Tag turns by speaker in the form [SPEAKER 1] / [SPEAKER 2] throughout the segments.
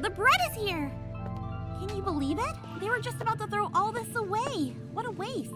[SPEAKER 1] The bread is here! Can you believe it? They were just about to throw all this away. What a waste.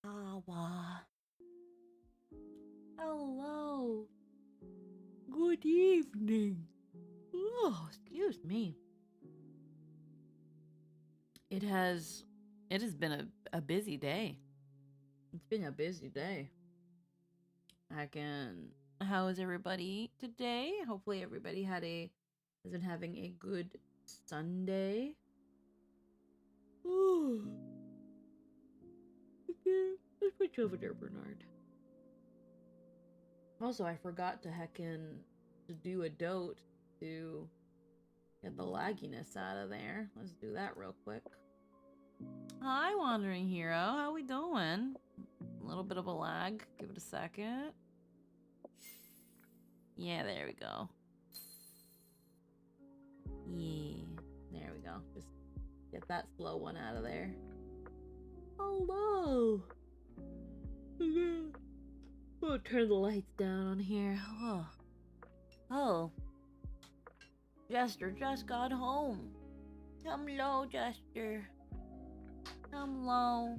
[SPEAKER 1] Awa. Hello. Good evening. Oh, excuse me. It has been a busy day. It's been a busy day. How is everybody today? Hopefully everybody has been having a good Sunday.
[SPEAKER 2] Okay, let's put you over there, Bernard. Also, I forgot to do a dote to get the lagginess out of there. Let's do that real quick. Hi, Wandering Hero. How we doing? A little bit of a lag. Give it a second. Yeah, there we go. Yeah, there we go. Just get that slow one out of there. Hello. We'll turn the lights down on here. Oh. Jester just got home. Hello, Jester. Hello.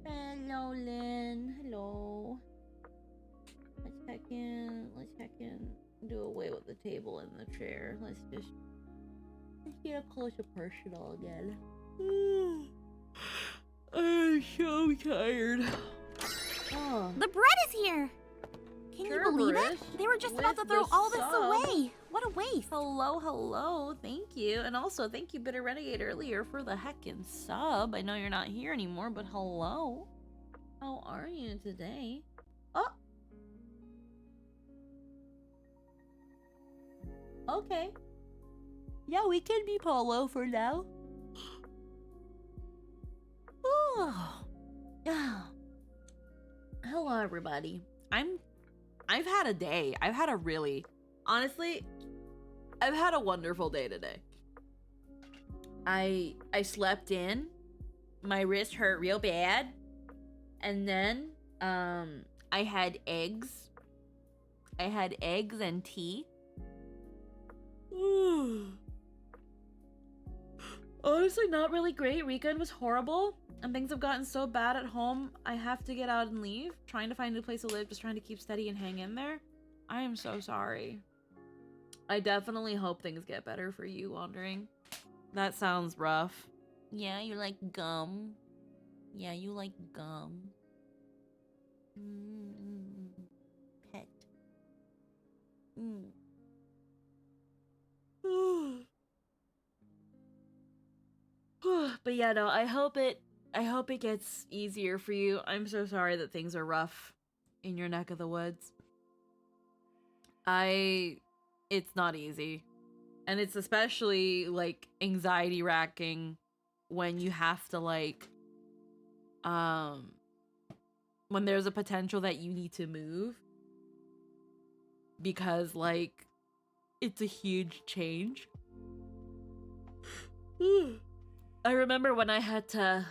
[SPEAKER 2] Hello, Lynn. Hello. Let's check in. Do away with the table and the chair. Let's get up close and personal again. I'm so tired. Oh.
[SPEAKER 1] The bread is here! Can you believe it? They were just about to throw all this away. What a waste.
[SPEAKER 2] Hello. Thank you. And also, thank you, Bitter Renegade, earlier for the heckin' sub. I know you're not here anymore, but hello. How are you today? Oh! Okay. Yeah, we can be Polo for now. Oh. Hello, everybody. I've had a day. I've had a wonderful day today. I slept in. My wrist hurt real bad. And then I had eggs. I had eggs and tea. Honestly, not really great. Weekend was horrible. And things have gotten so bad at home, I have to get out and leave. Trying to find a new place to live, just trying to keep steady and hang in there. I am so sorry. I definitely hope things get better for you, Wandering. That sounds rough. Yeah, you like gum. Yeah, you like gum. Pet. But yeah, no, I hope it gets easier for you. I'm so sorry that things are rough in your neck of the woods. It's not easy. And it's especially like anxiety racking when you have to when there's a potential that you need to move because it's a huge change. I remember when I had to,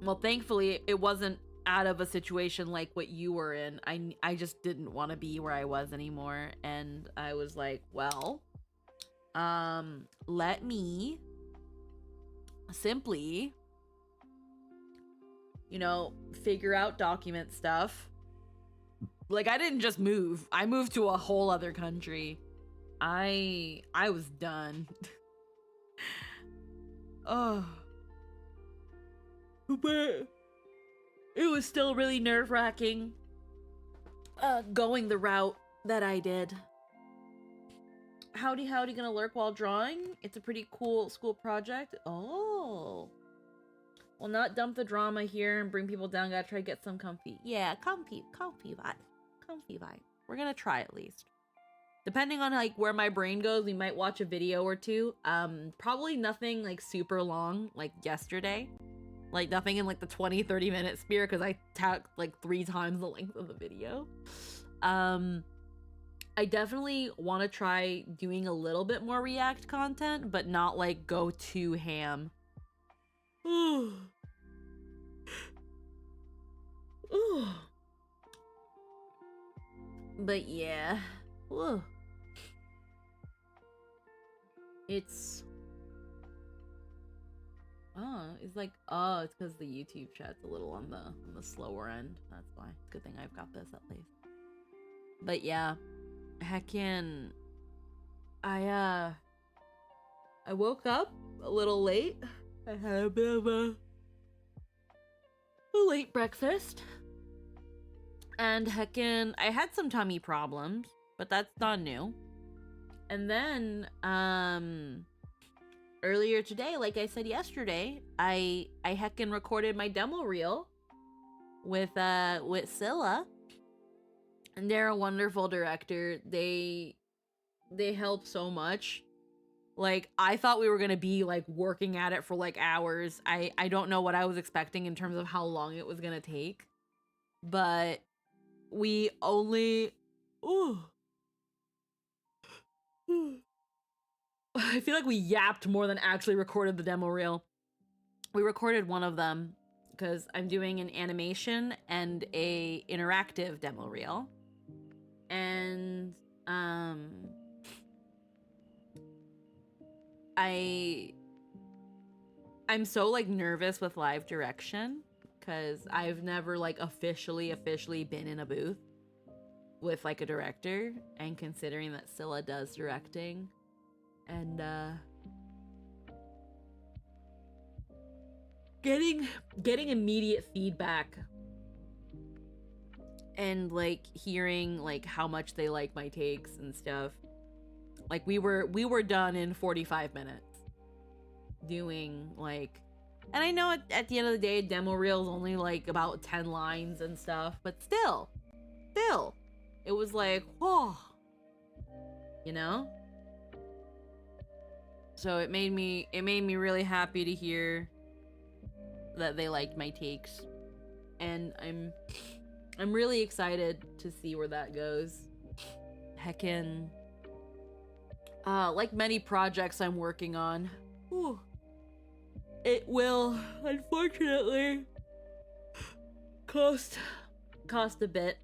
[SPEAKER 2] well, thankfully it wasn't out of a situation like what you were in. I just didn't want to be where I was anymore. And I was like, well, let me simply, figure out document stuff. Like, I didn't just move. I moved to a whole other country. I was done. Oh. But it was still really nerve-wracking going the route that I did. Howdy gonna lurk while drawing? It's a pretty cool school project. Oh. Well, not dump the drama here and bring people down. Gotta try to get some comfy. Yeah, comfy vibe. Comfy vibe. We're gonna try at least. Depending on where my brain goes, we might watch a video or two. Probably nothing super long like yesterday. Like nothing in the 20-30 minute spirit because I talked 3 times the length of the video. I definitely want to try doing a little bit more React content, but not go too ham. But yeah. It's it's because the YouTube chat's a little on the slower end. That's why. Good thing I've got this at least. But yeah, heckin', I woke up a little late. I had a bit of a late breakfast. And heckin', I had some tummy problems, but that's not new. And then, earlier today, like I said yesterday, I heckin' recorded my demo reel with Scylla, and they're a wonderful director. They help so much. Like, I thought we were gonna be like working at it for like hours. I don't know what I was expecting in terms of how long it was gonna take, but we only I feel like we yapped more than actually recorded the demo reel. We recorded one of them because I'm doing an animation and a interactive demo reel. And I'm so like nervous with live direction because I've never like officially been in a booth with like a director, and considering that Scylla does directing, and getting immediate feedback and like hearing like how much they like my takes and stuff. Like we were done in 45 minutes doing like, and I know at the end of the day, a demo reel is only like about 10 lines and stuff, but still, it was like, whoa, you know? So it made me really happy to hear that they liked my takes, and I'm really excited to see where that goes. Heckin', like many projects I'm working on, it will unfortunately cost a bit,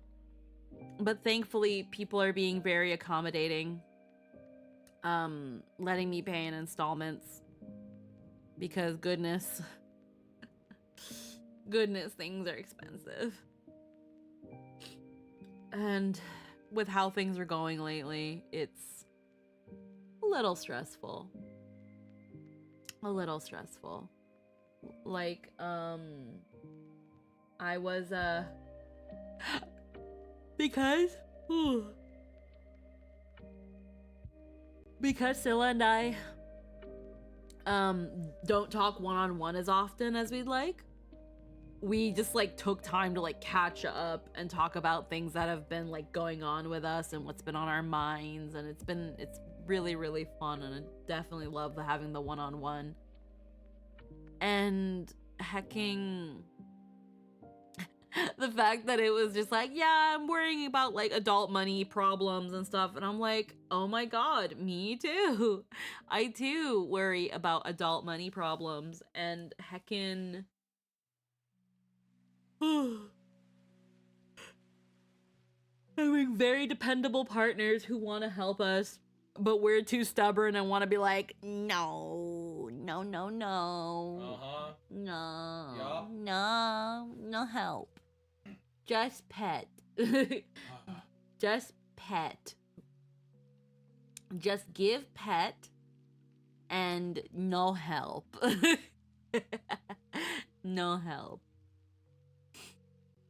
[SPEAKER 2] but thankfully people are being very accommodating, letting me pay in installments, because goodness, things are expensive. And with how things are going lately, it's a little stressful. Like, I was, because Scylla and I, don't talk one-on-one as often as we'd like. We just like took time to like catch up and talk about things that have been like going on with us and what's been on our minds, and it's really, really fun, and I definitely love having the one-on-one. And hecking the fact that it was just like, yeah, I'm worrying about like adult money problems and stuff, and I'm like, oh my god, me too. I too worry about adult money problems, and heckin' having very dependable partners who want to help us, but we're too stubborn and want to be like, no, no, no, no. No.
[SPEAKER 3] Yup.
[SPEAKER 2] No help. Just pet. Just pet. Just give pet and no help. No help.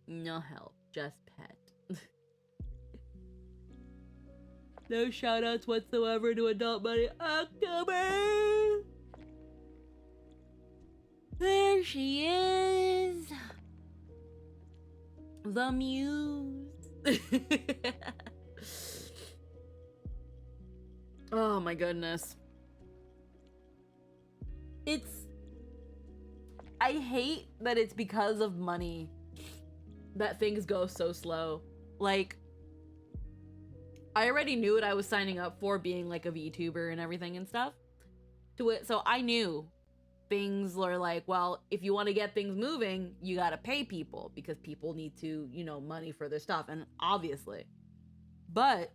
[SPEAKER 2] No help. Just pet. No shoutouts whatsoever to Adult Money October. There she is. The muse. Oh my goodness. I hate that it's because of money that things go so slow. Like, I already knew what I was signing up for, being like a VTuber and everything and stuff to it. So I knew things were like, well, if you want to get things moving, you got to pay people, because people need to, you know, money for their stuff. And obviously, but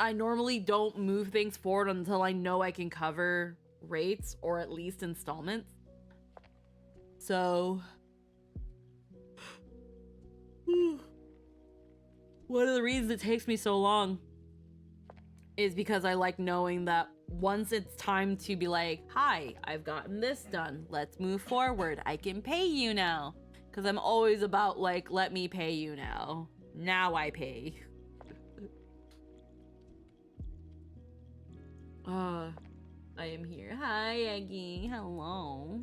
[SPEAKER 2] I normally don't move things forward until I know I can cover rates or at least installments. So one of the reasons it takes me so long is because I like knowing that once it's time to be like, hi, I've gotten this done, let's move forward, I can pay you now. Because I'm always about like, let me pay you now. Now I pay. I am here. Hi, Eggy. Hello.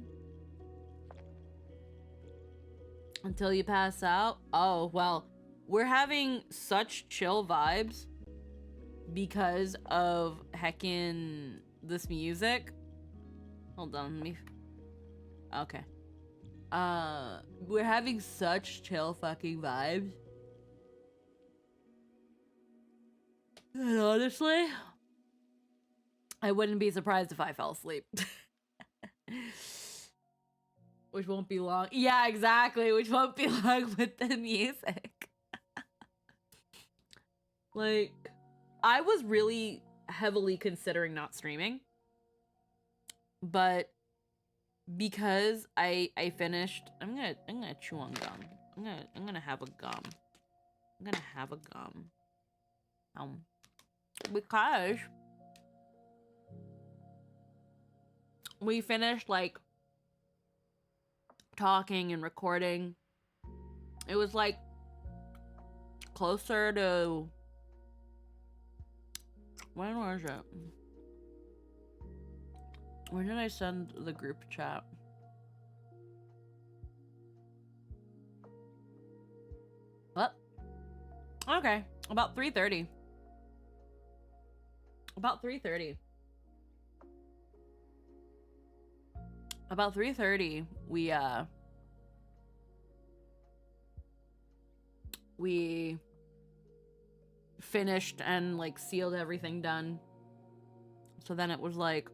[SPEAKER 2] Until you pass out? Oh, well, we're having such chill vibes because of heckin' this music. Hold on, let me... Okay. We're having such chill fucking vibes. And honestly, I wouldn't be surprised if I fell asleep. Which won't be long. Yeah, exactly. Which won't be long with the music. Like, I was really heavily considering not streaming. But because I finished, I'm gonna chew on gum. I'm gonna have a gum. I'm gonna have a gum. Because we finished like talking and recording. It was like closer to, when was it? When did I send the group chat? What? Okay, about 3:30. About 3:30. About 3:30, we finished and like sealed everything done. So then it was like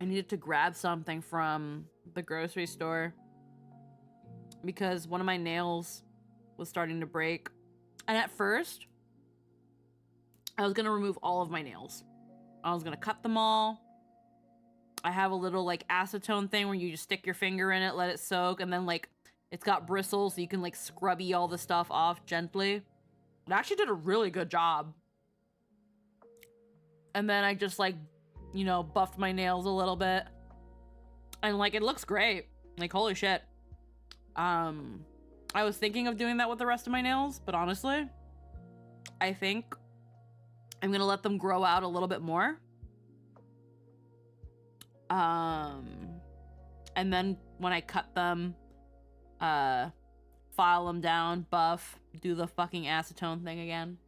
[SPEAKER 2] I needed to grab something from the grocery store because one of my nails was starting to break. And at first, I was gonna remove all of my nails. I was gonna cut them all. I have a little like acetone thing where you just stick your finger in it, let it soak, and then like it's got bristles so you can like scrubby all the stuff off gently. It actually did a really good job. And then I just like, you know, buffed my nails a little bit. And like it looks great. Like holy shit. I was thinking of doing that with the rest of my nails, but honestly, I think I'm gonna let them grow out a little bit more. And then when I cut them, file them down, buff, do the fucking acetone thing again.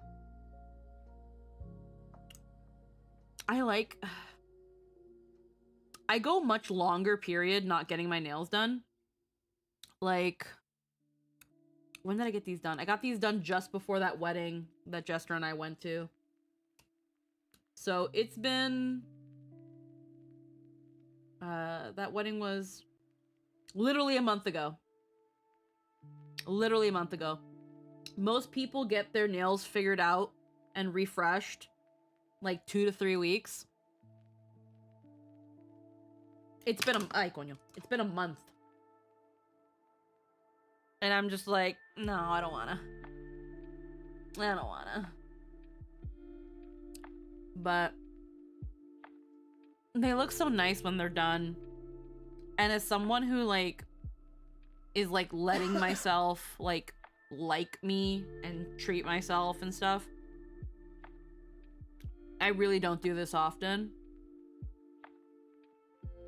[SPEAKER 2] I go much longer period not getting my nails done. Like, when did I get these done? I got these done just before that wedding that Jester and I went to. So it's been... that wedding was literally a month ago. Literally a month ago. Most people get their nails figured out and refreshed like 2 to 3 weeks. It's been it's been a month. And I'm just like, no, I don't wanna. But they look so nice when they're done. And as someone who like is like letting myself like me and treat myself and stuff, I really don't do this often.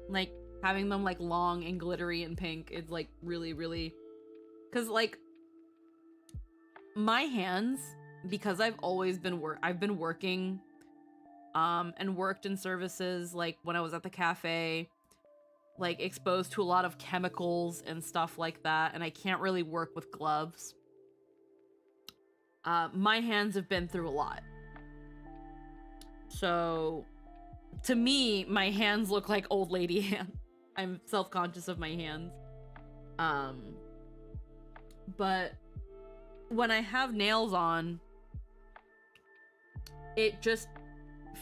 [SPEAKER 2] Like having them like long and glittery and pink is like really, really, because like my hands, because I've always been I've been working and worked in services like when I was at the cafe, like exposed to a lot of chemicals and stuff like that, and I can't really work with gloves. My hands have been through a lot. So to me, my hands look like old lady hands. I'm self-conscious of my hands. But when I have nails on, it just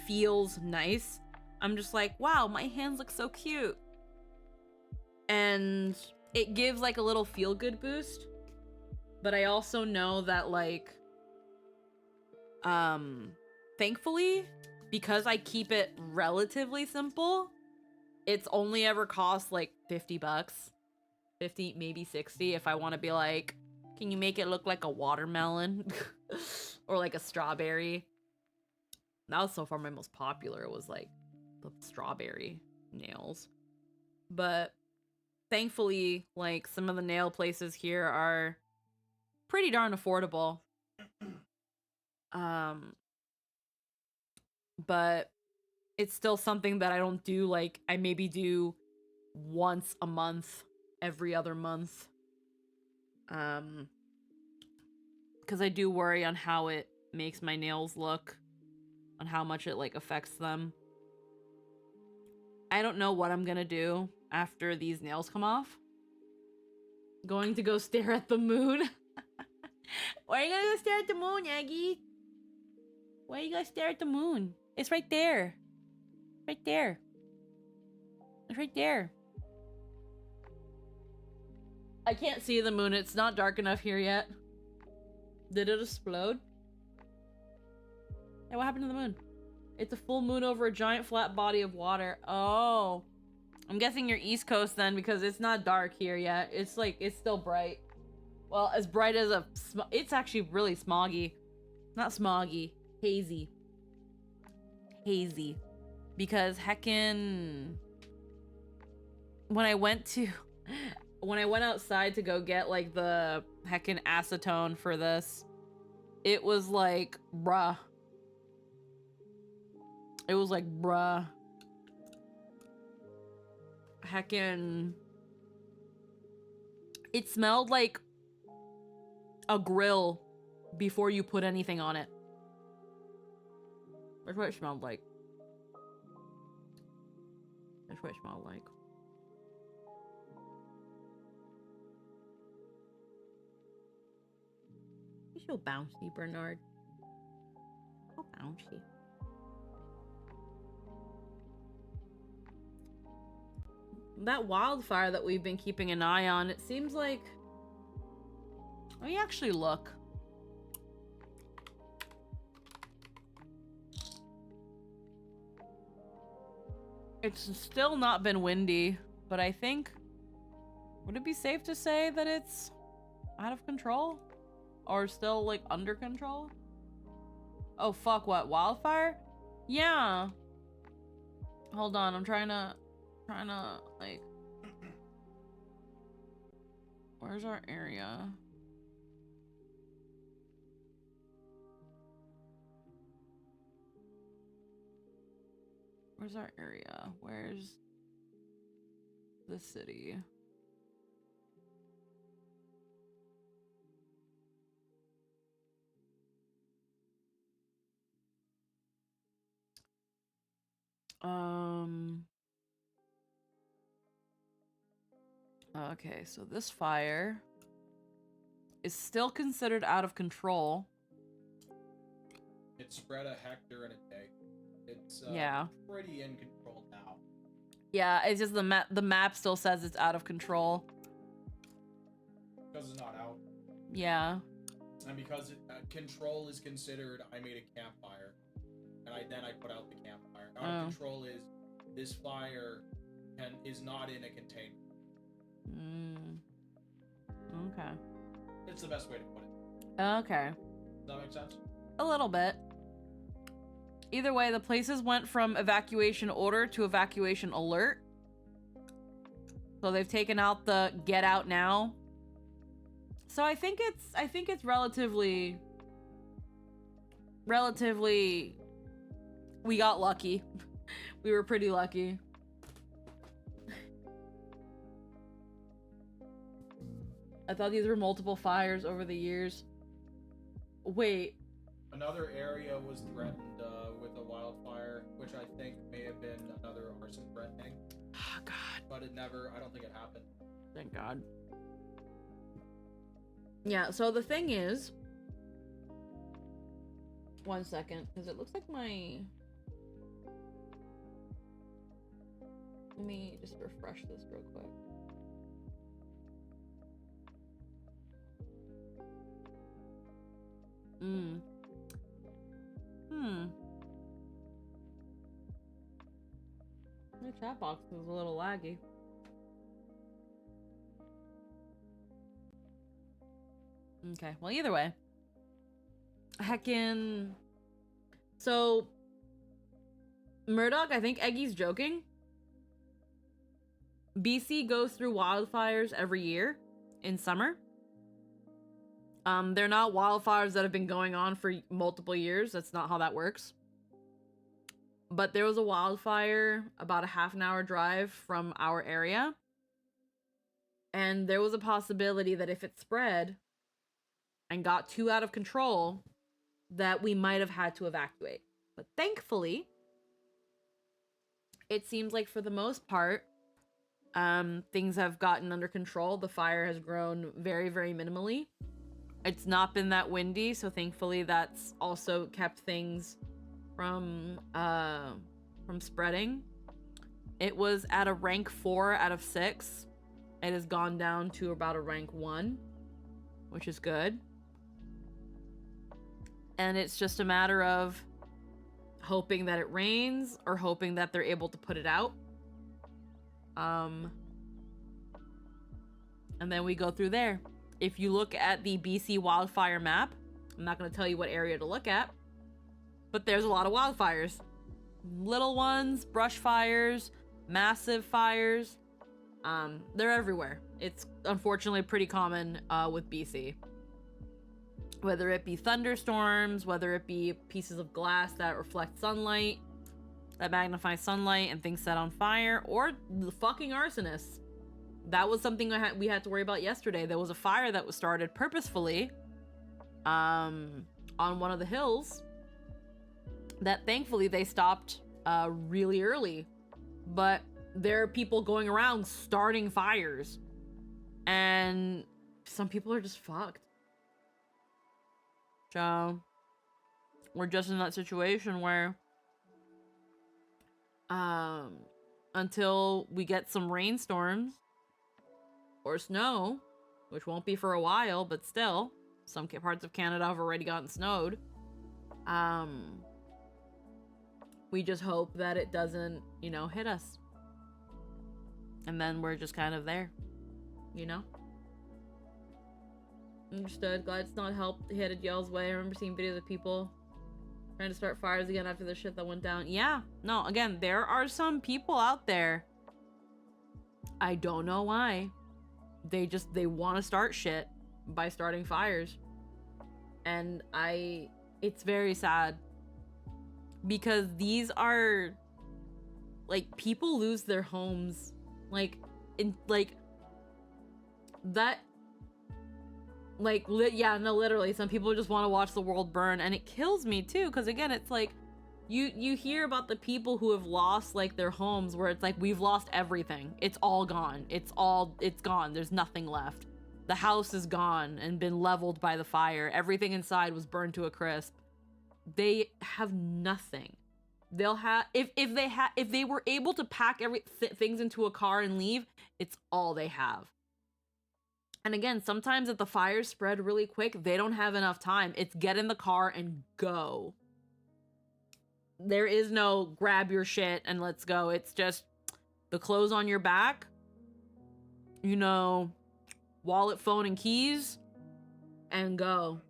[SPEAKER 2] feels nice. I'm just like, wow, my hands look so cute. And it gives like a little feel-good boost. But I also know that like, thankfully, because I keep it relatively simple, it's only ever cost like $50. 50, maybe 60 if I want to be like, can you make it look like a watermelon? Or like a strawberry? That was so far my most popular. It was like the strawberry nails. But thankfully, like, some of the nail places here are pretty darn affordable. But it's still something that I don't do. Like, I maybe do once a month, every other month. Because I do worry on how it makes my nails look, on how much it, like, affects them. I don't know what I'm gonna do after these nails come off. Going to go stare at the moon. Why are you gonna go stare at the moon, Aggie? Why are you gonna stare at the moon? It's right there. Right there. It's right there. I can't see the moon. It's not dark enough here yet. Did it explode? Hey, what happened to the moon? It's a full moon over a giant flat body of water. Oh. I'm guessing you're East Coast then, because it's not dark here yet. It's like, it's still bright. Well, as bright as a... It's actually really smoggy. Not smoggy. Hazy. Hazy. Because heckin'... When I went outside to go get, like, the heckin' acetone for this, it was like, bruh. It was like, bruh. Heckin'... It smelled like a grill before you put anything on it. That's what it smelled like. That's what it smelled like. You're so bouncy, Bernard. So bouncy. That wildfire that we've been keeping an eye on, it seems like... Let me actually look. It's still not been windy, but I think... Would it be safe to say that it's out of control? Or still, like, under control? Oh, fuck, what? Wildfire? Yeah. Hold on, I'm trying to, like... Where's our area? Where's our area? Where's the city? Okay, so this fire is still considered out of control.
[SPEAKER 3] It spread a hectare in a day. It's
[SPEAKER 2] yeah,
[SPEAKER 3] pretty in control now.
[SPEAKER 2] Yeah, it's just the map still says it's out of control.
[SPEAKER 3] Because it's not out.
[SPEAKER 2] Yeah.
[SPEAKER 3] And because control is considered, I made a campfire. And then I put out the campfire. Out of control is, this fire is not in a container.
[SPEAKER 2] Okay.
[SPEAKER 3] It's the best way to put it.
[SPEAKER 2] Okay.
[SPEAKER 3] Does that make sense?
[SPEAKER 2] A little bit. Either way, the places went from evacuation order to evacuation alert. So they've taken out the get out now. So I think it's relatively we got lucky. We were pretty lucky. I thought these were multiple fires over the years. Wait.
[SPEAKER 3] Another area was threatened with a wildfire, which I think may have been another arson threatening.
[SPEAKER 2] Oh, God.
[SPEAKER 3] But it never, I don't think it happened.
[SPEAKER 2] Thank God. Yeah, so the thing is... One second, because it looks like my... Let me just refresh this real quick. My chat box is a little laggy. Okay, well, either way. Heckin'... So... Murdoch, I think Eggy's joking. BC goes through wildfires every year in summer. They're not wildfires that have been going on for multiple years. That's not how that works. But there was a wildfire about a half an hour drive from our area. And there was a possibility that if it spread and got too out of control, that we might have had to evacuate. But thankfully, it seems like for the most part, things have gotten under control. The fire has grown very, very minimally. It's not been that windy, so thankfully that's also kept things from spreading. It was at a rank 4 out of 6. It has gone down to about a rank 1, which is good. And it's just a matter of hoping that it rains or hoping that they're able to put it out. And then we go through there. If you look at the BC wildfire map, I'm not going to tell you what area to look at, but there's a lot of wildfires. Little ones, brush fires, massive fires. They're everywhere. It's unfortunately pretty common with BC. Whether it be thunderstorms, whether it be pieces of glass that reflect sunlight, that magnify sunlight and things set on fire, or the fucking arsonists. That was something we had to worry about yesterday. There was a fire that was started purposefully on one of the hills that thankfully they stopped really early. But there are people going around starting fires, and some people are just fucked. So we're just in that situation where until we get some rainstorms or snow, which won't be for a while, but still, some parts of Canada have already gotten snowed. We just hope that it doesn't, hit us. And then we're just kind of there, Understood. Glad it's not headed y'all's way. I remember seeing videos of people trying to start fires again after the shit that went down. Yeah. No, again, there are some people out there. I don't know why. They want to start shit by starting fires. And it's very sad. Because these are, people lose their homes. Literally, some people just want to watch the world burn, and it kills me too, because again, it's like, you hear about the people who have lost, their homes, where it's like, we've lost everything. It's all gone. It's gone. There's nothing left. The house is gone and been leveled by the fire. Everything inside was burned to a crisp. They have nothing. They'll have, if they were able to pack things into a car and leave, it's all they have. And again, sometimes if the fires spread really quick, they don't have enough time. It's get in the car and go. There is no grab your shit and let's go. It's just the clothes on your back, wallet, phone, and keys, and go.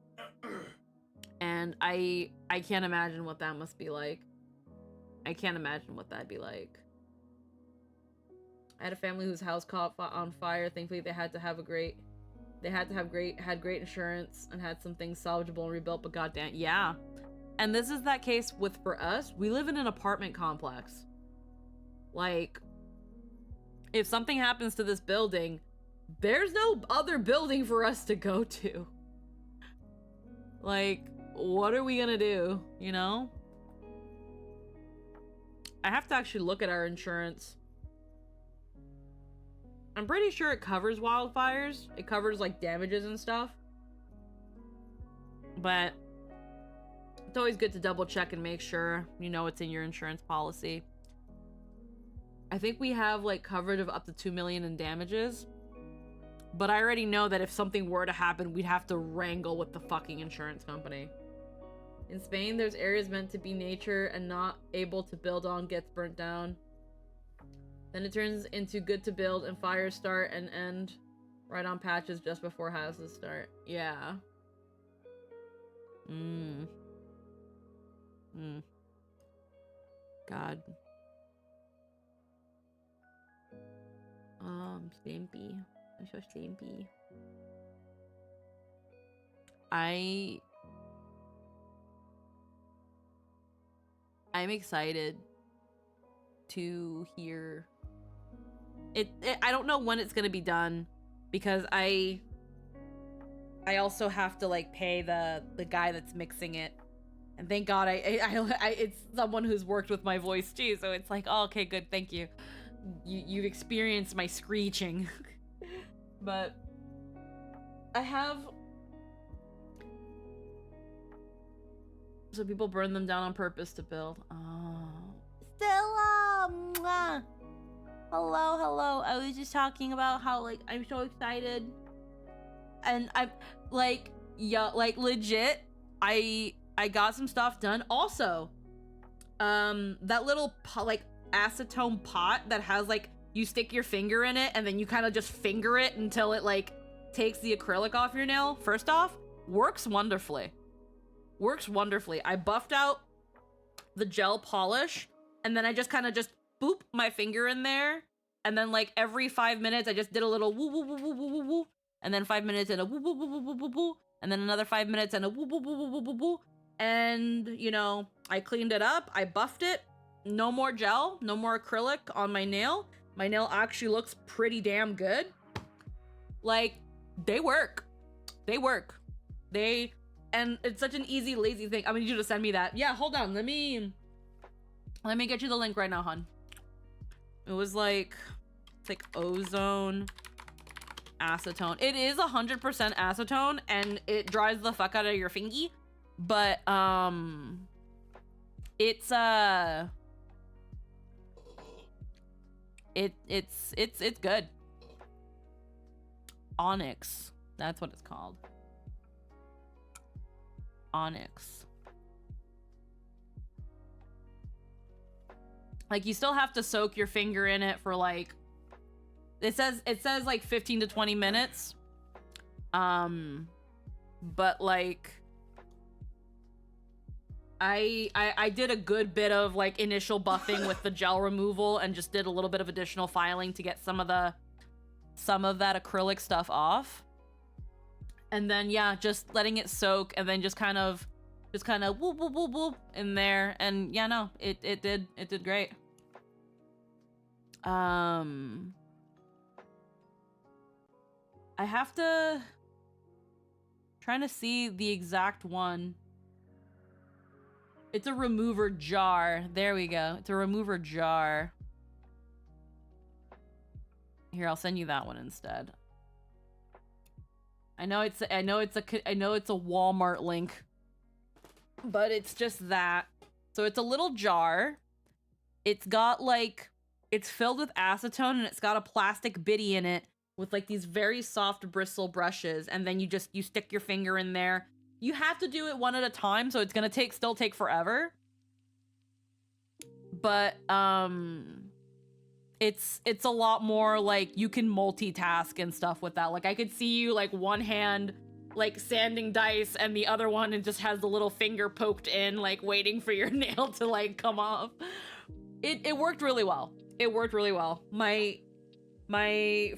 [SPEAKER 2] And I can't imagine what that must be like. I can't imagine what that'd be like. I had a family whose house caught on fire. Thankfully, they had great insurance and had some things salvageable and rebuilt, but goddamn, yeah. And this is that case for us. We live in an apartment complex. If something happens to this building, there's no other building for us to go to. What are we gonna do, I have to actually look at our insurance. I'm pretty sure it covers wildfires. It covers, damages and stuff. But it's always good to double check and make sure, it's in your insurance policy. I think we have, coverage of up to $2 million in damages. But I already know that if something were to happen, we'd have to wrangle with the fucking insurance company. In Spain, there's areas meant to be nature and not able to build on gets burnt down. Then it turns into good to build and fires start and end right on patches just before houses start. Yeah. God. I'm sleepy. I'm so sleepy. I'm excited to hear it. I don't know when it's gonna be done because I also have to like pay the guy that's mixing it, and thank God I it's someone who's worked with my voice too, so it's like, oh, okay, good, thank you. You've experienced my screeching. But I have, so people burn them down on purpose to build. Oh, Stella, mwah. Hello. I was just talking about how like I'm so excited, and I'm like, yeah, like legit. I got some stuff done. Also, that little like acetone pot that has like, you stick your finger in it and then you kind of just finger it until it like takes the acrylic off your nail. First off, works wonderfully. I buffed out the gel polish and then I just kind of just boop my finger in there, and then like every 5 minutes I just did a little woo woo woo woo woo woo woo, and then 5 minutes and a woo woo woo woo woo woo woo, and then another 5 minutes and a woo woo woo woo woo woo woo, and you know, I cleaned it up, I buffed it. No more gel, no more acrylic on my nail. My nail actually looks pretty damn good. Like, they work. And it's such an easy, lazy thing. I need you to send me that. Yeah, hold on. Let me get you the link right now, hon. It was like, it's like ozone acetone. It is 100% acetone and it dries the fuck out of your fingy. But, it's good. Onyx. That's what it's called. Onyx. Like, you still have to soak your finger in it for like, it says like 15 to 20 minutes. But like, I did a good bit of like initial buffing with the gel removal and just did a little bit of additional filing to get some of that acrylic stuff off. And then yeah, just letting it soak and then just kind of whoop whoop whoop whoop in there, and yeah, no, it did great. I have to trying to see the exact one. It's a remover jar. There we go. It's a remover jar. Here, I'll send you that one instead. I know it's a Walmart link, but it's just that. So it's a little jar. It's got like, it's filled with acetone and it's got a plastic bitty in it with like these very soft bristle brushes, and then you stick your finger in there. You have to do it one at a time, so it's gonna still take forever. But it's a lot more like you can multitask and stuff with that. Like I could see you like one hand like sanding dice and the other one and just has the little finger poked in, like waiting for your nail to like come off. It worked really well. It worked really well. My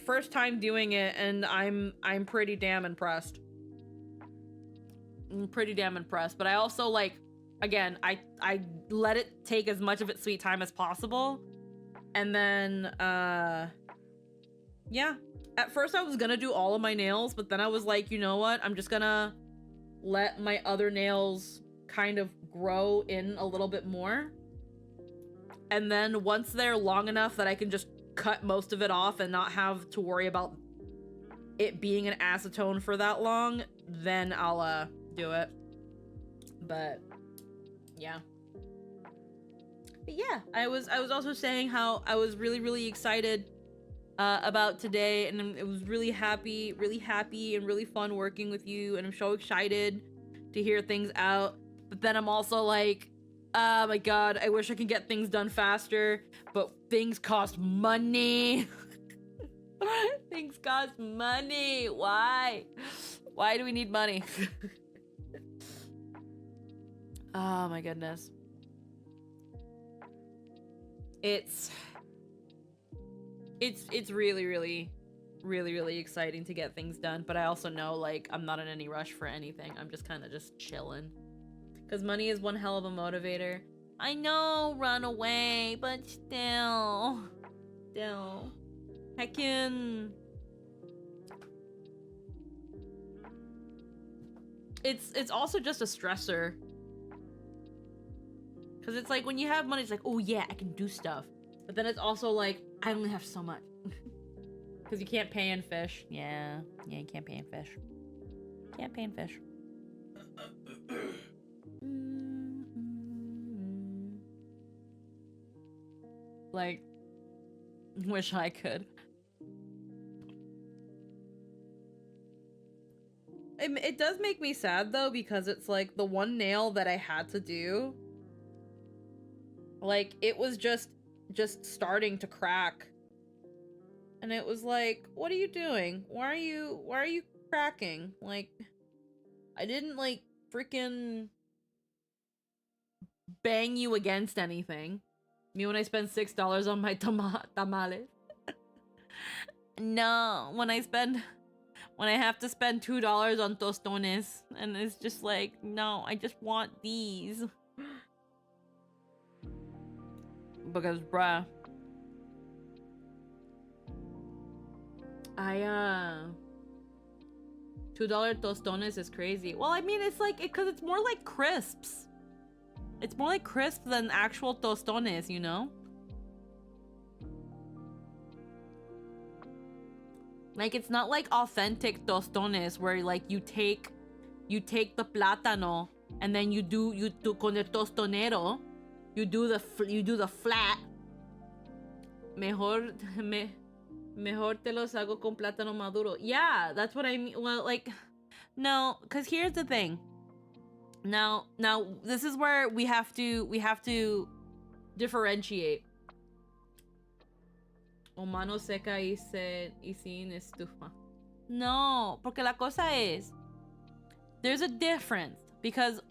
[SPEAKER 2] first time doing it, and I'm pretty damn impressed. I'm pretty damn impressed. But I also like, again, I let it take as much of its sweet time as possible. And then yeah, at first I was gonna do all of my nails, but then I was like, you know what, I'm just gonna let my other nails kind of grow in a little bit more, and then once they're long enough that I can just cut most of it off and not have to worry about it being an acetone for that long, then I'll do it. But yeah. But yeah, I was also saying how I was really excited about today, and it was really happy and really fun working with you, and I'm so excited to hear things out. But then I'm also like, oh my god, I wish I could get things done faster, but things cost money. Things cost money. Why do we need money? Oh my goodness. It's really, really, really, really exciting to get things done, but I also know, like, I'm not in any rush for anything. I'm just kind of just chilling. Because money is one hell of a motivator. I know, run away, but still. Heckin'. It's also just a stressor. Because it's like, when you have money, it's like, oh yeah, I can do stuff. But then it's also like, I only have so much. Because you can't pay in fish. Yeah, you can't pay in fish. Can't pay in fish. Like, wish I could. It does make me sad though, because it's like the one nail that I had to do, like, it was just starting to crack. And it was like, what are you doing? Why are you cracking? Like, I didn't, like, freaking bang you against anything. Me when I spend $6 on my tamales. No, when I have to spend $2 on tostones, and it's just like, no, I just want these. Because, bruh, $2 tostones is crazy. Well, I mean, it's like, because it's more like crisps. It's more like crisp than actual tostones, you know? Like, it's not like authentic tostones where, like, you take the plátano and then you do con el tostonero, you do the flat. Mejor te los hago con plátano maduro. Yeah, that's what I mean. Well, like, no, because here's the thing. Now, this is where we have to differentiate. O mano seca y sin estufa. No, porque la cosa es, there's a difference. Because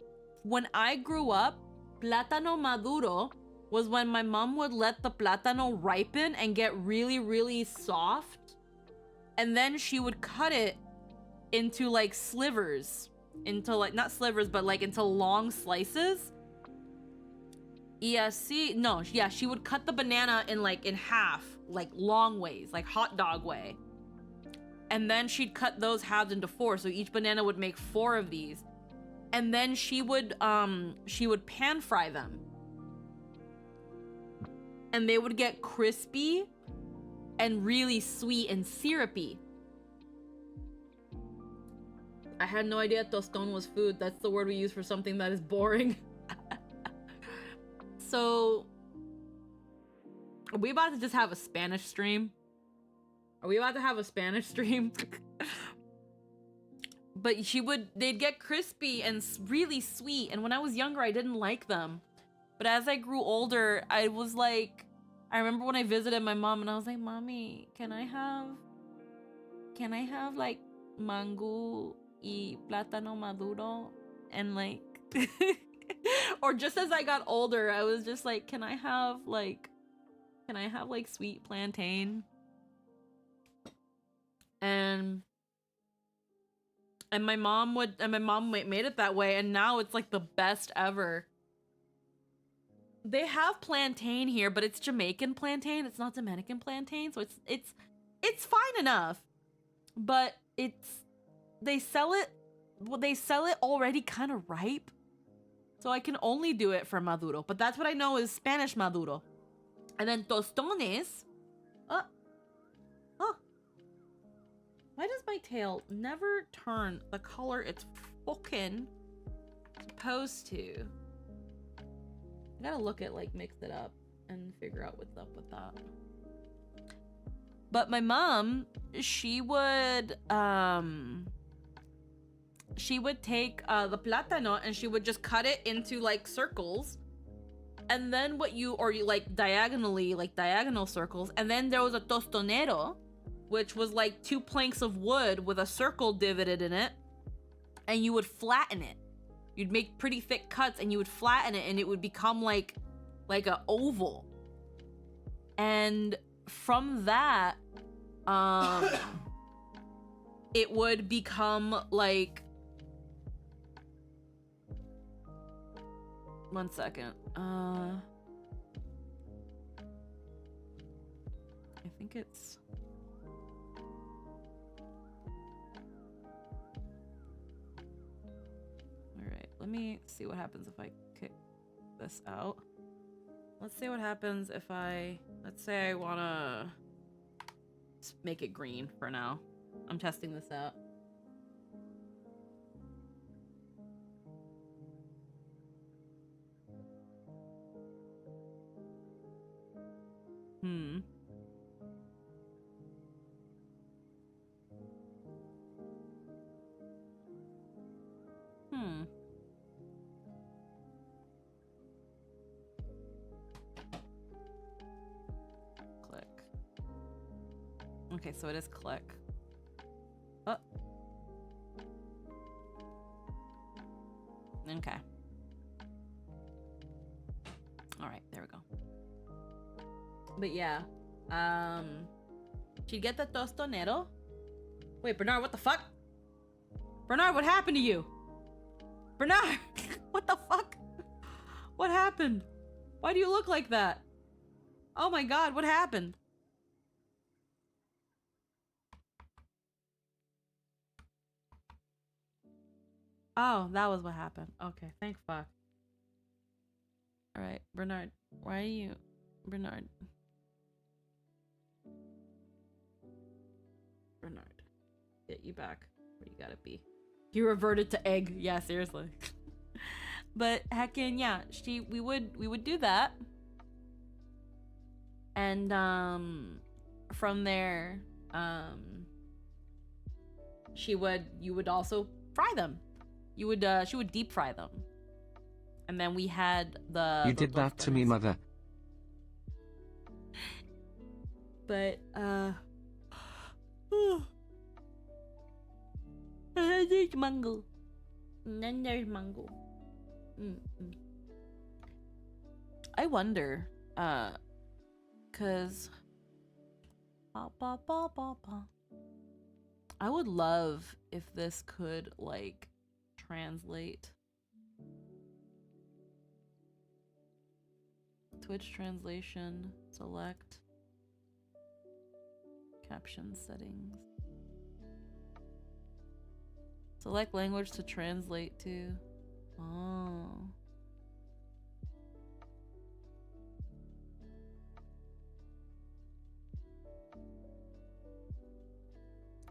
[SPEAKER 2] when I grew up, plátano maduro was when my mom would let the plátano ripen and get really, really soft. And then she would cut it into, like, slivers. Into, like, not slivers, but, like, into long slices. She would cut the banana in half, like, long ways, like hot dog way. And then she'd cut those halves into 4, so each banana would make 4 of these. And then she would pan fry them. And they would get crispy and really sweet and syrupy. I had no idea tostón was food. That's the word we use for something that is boring. So, are we about to just have a Spanish stream? Are we about to have a Spanish stream? But they'd get crispy and really sweet. And when I was younger, I didn't like them. But as I grew older, I was like, I remember when I visited my mom and I was like, Mommy, can I have like mango y plátano maduro? And like, or just as I got older, I was just like, can I have like sweet plantain? And my mom made it that way, and now it's like the best ever. They have plantain here, but it's Jamaican plantain. It's not Dominican plantain, so it's fine enough. But they sell it already kind of ripe. So I can only do it for maduro, but that's what I know is Spanish maduro. And then tostones. Why does my tail never turn the color it's fucking supposed to? I gotta look at, like, mix it up and figure out what's up with that. But my mom, she would take the plátano and she would just cut it into, like, circles. And then diagonal circles. And then there was a tostonero, which was like 2 planks of wood with a circle divoted in it. And you would flatten it. You'd make pretty thick cuts and you would flatten it and it would become like a oval. And from that, it would become like, one second. I think it's, all right, let me see what happens if I kick this out. Let's see what happens if let's say I wanna make it green for now. I'm testing this out. Click. Okay, so it is click. Oh. Okay. All right, there we go. But yeah, she'd get the tostonero. Wait, Bernard, what the fuck? Bernard, what happened to you? Bernard, what the fuck? What happened? Why do you look like that? Oh my god, what happened? Oh, that was what happened. Okay, thank fuck. Alright, Bernard, why are you... Bernard, get you back where you gotta be. You reverted to egg. Yeah, seriously. But heckin', yeah, we would do that. And from there, you would also fry them. She would deep fry them. And then we had
[SPEAKER 4] You did that to me, mother.
[SPEAKER 2] But there's mango. And then there's mango. I wonder, cause I would love if this could like translate. Twitch translation, select caption settings. Select language to translate to. Oh.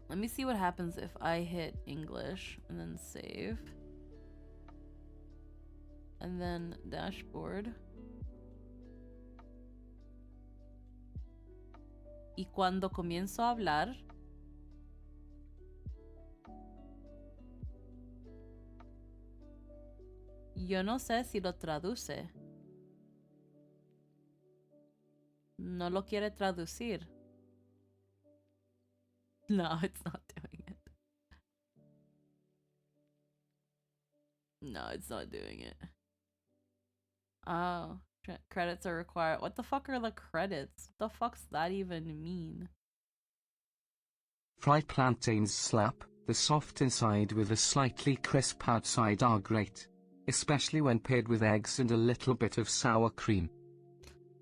[SPEAKER 2] Let me see what happens if I hit English and then save. And then dashboard. Y cuando comienzo a hablar, yo no sé si lo traduce. No lo quiere traducir. No, it's not doing it. No, it's not doing it. Oh, credits are required. What the fuck are the credits? What the fuck's that even mean?
[SPEAKER 4] Fried plantains slap. The soft inside with a slightly crisp outside are great. Especially when paired with eggs and a little bit of sour cream.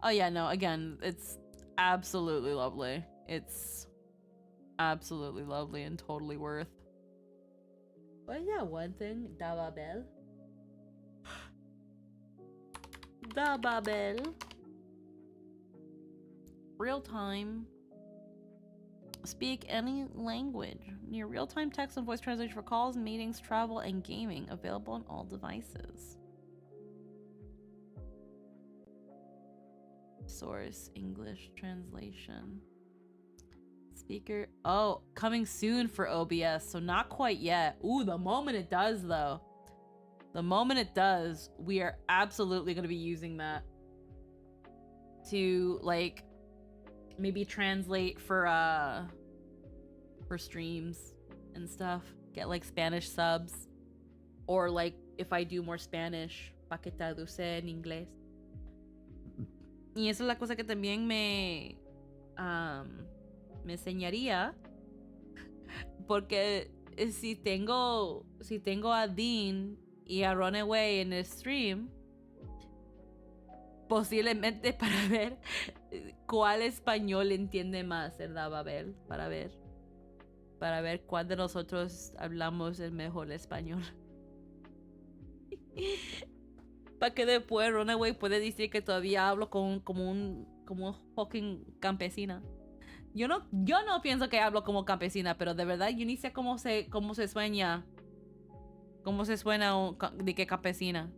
[SPEAKER 2] Oh yeah, no, again, it's absolutely lovely. It's absolutely lovely and totally worth. But yeah, one thing, Dababel. Dababel. Real time. Speak any language. Near real-time text and voice translation for calls, meetings, travel, and gaming. Available on all devices. Source, English translation. Speaker. Oh, coming soon for OBS, so not quite yet. Ooh, the moment it does, though. The moment it does, we are absolutely going to be using that to, like, maybe translate for streams and stuff. Get, like, Spanish subs. Or, like, if I do more Spanish, pa que traduce en inglés. Y esa es la cosa que también me enseñaría. Porque si tengo a Dean y a Runaway en el stream, posiblemente para ver cuál español entiende más, ¿verdad, Babel? Para ver cuál de nosotros hablamos el mejor español. Para que después Runaway puede decir que todavía hablo como un fucking campesina. Yo no pienso que hablo como campesina, pero de verdad yo ni sé cómo se sueña. ¿Cómo se suena de qué campesina?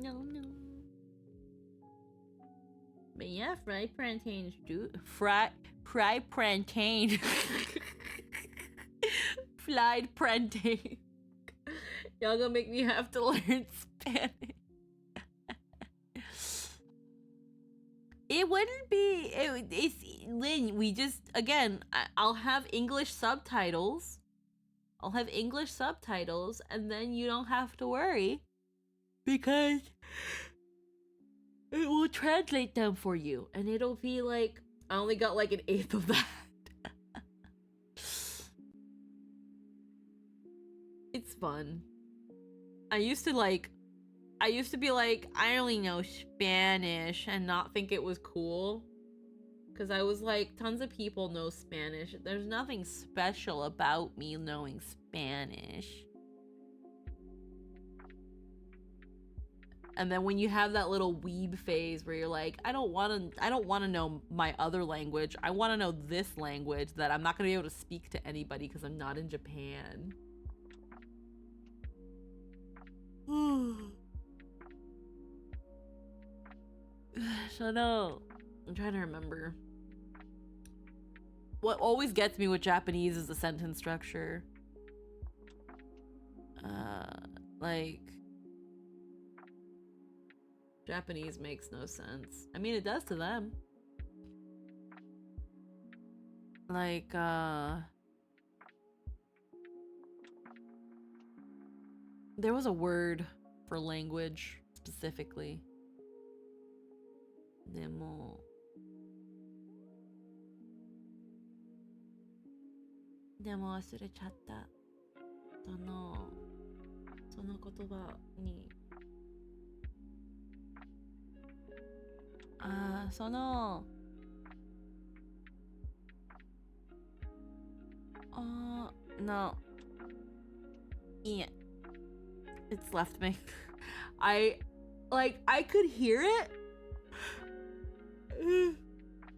[SPEAKER 2] No, no. But yeah, fried plantains do fried plantain. Fried plantain. Y'all gonna make me have to learn Spanish. It wouldn't be. It's Lynn. We just again. I'll have English subtitles. I'll have English subtitles, and then you don't have to worry because it will translate them for you, and it'll be like I only got like 1/8 of that. It's fun. I used to be like, I only know Spanish and not think it was cool. Because I was like, tons of people know Spanish. There's nothing special about me knowing Spanish. And then when you have that little weeb phase where you're like, I don't want to know my other language. I want to know this language that I'm not going to be able to speak to anybody because I'm not in Japan. So no, I'm trying to remember. What always gets me with Japanese is the sentence structure. Like Japanese makes no sense. I mean, it does to them. Like there was a word for language specifically. Demo. Demo wasurechatta. その言葉に。No. Yeah. It's left me. I could hear it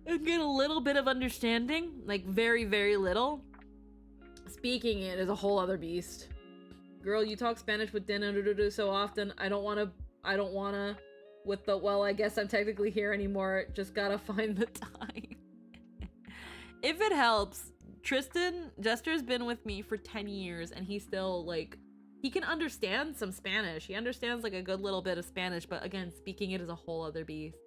[SPEAKER 2] and get a little bit of understanding, like very, very little. Speaking it is a whole other beast. Girl, you talk Spanish with Dina so often. I don't wanna with the, well, I guess I'm technically here anymore. Just gotta find the time. If it helps, Tristan Jester's been with me for 10 years and he's still like, he can understand some Spanish. He understands like a good little bit of Spanish, but again, speaking it is a whole other beast.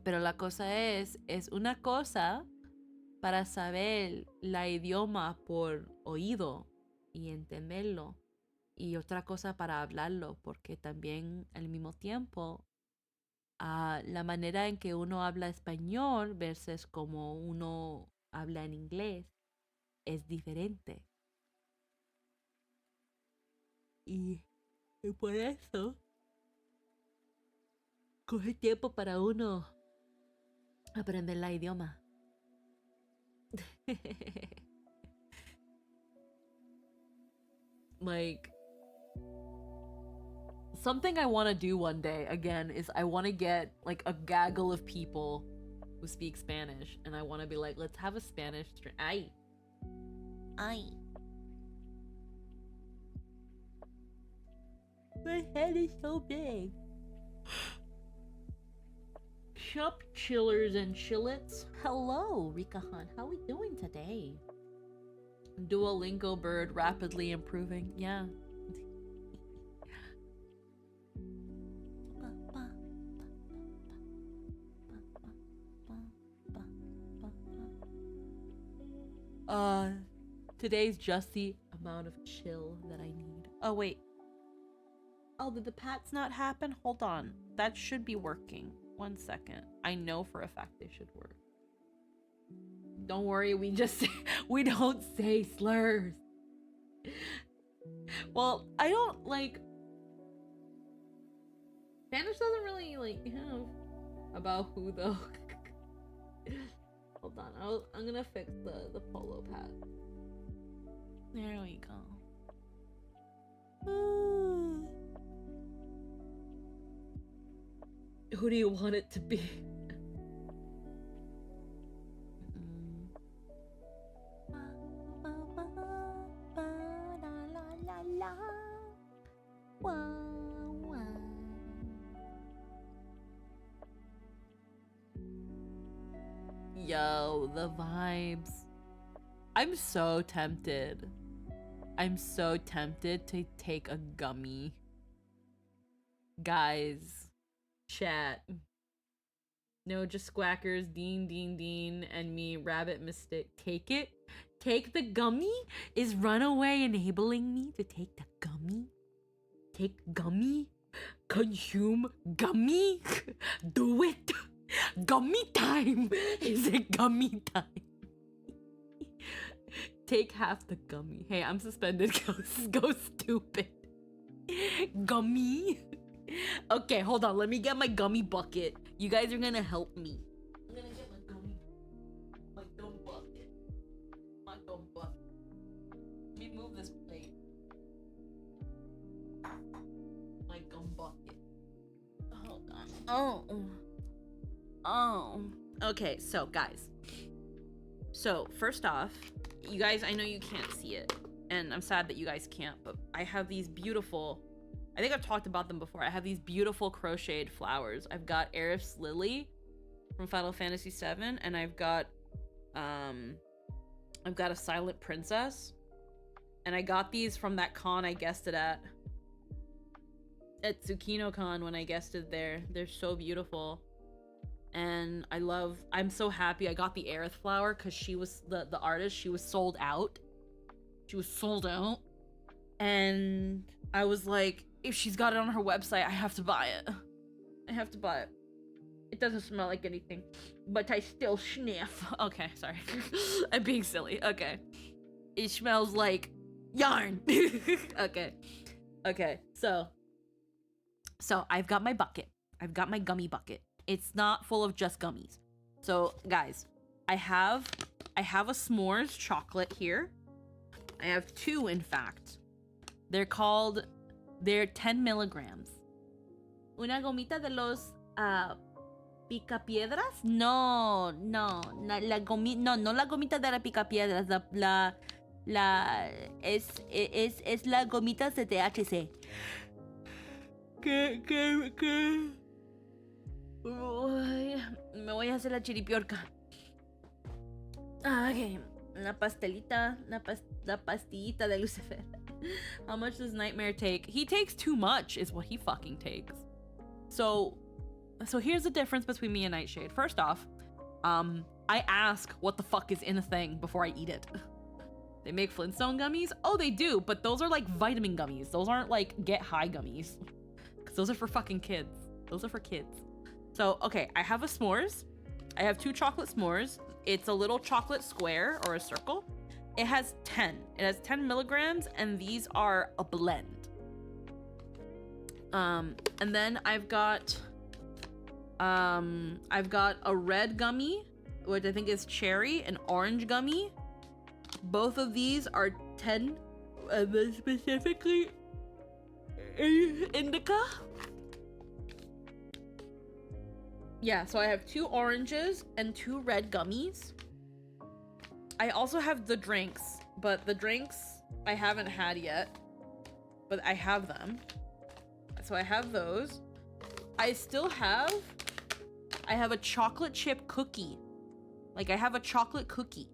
[SPEAKER 2] Pero la cosa es una cosa para saber la idioma por oído y entenderlo. Y otra cosa para hablarlo, porque también al mismo tiempo la manera en que uno habla español versus como uno habla en inglés es diferente. Y por eso coge tiempo para uno aprender la idioma. Like, something I want to do one day, again, is I want to get, like, a gaggle of people who speak Spanish, and I want to be like, let's have a Spanish stream. Ay. My head is so big. Sup, chillers and chillets. Hello, Rikahan. How we doing today? Duolingo bird rapidly improving. Yeah. Today's just the amount of chill that I need. Oh, wait. Oh, did the pats not happen? Hold on. That should be working. 1 second. I know for a fact they should work. Don't worry, we just say, we don't say slurs. Well, I don't like Spanish doesn't really like have about who though. Hold on, I'm gonna fix the polo pad. There we go. Who do you want it to be? Yo, the vibes. I'm so tempted. I'm so tempted to take a gummy. Guys, chat. No, just squackers, Dean, and me, Rabbit Mystic. Take it. Take the gummy? Is Runaway enabling me to take the gummy? Take gummy? Consume gummy? Do it! Gummy time! Is it gummy time? Take half the gummy. Hey, I'm suspended. Go stupid. Gummy? Okay, hold on. Let me get my gummy bucket. You guys are gonna help me. I'm gonna get my gum bucket. My gum bucket. Let me move this plate. My gum bucket. Hold on. Oh. Okay, so guys. So first off, you guys, I know you can't see it, and I'm sad that you guys can't, but I have these beautiful, I think I've talked about them before. I have these beautiful crocheted flowers. I've got Aerith's Lily from Final Fantasy VII, and I've got a Silent Princess, and I got these from that con I guested at Tsukino Con when I guested there. They're so beautiful. And I'm so happy I got the Aerith flower because she was the artist. She was sold out. And I was like, if she's got it on her website, I have to buy it. It doesn't smell like anything, but I still sniff. Okay, sorry. I'm being silly. Okay. It smells like yarn. Okay. So I've got my bucket. I've got my gummy bucket. It's not full of just gummies. So guys, I have a s'mores chocolate here. I have 2, in fact. They're 10 milligrams. Una gomita de los picapiedras? No, no la gomita de la picapiedras. Es la gomita de THC. ¿Qué? Me voy a hacer la chiripiorca. Okay. La pastillita de Lucifer. How much does Nightmare take? He takes too much is what he fucking takes. So here's the difference between me and Nightshade. First off, I ask what the fuck is in a thing before I eat it. They make Flintstone gummies? Oh, they do, but those are like vitamin gummies. Those aren't like get high gummies. Because those are for fucking kids. Those are for kids. So, okay, I have a s'mores. I have 2 chocolate s'mores. It's a little chocolate square or a circle. It has 10. It has 10 milligrams, and these are a blend. And then I've got a red gummy, which I think is cherry, an orange gummy. Both of these are 10, specifically indica. Yeah, so I have 2 oranges and 2 red gummies. I also have the drinks, but the drinks I haven't had yet, but I have them. So I have those. I have a chocolate chip cookie. Like, I have a chocolate cookie.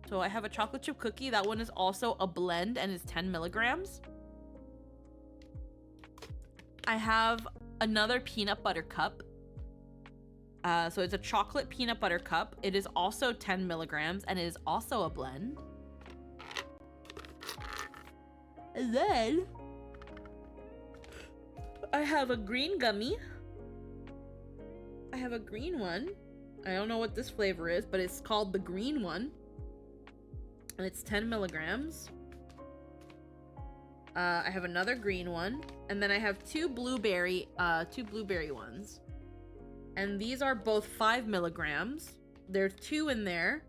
[SPEAKER 2] So I have a chocolate chip cookie. That one is also a blend and is 10 milligrams. I have another peanut butter cup. So it's a chocolate peanut butter cup. It is also 10 milligrams, and it is also a blend. And then I have a green gummy. I have a green one. I don't know what this flavor is, but it's called the green one. And it's 10 milligrams. I have another green one. And then I have two blueberry ones. And these are both 5 milligrams. There's 2 in there.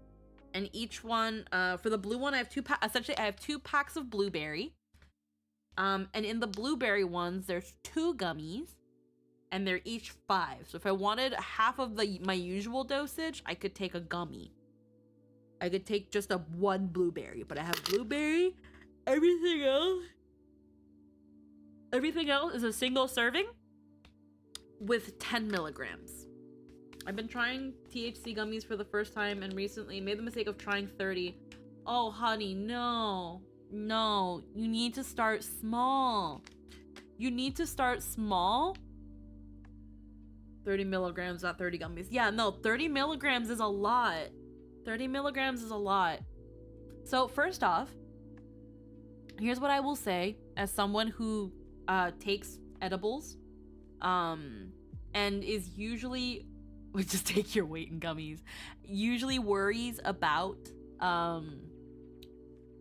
[SPEAKER 2] And each one, for the blue one, I have essentially I have 2 packs of blueberry. And in the blueberry ones, there's 2 gummies. And they're each 5. So if I wanted half of my usual dosage, I could take a gummy. I could take just one blueberry, but I have blueberry. Everything else is a single serving with 10 milligrams. I've been trying THC gummies for the first time and recently made the mistake of trying 30. Oh, honey, no. No, you need to start small. 30 milligrams, not 30 gummies. Yeah, no, 30 milligrams is a lot. 30 milligrams is a lot. So first off, here's what I will say as someone who takes edibles and is usually, just take your weight in gummies, usually worries about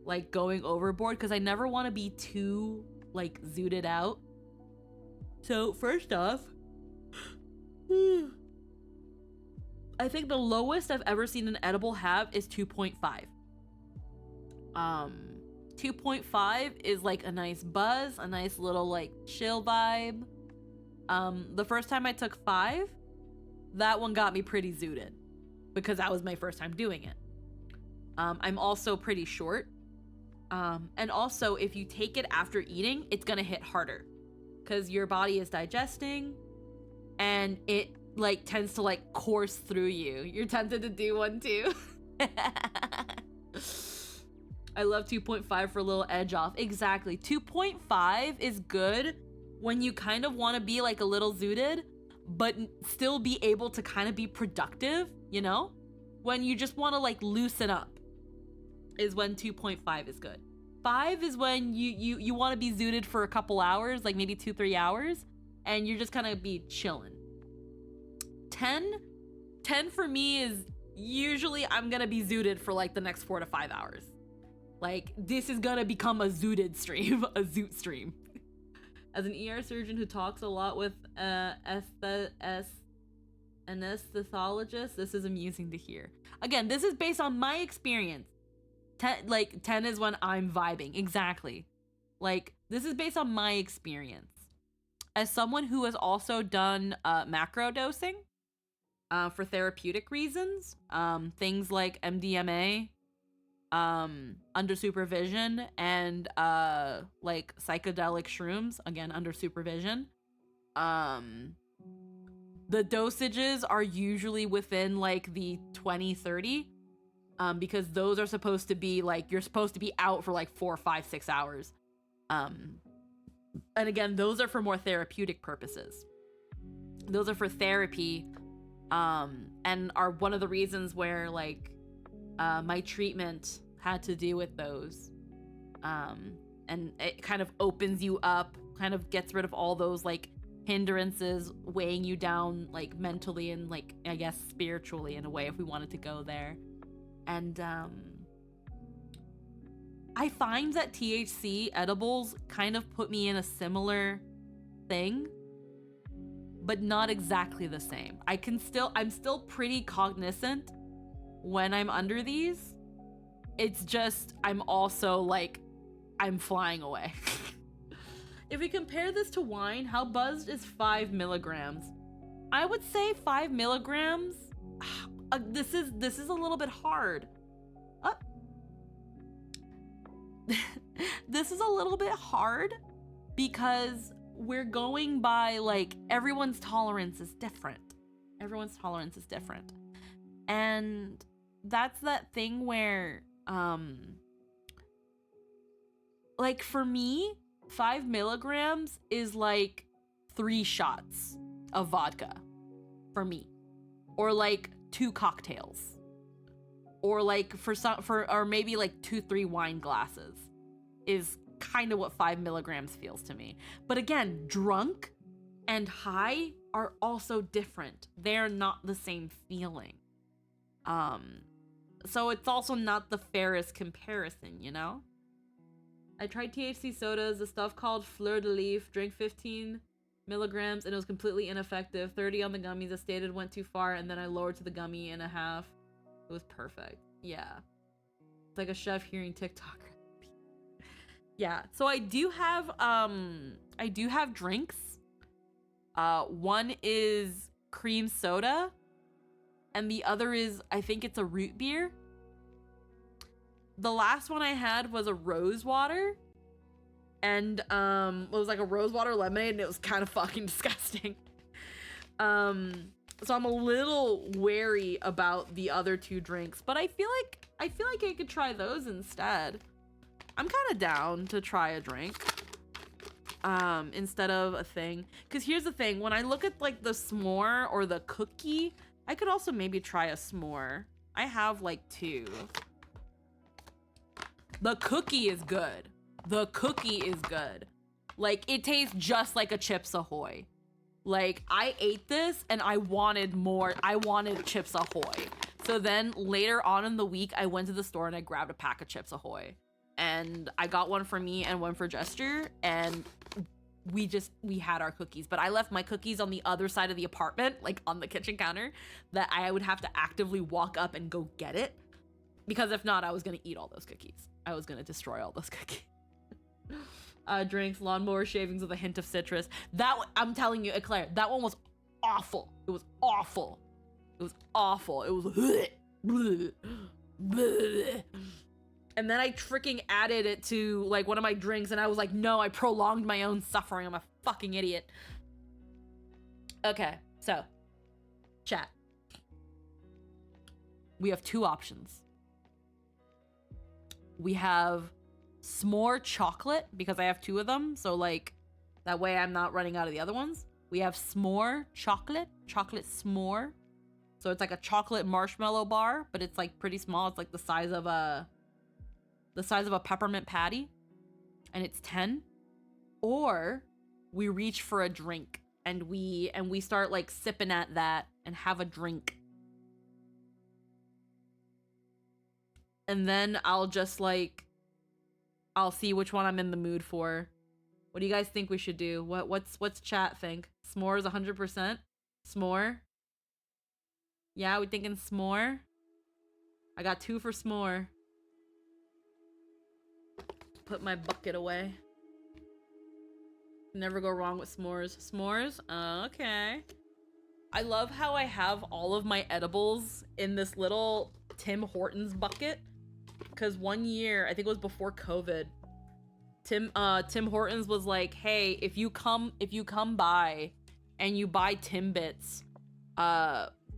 [SPEAKER 2] like going overboard because I never want to be too like zooted out. So first off, I think the lowest I've ever seen an edible have is 2.5. 2.5 is like a nice buzz, a nice little like chill vibe. The first time I took 5, that one got me pretty zooted because that was my first time doing it. I'm also pretty short. And also if you take it after eating, it's gonna hit harder because your body is digesting and it like tends to like course through you. You're tempted to do one too. I love 2.5 for a little edge off. Exactly. 2.5 is good when you kind of want to be like a little zooted, but still be able to kind of be productive, you know? When you just want to like loosen up is when 2.5 is good. 5 is when you want to be zooted for a couple hours, like maybe 2-3 hours, and you're just kind of be chilling. 10 for me is usually I'm gonna be zooted for like the next 4 to 5 hours. Like this is gonna become a zooted stream, a zoot stream. As an ER surgeon who talks a lot with anesthesiologists, this is amusing to hear. Again, this is based on my experience. 10 is when I'm vibing. Exactly. Like this is based on my experience. As someone who has also done macro dosing for therapeutic reasons, things like MDMA, under supervision, and like psychedelic shrooms, again under supervision, the dosages are usually within like the 20-30, because those are supposed to be like, you're supposed to be out for like 4, 5, 6 hours. And again, those are for more therapeutic purposes. Those are for therapy, and are one of the reasons where like my treatment had to do with those. And it kind of opens you up, kind of gets rid of all those like hindrances weighing you down like mentally and like I guess spiritually in a way, if we wanted to go there. And I find that THC edibles kind of put me in a similar thing, but not exactly the same. I'm still pretty cognizant when I'm under these. It's just, I'm also like, I'm flying away. If we compare this to wine, how buzzed is 5 milligrams? I would say 5 milligrams. This is a little bit hard. This is a little bit hard because we're going by like everyone's tolerance is different. And that's that thing where like for me, 5 milligrams is like 3 shots of vodka for me. or like 2 cocktails, or like or maybe like 2-3 wine glasses is kind of what 5 milligrams feels to me. But again, drunk and high are also different. They're not the same feeling. So it's also not the fairest comparison, you know? I tried THC sodas, the stuff called Fleur de Lis, drank 15 milligrams, and it was completely ineffective. 30 on the gummies, as stated, went too far, and then I lowered to the gummy and a half. It was perfect. Yeah. It's like a chef hearing TikTok. Yeah, so I do have drinks. One is cream soda, and the other is, I think it's a root beer. The last one I had was a rose water, and it was like a rose water lemonade, and it was kind of fucking disgusting. So I'm a little wary about the other 2 drinks, but I feel like I could try those instead. I'm kind of down to try a drink instead of a thing. Because here's the thing, when I look at like the s'more or the cookie, I could also maybe try a s'more. I have like 2. The cookie is good. The cookie is good. Like, it tastes just like a Chips Ahoy. Like, I ate this and I wanted more. I wanted Chips Ahoy. So then later on in the week, I went to the store and I grabbed a pack of Chips Ahoy. And I got one for me and one for Gesture, and we had our cookies. But I left my cookies on the other side of the apartment, like on the kitchen counter, that I would have to actively walk up and go get it. Because if not, I was gonna eat all those cookies. I was gonna destroy all those cookies. Drinks, lawnmower shavings with a hint of citrus. I'm telling you, Eclair, that one was awful. It was awful. It was awful. It was and then I freaking added it to like one of my drinks, and I was like, no, I prolonged my own suffering. I'm a fucking idiot. Okay, so chat. We have 2 options. We have s'more chocolate, because I have 2 of them, so like that way I'm not running out of the other ones. We have s'more chocolate s'more. So it's like a chocolate marshmallow bar, but it's like pretty small. It's like the size of a peppermint patty, and it's 10. Or we reach for a drink and we start like sipping at that and have a drink. And then I'll just like, I'll see which one I'm in the mood for. What do you guys think we should do? What's chat think? S'more is 100%? S'more? Yeah, we thinking s'more? I got 2 for s'more. Put my bucket away. Never go wrong with s'mores. S'mores? Okay. I love how I have all of my edibles in this little Tim Hortons bucket. Because one year, I think it was before COVID, Tim Hortons was like, hey, if you come by and you buy Timbits,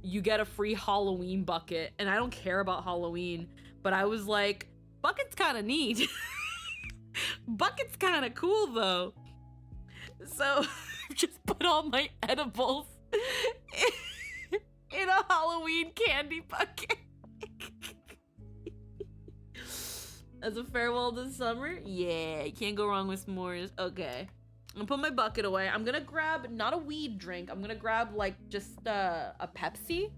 [SPEAKER 2] you get a free Halloween bucket. And I don't care about Halloween, but I was like, bucket's kind of neat. Bucket's kind of cool though. So just put all my edibles in a Halloween candy bucket. As a farewell to summer? Yeah, you can't go wrong with s'mores. Okay. I'm gonna put my bucket away. I'm gonna grab, not a weed drink, I'm gonna grab like just a Pepsi,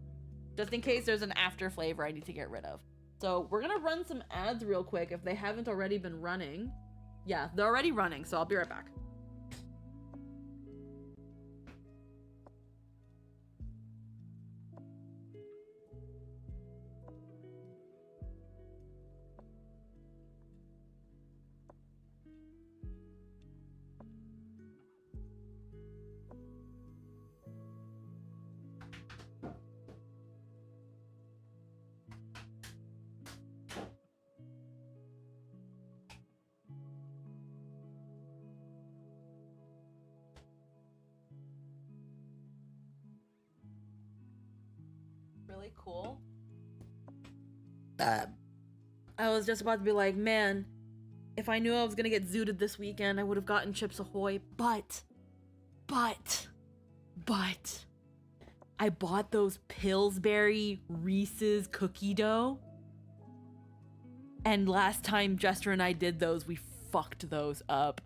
[SPEAKER 2] just in case there's an after flavor I need to get rid of. So we're gonna run some ads real quick if they haven't already been running. Yeah, they're already running, so I'll be right back. Really cool. I was just about to be like, man, if I knew I was gonna get zooted this weekend, I would have gotten Chips Ahoy, but I bought those Pillsbury Reese's cookie dough. And last time Jester and I did those, we fucked those up.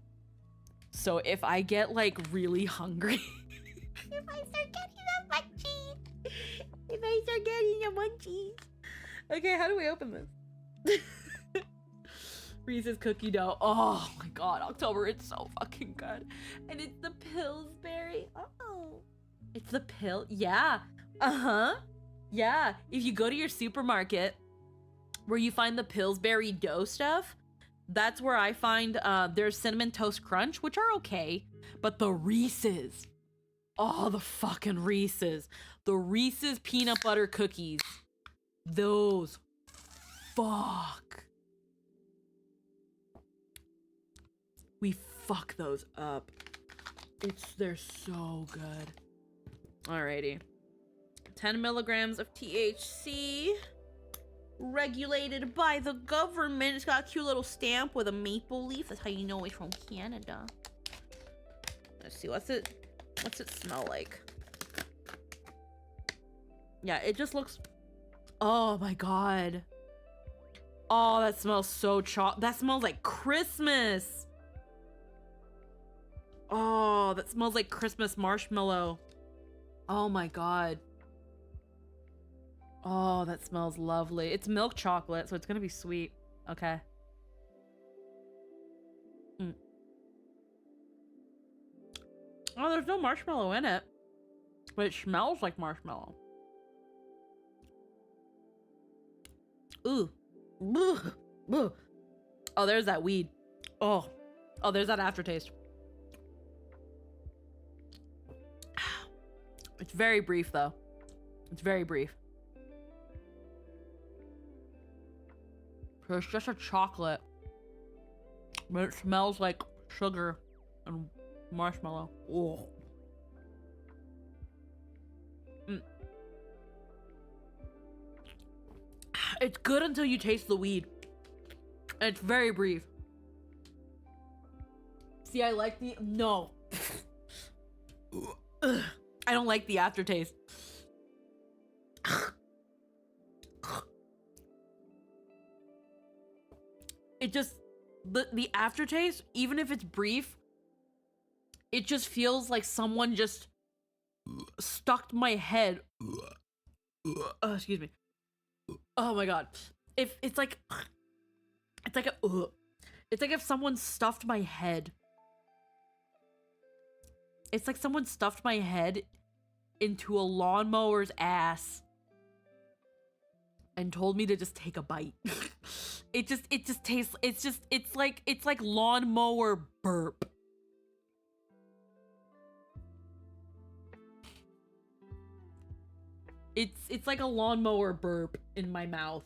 [SPEAKER 2] So if I get like really hungry,
[SPEAKER 1] If I start getting the munchies. If I start getting the munchies.
[SPEAKER 2] okay, how do we open this? Reese's cookie dough. Oh my god, October, it's so fucking good. And it's the Pillsbury. Oh, it's the pill. Yeah. Uh-huh. Yeah. If you go to your supermarket where you find the Pillsbury dough stuff, that's where I find there's Cinnamon Toast Crunch, which are okay, but the Reese's. Oh, the fucking Reese's. The Reese's peanut butter cookies. Those. Fuck. We fuck those up. They're so good. Alrighty. 10 milligrams of THC. Regulated by the government. It's got a cute little stamp with a maple leaf. That's how you know it's from Canada. Let's see, what's it smell like? Yeah, it just looks... Oh my god. Oh, that smells so that smells like Christmas. Oh, that smells like Christmas marshmallow. Oh my god. Oh, that smells lovely. It's milk chocolate, so it's gonna be sweet. Okay. Oh, there's no marshmallow in it, but it smells like marshmallow. Ooh. Ugh. Oh, there's that weed. Oh, there's that aftertaste. It's very brief, though. It's very brief. So it's just a chocolate, but it smells like sugar and marshmallow. Oh. It's good until you taste the weed. It's very brief. See, I like the... No. I don't like the aftertaste. It just... The aftertaste, even if it's brief, it just feels like someone just stuck my head. Oh, excuse me. Oh my god. It's like if someone stuffed my head. It's like someone stuffed my head into a lawnmower's ass and told me to just take a bite. It just tastes, it's like lawnmower burp. It's like a lawnmower burp in my mouth.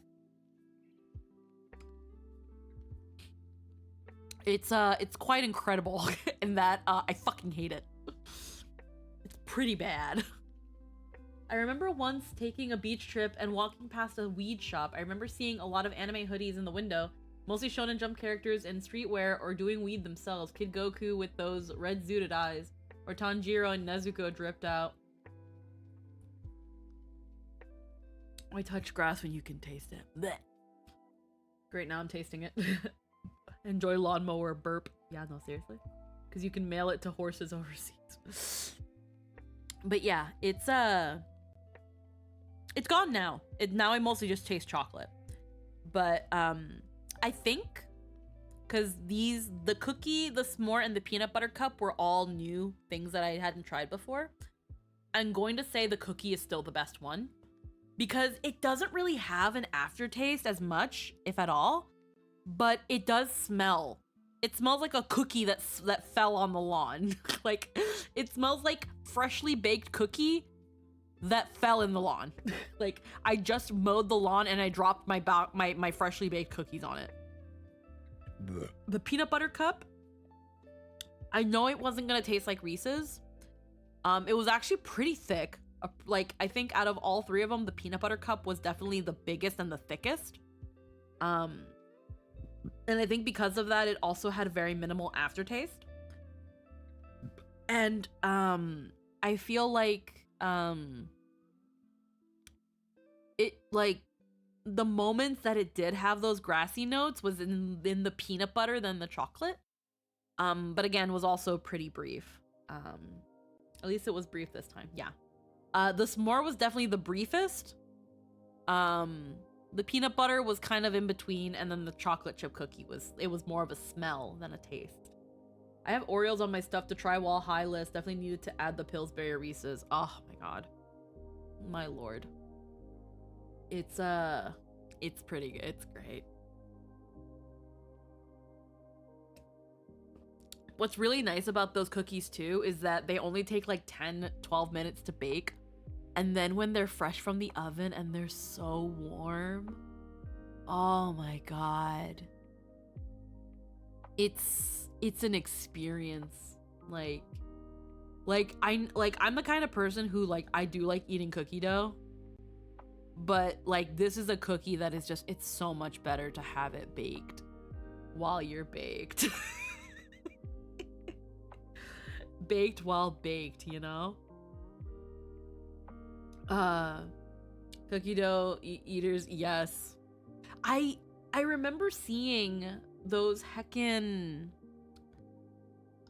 [SPEAKER 2] It's quite incredible in that I fucking hate it. It's pretty bad. I remember once taking a beach trip and walking past a weed shop. I remember seeing a lot of anime hoodies in the window, mostly Shonen Jump characters in streetwear or doing weed themselves. Kid Goku with those red zooted eyes, or Tanjiro and Nezuko dripped out. I touch grass when you can taste it. Blech. Great, now I'm tasting it. Enjoy lawnmower burp. Yeah, no, seriously. Because you can mail it to horses overseas. But yeah, it's gone now. Now I mostly just taste chocolate. But I think because the cookie, the s'more, and the peanut butter cup were all new things that I hadn't tried before. I'm going to say the cookie is still the best one. Because it doesn't really have an aftertaste as much, if at all, but it does smell. It smells like a cookie that fell on the lawn. Like, it smells like freshly baked cookie that fell in the lawn. Like, I just mowed the lawn and I dropped my freshly baked cookies on it. Blech. The peanut butter cup, I know it wasn't gonna taste like Reese's. It was actually pretty thick. Like, I think out of all three of them, the peanut butter cup was definitely the biggest and the thickest. And I think because of that, it also had a very minimal aftertaste. And I feel like it like the moments that it did have those grassy notes was in the peanut butter than the chocolate. But again, was also pretty brief. At least it was brief this time. Yeah. The s'more was definitely the briefest. The peanut butter was kind of in between, and then the chocolate chip cookie was more of a smell than a taste. I have Oreos on my stuff to try while high list. Definitely needed to add the Pillsbury Reese's. Oh my god. My lord. It's pretty good. It's great. What's really nice about those cookies too is that they only take like 10-12 minutes to bake. And then when they're fresh from the oven and they're so warm, oh my god. It's an experience. I'm the kind of person who I do like eating cookie dough. But this is a cookie that is just, it's so much better to have it baked while you're baked. Baked while baked, you know? Cookie dough eaters, yes. I remember seeing those heckin',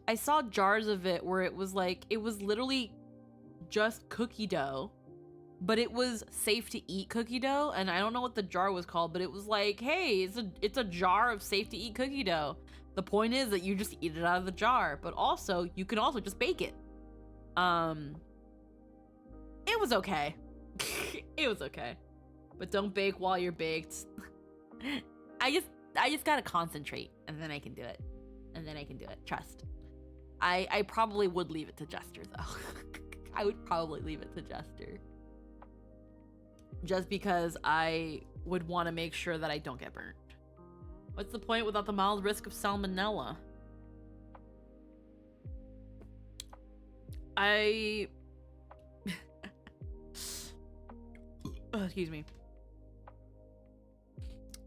[SPEAKER 2] I saw jars of it where it was literally just cookie dough, but it was safe to eat cookie dough, and I don't know what the jar was called, but it was like, hey, it's a jar of safe to eat cookie dough. The point is that you just eat it out of the jar, but also you can also just bake it. It was okay. It was okay. But don't bake while you're baked. I just gotta concentrate, and then I can do it. Trust. I probably would leave it to Jester, though. I would probably leave it to Jester. Just because I would want to make sure that I don't get burnt. What's the point without the mild risk of salmonella? Excuse me.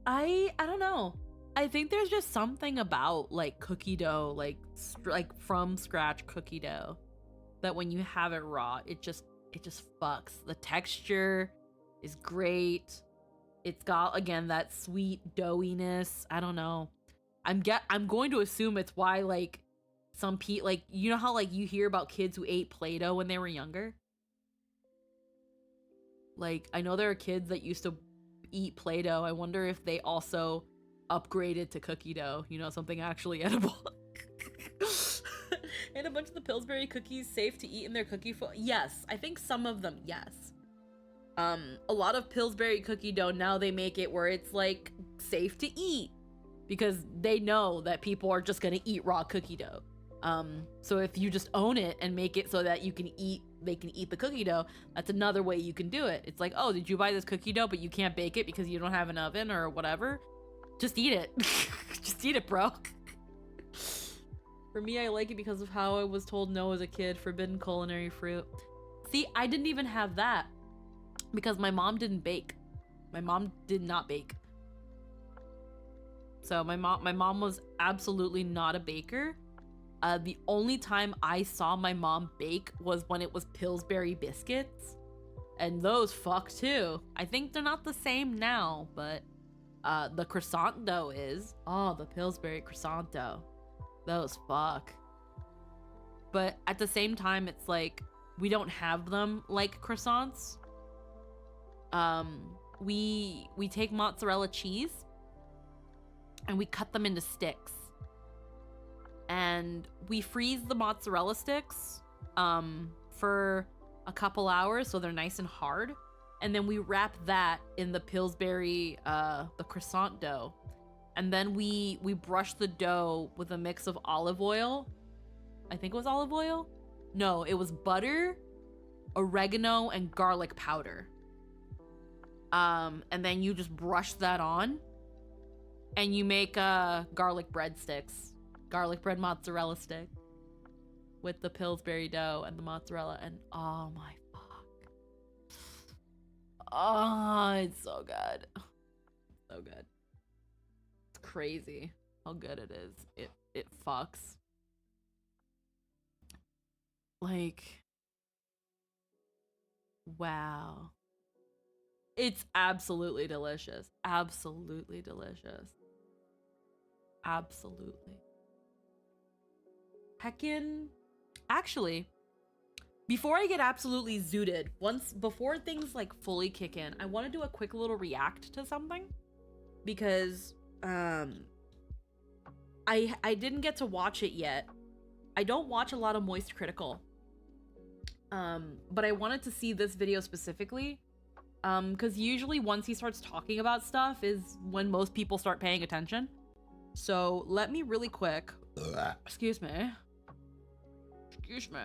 [SPEAKER 2] I don't know. I think there's just something about cookie dough, like from scratch cookie dough, that when you have it raw, it just fucks. The texture is great. It's got, again, that sweet doughiness. I don't know. I'm going to assume it's why some you know how you hear about kids who ate Play-Doh when they were younger? I know there are kids that used to eat Play-Doh. I wonder if they also upgraded to cookie dough, something actually edible. And a bunch of the Pillsbury cookies safe to eat in their cookie yes, I think some of them, yes. A lot of Pillsbury cookie dough, now they make it where it's safe to eat because they know that people are just gonna eat raw cookie dough. So if you just own it and make it so that they can eat the cookie dough, that's another way you can do it. It's like, oh, did you buy this cookie dough but you can't bake it because you don't have an oven or whatever? Just eat it. Just eat it, bro. For me, I like it because of how I was told no as a kid. Forbidden culinary fruit. See, I didn't even have that because my mom didn't bake. My mom did not bake. So my mom was absolutely not a baker. The only time I saw my mom bake was when it was Pillsbury biscuits. And those fuck too. I think they're not the same now, but the croissant dough is. Oh, the Pillsbury croissant dough. Those fuck. But at the same time, it's we don't have them like croissants. We take mozzarella cheese and we cut them into sticks. And we freeze the mozzarella sticks for a couple hours so they're nice and hard. And then we wrap that in the Pillsbury, the croissant dough. And then we brush the dough with a mix of olive oil. I think it was olive oil? No, it was butter, oregano, and garlic powder. And then you just brush that on. And you make garlic breadsticks. Garlic bread mozzarella stick. With the Pillsbury dough and the mozzarella. And oh my fuck. Oh, it's so good. So good. It's crazy how good it is. It fucks. Wow. It's absolutely delicious. Absolutely delicious. Absolutely. Heckin'. Actually, before I get absolutely zooted, before things like fully kick in, I want to do a quick little react to something because I didn't get to watch it yet. I don't watch a lot of Moist Critical. But I wanted to see this video specifically. Because usually once he starts talking about stuff is when most people start paying attention. So let me really quick. Excuse me. Excuse me.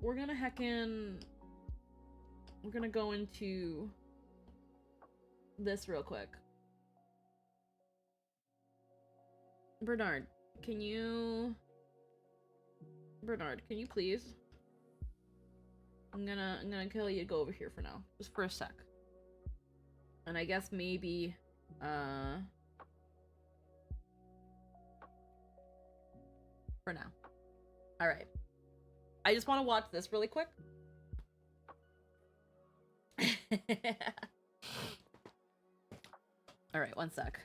[SPEAKER 2] We're gonna go into this real quick. Bernard, can you please? I'm gonna kill you. Go over here for now, just for a sec. And I guess maybe, for now. All right. I just want to watch this really quick. All right, one sec.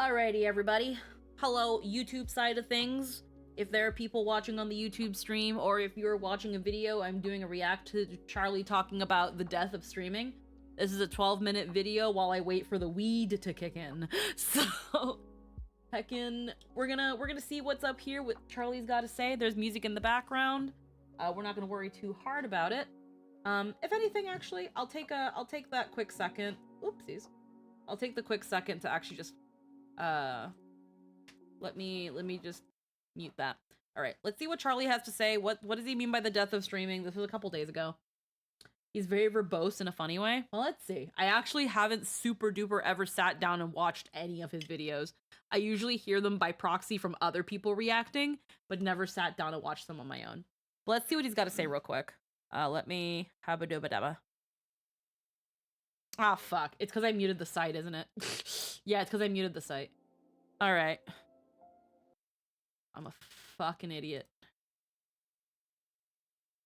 [SPEAKER 2] Alrighty, everybody. Hello, YouTube side of things. If there are people watching on the YouTube stream, or if you're watching a video, I'm doing a react to Charlie talking about the death of streaming. This is a 12-minute video while I wait for the weed to kick in. So, heckin', we're gonna see what's up here, what Charlie's got to say. There's music in the background. We're not gonna worry too hard about it. If anything, actually, I'll take that quick second. Oopsies. I'll take the quick second to actually just let me just mute that. All right, let's see what Charlie has to say. What does he mean by the death of streaming? This was a couple days ago. He's very verbose in a funny way. Well, let's see. I actually haven't super duper ever sat down and watched any of his videos. I usually hear them by proxy from other people reacting, but never sat down and watched them on my own. Let's see what he's got to say real quick. Let me habba-dubba-dabba. Ah, fuck. It's because I muted the site, isn't it? Yeah, it's because I muted the site. All right. I'm a fucking idiot.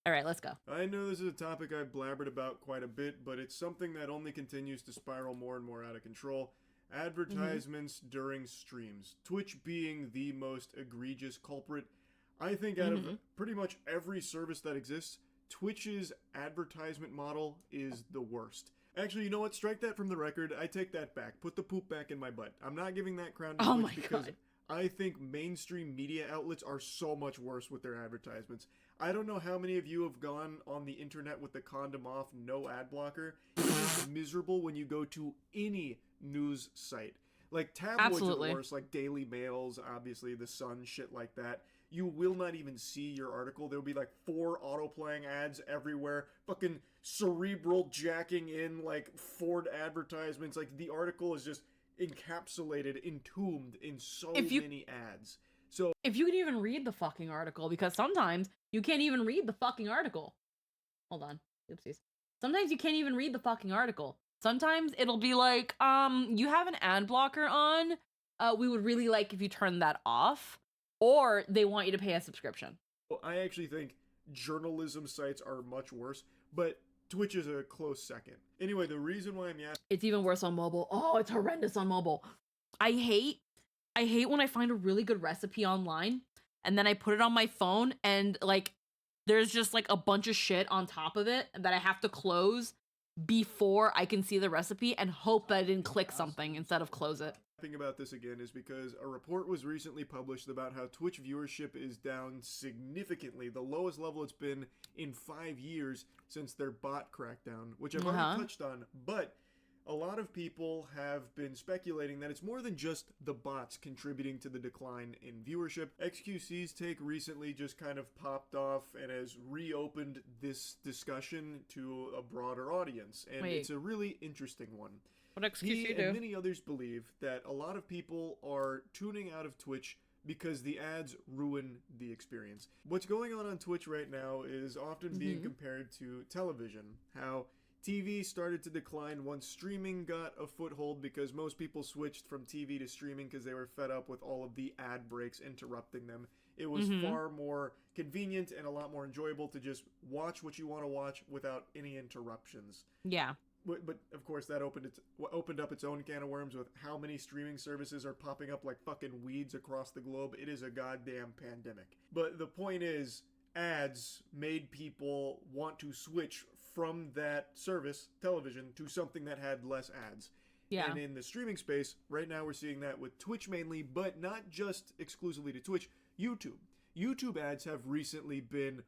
[SPEAKER 2] All right, let's go.
[SPEAKER 5] I know this is a topic I've blabbered about quite a bit, but it's something that only continues to spiral more and more out of control. Advertisements during streams. Twitch being the most egregious culprit. I think out of pretty much every service that exists, Twitch's advertisement model is the worst. Actually, you know what? Strike that from the record. I take that back. Put the poop back in my butt. I'm not giving that crown to Twitch because I think mainstream media outlets are so much worse with their advertisements. I don't know how many of you have gone on the internet with the condom off, no ad blocker. It's miserable when you go to any news site. Like tabloids are the worst, like Daily Mails, obviously, The Sun, shit like that. You will not even see your article. There'll be like 4 auto-playing ads everywhere. Fucking cerebral jacking in like Ford advertisements. Like the article is just encapsulated, entombed in so many ads. So
[SPEAKER 2] if you can even read the fucking article, because sometimes you can't even read the fucking article. Hold on. Oopsies. Sometimes you can't even read the fucking article. Sometimes it'll be like, you have an ad blocker on. We would really like if you turn that off. Or they want you to pay a subscription.
[SPEAKER 5] Well, I actually think journalism sites are much worse, but Twitch is a close second. Anyway, the reason why I'm
[SPEAKER 2] it's even worse on mobile. Oh, it's horrendous on mobile. I hate when I find a really good recipe online and then I put it on my phone and like there's just like a bunch of shit on top of it that I have to close before I can see the recipe and hope that I didn't click something instead of close it.
[SPEAKER 5] Thing about this again is because a report was recently published about how Twitch viewership is down significantly, the lowest level it's been in 5 years since their bot crackdown, which I've already touched on, but a lot of people have been speculating that it's more than just the bots contributing to the decline in viewership. XQC's take recently just kind of popped off and has reopened this discussion to a broader audience, and it's a really interesting one. He and many others believe that a lot of people are tuning out of Twitch because the ads ruin the experience. What's going on Twitch right now is often being compared to television. How TV started to decline once streaming got a foothold because most people switched from TV to streaming because they were fed up with all of the ad breaks interrupting them. It was far more convenient and a lot more enjoyable to just watch what you want to watch without any interruptions.
[SPEAKER 2] Yeah.
[SPEAKER 5] But of course that opened up its own can of worms with how many streaming services are popping up like fucking weeds across the globe. It is a goddamn pandemic. But the point is, ads made people want to switch from that service, television, to something that had less ads.
[SPEAKER 2] Yeah.
[SPEAKER 5] And in the streaming space, right now we're seeing that with Twitch mainly, but not just exclusively to Twitch, YouTube. YouTube ads have recently been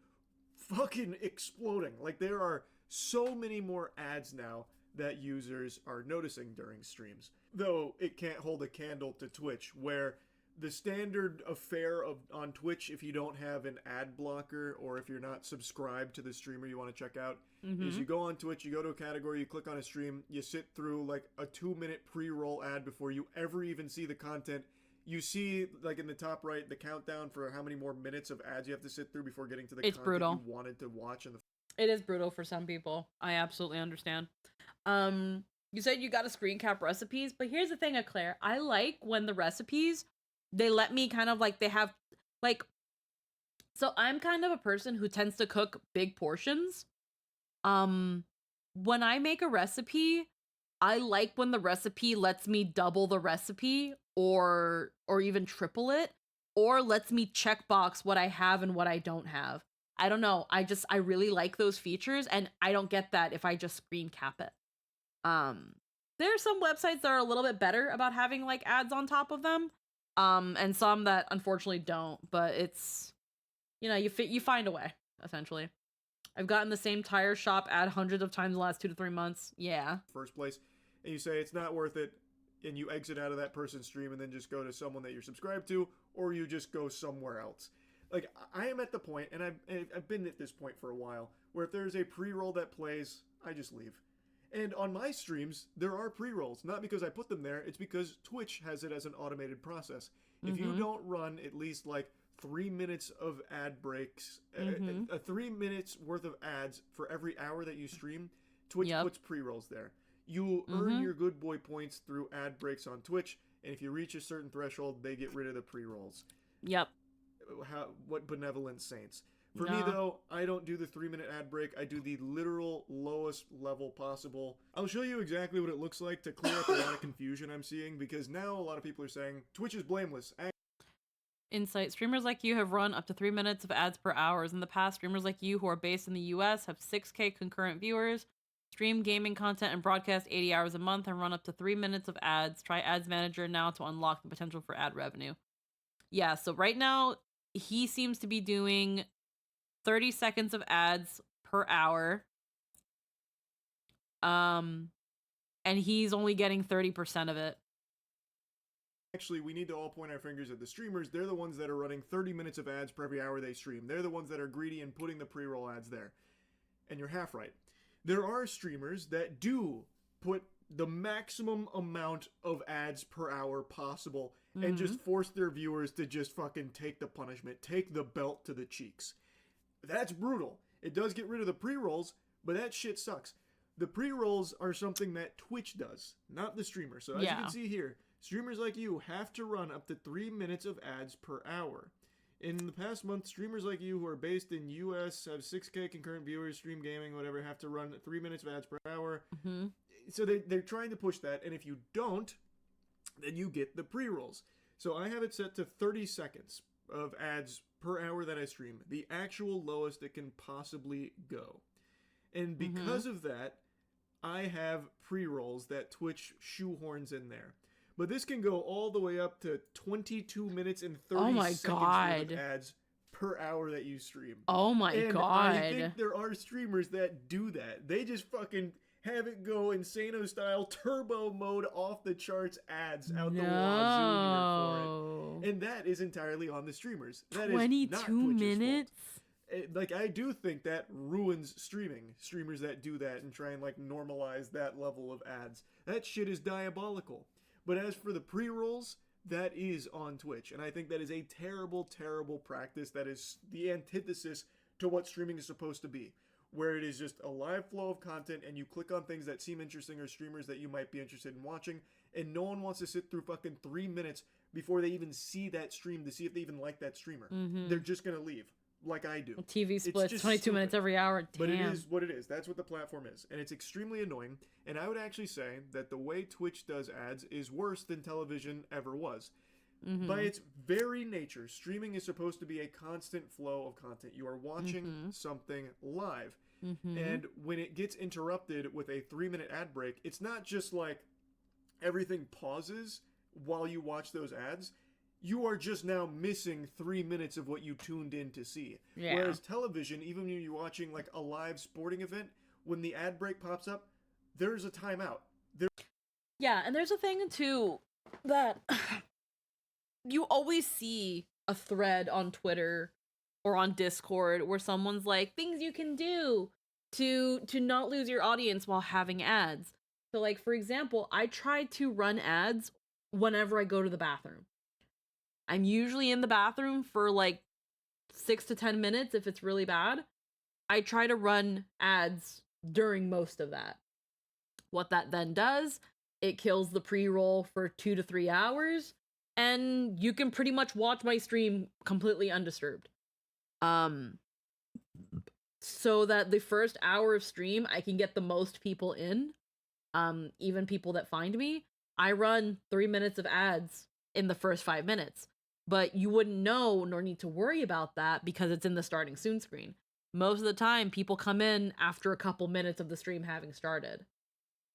[SPEAKER 5] fucking exploding. Like, there are so many more ads now that users are noticing during streams. Though it can't hold a candle to Twitch, where the standard affair on Twitch, if you don't have an ad blocker or if you're not subscribed to the streamer you want to check out, is you go on Twitch, you go to a category, you click on a stream, you sit through like a 2-minute pre-roll ad before you ever even see the content. You see, like in the top right, the countdown for how many more minutes of ads you have to sit through before getting to the content
[SPEAKER 2] brutal.
[SPEAKER 5] you wanted to watch in the
[SPEAKER 2] It is brutal for some people. I absolutely understand. You said you got to screen cap recipes, but here's the thing, Eclair. I like when the recipes, they let me kind of like, they have like, so I'm kind of a person who tends to cook big portions. When I make a recipe, I like when the recipe lets me double the recipe or even triple it, or lets me checkbox what I have and what I don't have. I don't know. I really like those features, and I don't get that if I just screen cap it. There are some websites that are a little bit better about having like ads on top of them. And some that unfortunately don't, but it's, you know, you find a way, essentially. I've gotten the same tire shop ad hundreds of times in the last 2 to 3 months. Yeah.
[SPEAKER 5] first place, and you say it's not worth it, and you exit out of that person's stream and then just go to someone that you're subscribed to, or you just go somewhere else. Like, I am at the point, and I've been at this point for a while, where if there's a pre-roll that plays, I just leave. And on my streams, there are pre-rolls. Not because I put them there, it's because Twitch has it as an automated process. If you don't run at least like 3 minutes of ad breaks, 3 minutes worth of ads for every hour that you stream, Twitch puts pre-rolls there. You earn your good boy points through ad breaks on Twitch, and if you reach a certain threshold, they get rid of the pre-rolls.
[SPEAKER 2] Yep.
[SPEAKER 5] What benevolent saints. For me, though, I don't do the 3-minute ad break. I do the literal lowest level possible. I'll show you exactly what it looks like to clear up a lot of confusion I'm seeing, because now a lot of people are saying, Twitch is blameless.
[SPEAKER 2] Insight. Streamers like you have run up to 3 minutes of ads per hour. In the past, streamers like you who are based in the US have 6K concurrent viewers, stream gaming content, and broadcast 80 hours a month and run up to 3 minutes of ads. Try Ads Manager now to unlock the potential for ad revenue. Yeah, so right now, he seems to be doing 30 seconds of ads per hour. And he's only getting 30% of it.
[SPEAKER 5] Actually, we need to all point our fingers at the streamers. They're the ones that are running 30 minutes of ads per every hour they stream. They're the ones that are greedy and putting the pre-roll ads there. And you're half right. There are streamers that do put the maximum amount of ads per hour possible and just force their viewers to just fucking take the punishment, take the belt to the cheeks. That's brutal. It does get rid of the pre-rolls, but that shit sucks. The pre-rolls are something that Twitch does, not the streamer. So as you can see here, streamers like you have to run up to 3 minutes of ads per hour. In the past month, streamers like you who are based in US, have 6K concurrent viewers, stream gaming, whatever, have to run 3 minutes of ads per hour. So they're trying to push that, and if you don't, then you get the pre-rolls. So I have it set to 30 seconds of ads per hour that I stream, the actual lowest it can possibly go. And because of that, I have pre-rolls that Twitch shoehorns in there. But this can go all the way up to 22 minutes and 30 seconds worth of ads per hour that you stream.
[SPEAKER 2] Oh my god.
[SPEAKER 5] I think there are streamers that do that. They just fucking have it go Insano style, turbo mode, off the charts ads out the wazoo here for it. And that is entirely on the streamers. That
[SPEAKER 2] 22
[SPEAKER 5] is not Twitch's
[SPEAKER 2] minutes?
[SPEAKER 5] fault. Like, I do think that ruins streaming. Streamers that do that and try and like normalize that level of ads. That shit is diabolical. But as for the pre-rolls, that is on Twitch. And I think that is a terrible, terrible practice. That is the antithesis to what streaming is supposed to be. where it is just a live flow of content and you click on things that seem interesting or streamers that you might be interested in watching, and no one wants to sit through fucking 3 minutes before they even see that stream to see if they even like that streamer. They're just gonna leave, like I do.
[SPEAKER 2] TV splits,
[SPEAKER 5] just
[SPEAKER 2] 22 minutes
[SPEAKER 5] stupid.
[SPEAKER 2] every hour. Damn.
[SPEAKER 5] But it is what it is. That's what the platform is. And it's extremely annoying. And I would actually say that the way Twitch does ads is worse than television ever was. By its very nature, streaming is supposed to be a constant flow of content. You are watching something live. And when it gets interrupted with a 3-minute ad break, it's not just like everything pauses while you watch those ads. You are just now missing 3 minutes of what you tuned in to see.
[SPEAKER 2] Yeah.
[SPEAKER 5] Whereas television, even when you're watching like a live sporting event, when the ad break pops up, there's a timeout.
[SPEAKER 2] Yeah, and there's a thing too that you always see a thread on Twitter or on Discord where someone's like, things you can do to not lose your audience while having ads. So like, for example, I try to run ads whenever I go to the bathroom. I'm usually in the bathroom for like 6 to 10 minutes if it's really bad. I try to run ads during most of that. What that then does, it kills the pre-roll for 2 to 3 hours, and you can pretty much watch my stream completely undisturbed. So that the first hour of stream, I can get the most people in, even people that find me. I run 3 minutes of ads in the first 5 minutes, but you wouldn't know nor need to worry about that because it's in the starting soon screen. Most of the time, people come in after a couple minutes of the stream having started.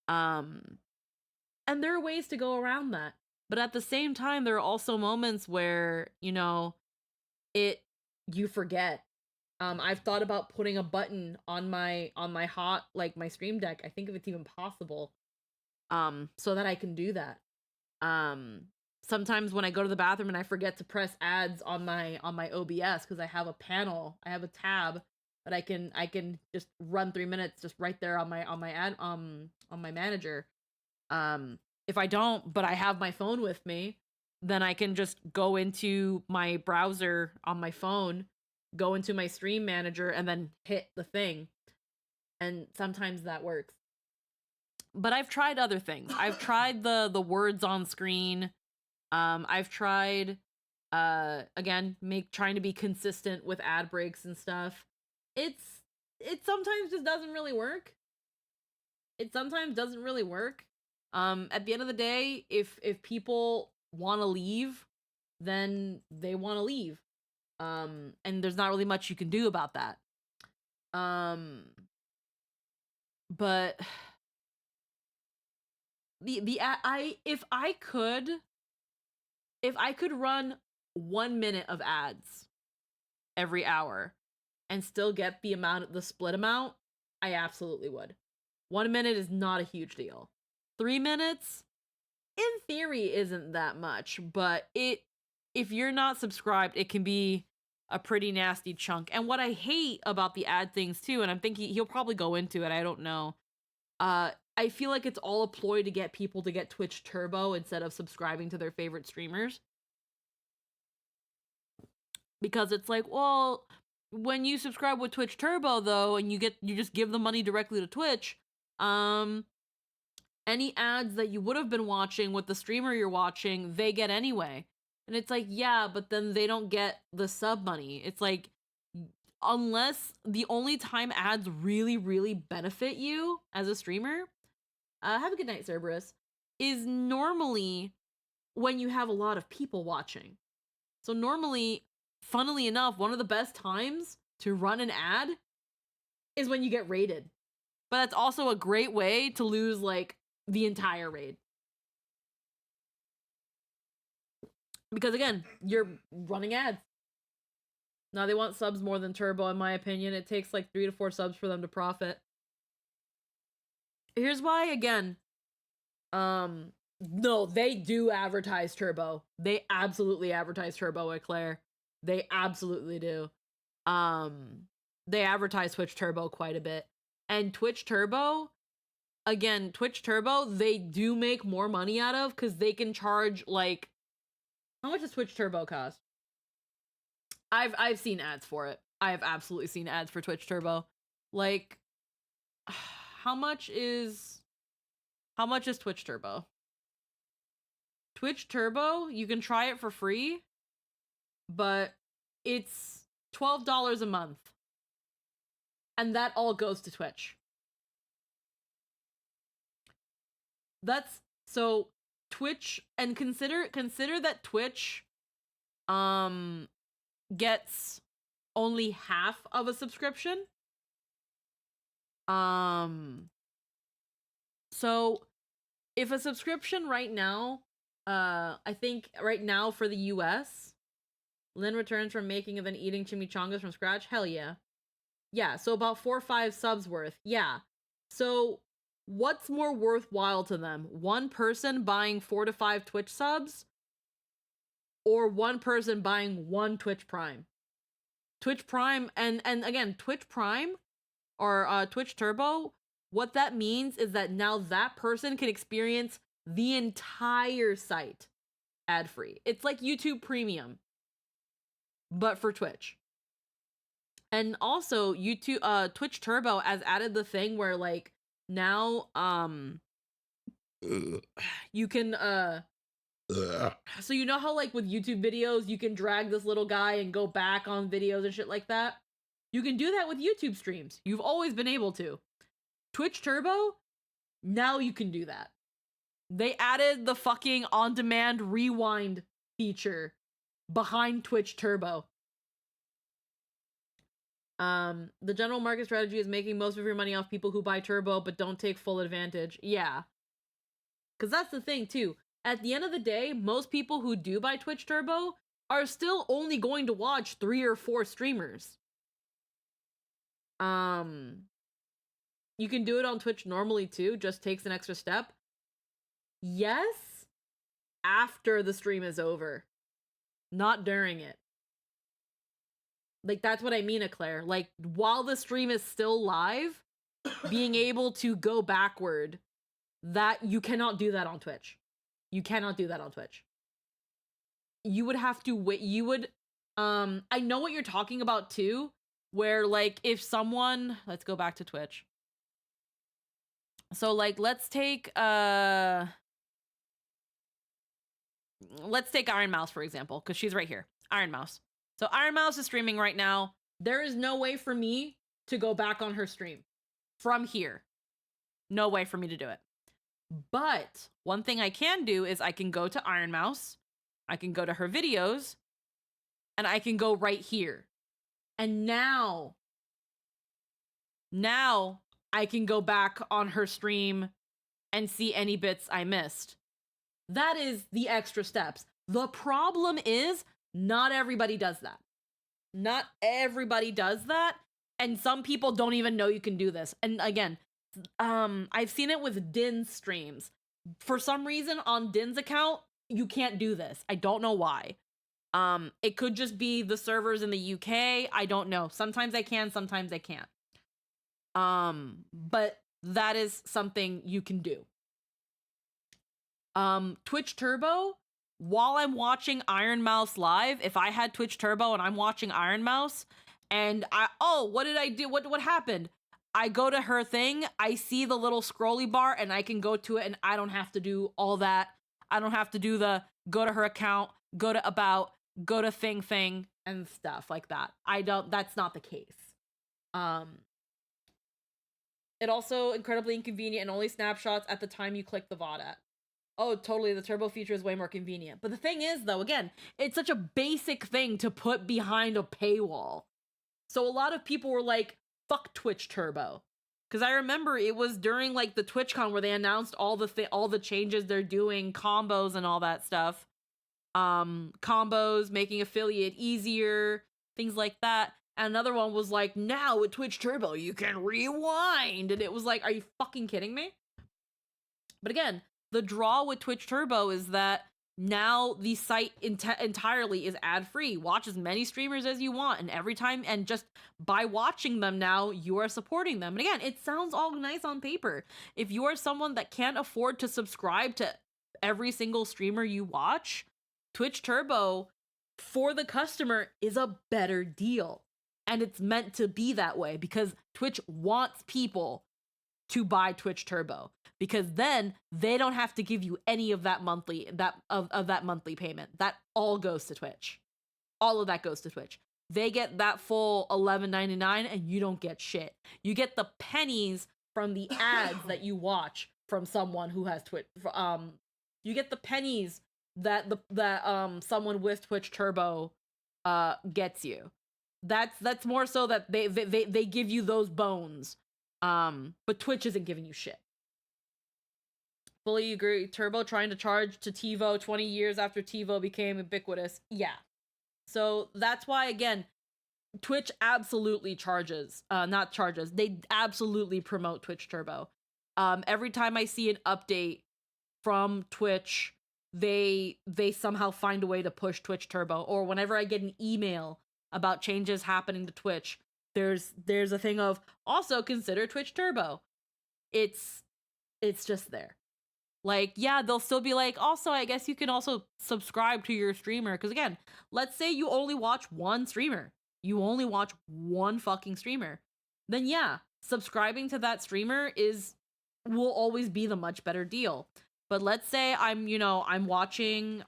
[SPEAKER 2] And there are ways to go around that. But at the same time, there are also moments where, you know, you forget. I've thought about putting a button on my my stream deck. I think if it's even possible, so that I can do that. Sometimes when I go to the bathroom and I forget to press ads on my OBS because I have a panel, I have a tab that I can just run 3 minutes just right there on my manager. If I don't, but I have my phone with me, then I can just go into my browser on my phone, go into my stream manager, and then hit the thing. And sometimes that works. But I've tried other things. I've tried the words on screen. I've tried again trying to be consistent with ad breaks and stuff. It sometimes just doesn't really work. It sometimes doesn't really work. At the end of the day, if people want to leave, then they want to leave. And there's not really much you can do about that. But if I could run 1 minute of ads every hour and still get the split amount, I absolutely would. 1 minute is not a huge deal. 3 minutes, in theory, isn't that much, but if you're not subscribed, it can be a pretty nasty chunk. And what I hate about the ad things too, and I'm thinking he'll probably go into it, I don't know. I feel like it's all a ploy to get people to get Twitch Turbo instead of subscribing to their favorite streamers. Because it's like, well, when you subscribe with Twitch Turbo though, and you just give the money directly to Twitch, any ads that you would have been watching with the streamer you're watching, they get anyway. And it's like, yeah, but then they don't get the sub money. It's like, unless the only time ads really, really benefit you as a streamer, have a good night, Cerberus, is normally when you have a lot of people watching. So normally, funnily enough, one of the best times to run an ad is when you get raided. But that's also a great way to lose, like, the entire raid. Because again, you're running ads. Now they want subs more than Turbo, in my opinion. It takes like 3 to 4 subs for them to profit. Here's why, again. No, they do advertise Turbo. They absolutely advertise Turbo at Claire. They absolutely do. They advertise Twitch Turbo quite a bit. And Twitch Turbo, again, Twitch Turbo, they do make more money out of because they can charge, like, how much does Twitch Turbo cost? I've seen ads for it. I have absolutely seen ads for Twitch Turbo. Like, how much is Twitch Turbo? Twitch Turbo, you can try it for free, but it's $12 a month. And that all goes to Twitch. That's so Twitch, and consider that Twitch gets only half of a subscription. So if a subscription right now, I think right now for the US, Lynn returns from making and then eating chimichangas from scratch. Hell yeah. Yeah, so about 4 or 5 subs worth. Yeah. So what's more worthwhile to them? One person buying 4 to 5 Twitch subs, or one person buying 1 Twitch Prime? Twitch Prime, and again, Twitch Prime or Twitch Turbo, what that means is that now that person can experience the entire site ad-free. It's like YouTube Premium, but for Twitch. And also YouTube Twitch Turbo has added the thing where like now you can so you know how like with YouTube videos you can drag this little guy and go back on videos and shit like that? You can do that with YouTube streams. You've always been able to. Twitch Turbo, now you can do that. They added the fucking on-demand rewind feature behind Twitch Turbo. The general market strategy is making most of your money off people who buy Turbo but don't take full advantage. Yeah. Because that's the thing, too. At the end of the day, most people who do buy Twitch Turbo are still only going to watch 3 or 4 streamers. You can do it on Twitch normally, too. Just takes an extra step. Yes, after the stream is over. Not during it. Like, that's what I mean, Eclair. Like, while the stream is still live, being able to go backward, that you cannot do that on Twitch. You cannot do that on Twitch. You would have to wait. You would, I know what you're talking about too, where like if someone, let's go back to Twitch. So like, let's take Iron Mouse, for example, because she's right here. Iron Mouse. So Iron Mouse is streaming right now. There is no way for me to go back on her stream from here. No way for me to do it. But one thing I can do is I can go to Iron Mouse, I can go to her videos, and I can go right here. And now I can go back on her stream and see any bits I missed. That is the extra steps. The problem is not everybody does that. Not everybody does that. And some people don't even know you can do this. And again, I've seen it with Din's streams. For some reason on Din's account, you can't do this. I don't know why. It could just be the servers in the UK. I don't know. Sometimes I can, sometimes I can't. But that is something you can do. Twitch Turbo, while I'm watching Iron Mouse live, if I had Twitch Turbo and I'm watching Iron Mouse and what did I do? What happened? I go to her thing, I see the little scrolly bar and I can go to it and I don't have to do all that. I don't have to do the go to her account, go to about, go to thing and stuff like that. That's not the case. It also incredibly inconvenient and only snapshots at the time you click the VOD at. Oh, totally. The turbo feature is way more convenient. But the thing is, though, again, it's such a basic thing to put behind a paywall. So a lot of people were like, fuck Twitch Turbo. Because I remember it was during like the TwitchCon where they announced all the changes they're doing, combos and all that stuff. Combos, making affiliate easier, things like that. And another one was like, now with Twitch Turbo, you can rewind. And it was like, are you fucking kidding me? But again, the draw with Twitch Turbo is that now the site entirely is ad-free. Watch as many streamers as you want, and every time, and just by watching them now, you are supporting them. And again, it sounds all nice on paper. If you are someone that can't afford to subscribe to every single streamer you watch, Twitch Turbo for the customer is a better deal. And it's meant to be that way because Twitch wants people to buy Twitch Turbo, because then they don't have to give you any of that monthly payment. That all goes to Twitch. All of that goes to Twitch. They get that full $11.99 and you don't get shit. You get the pennies from the ads that you watch from someone who has Twitch. You get the pennies that someone with Twitch Turbo gets you. That's more so that they give you those bones. But Twitch isn't giving you shit. Fully agree. Turbo trying to charge to TiVo 20 years after TiVo became ubiquitous. Yeah. So that's why, again, Twitch absolutely they absolutely promote Twitch Turbo. Every time I see an update from Twitch, they somehow find a way to push Twitch Turbo. Or whenever I get an email about changes happening to Twitch, there's a thing of also consider Twitch Turbo. It's just there. Like, yeah, they'll still be like, also, I guess you can also subscribe to your streamer. Because again, let's say you only watch one streamer. You only watch one fucking streamer. Then yeah, subscribing to that streamer will always be the much better deal. But let's say I'm watching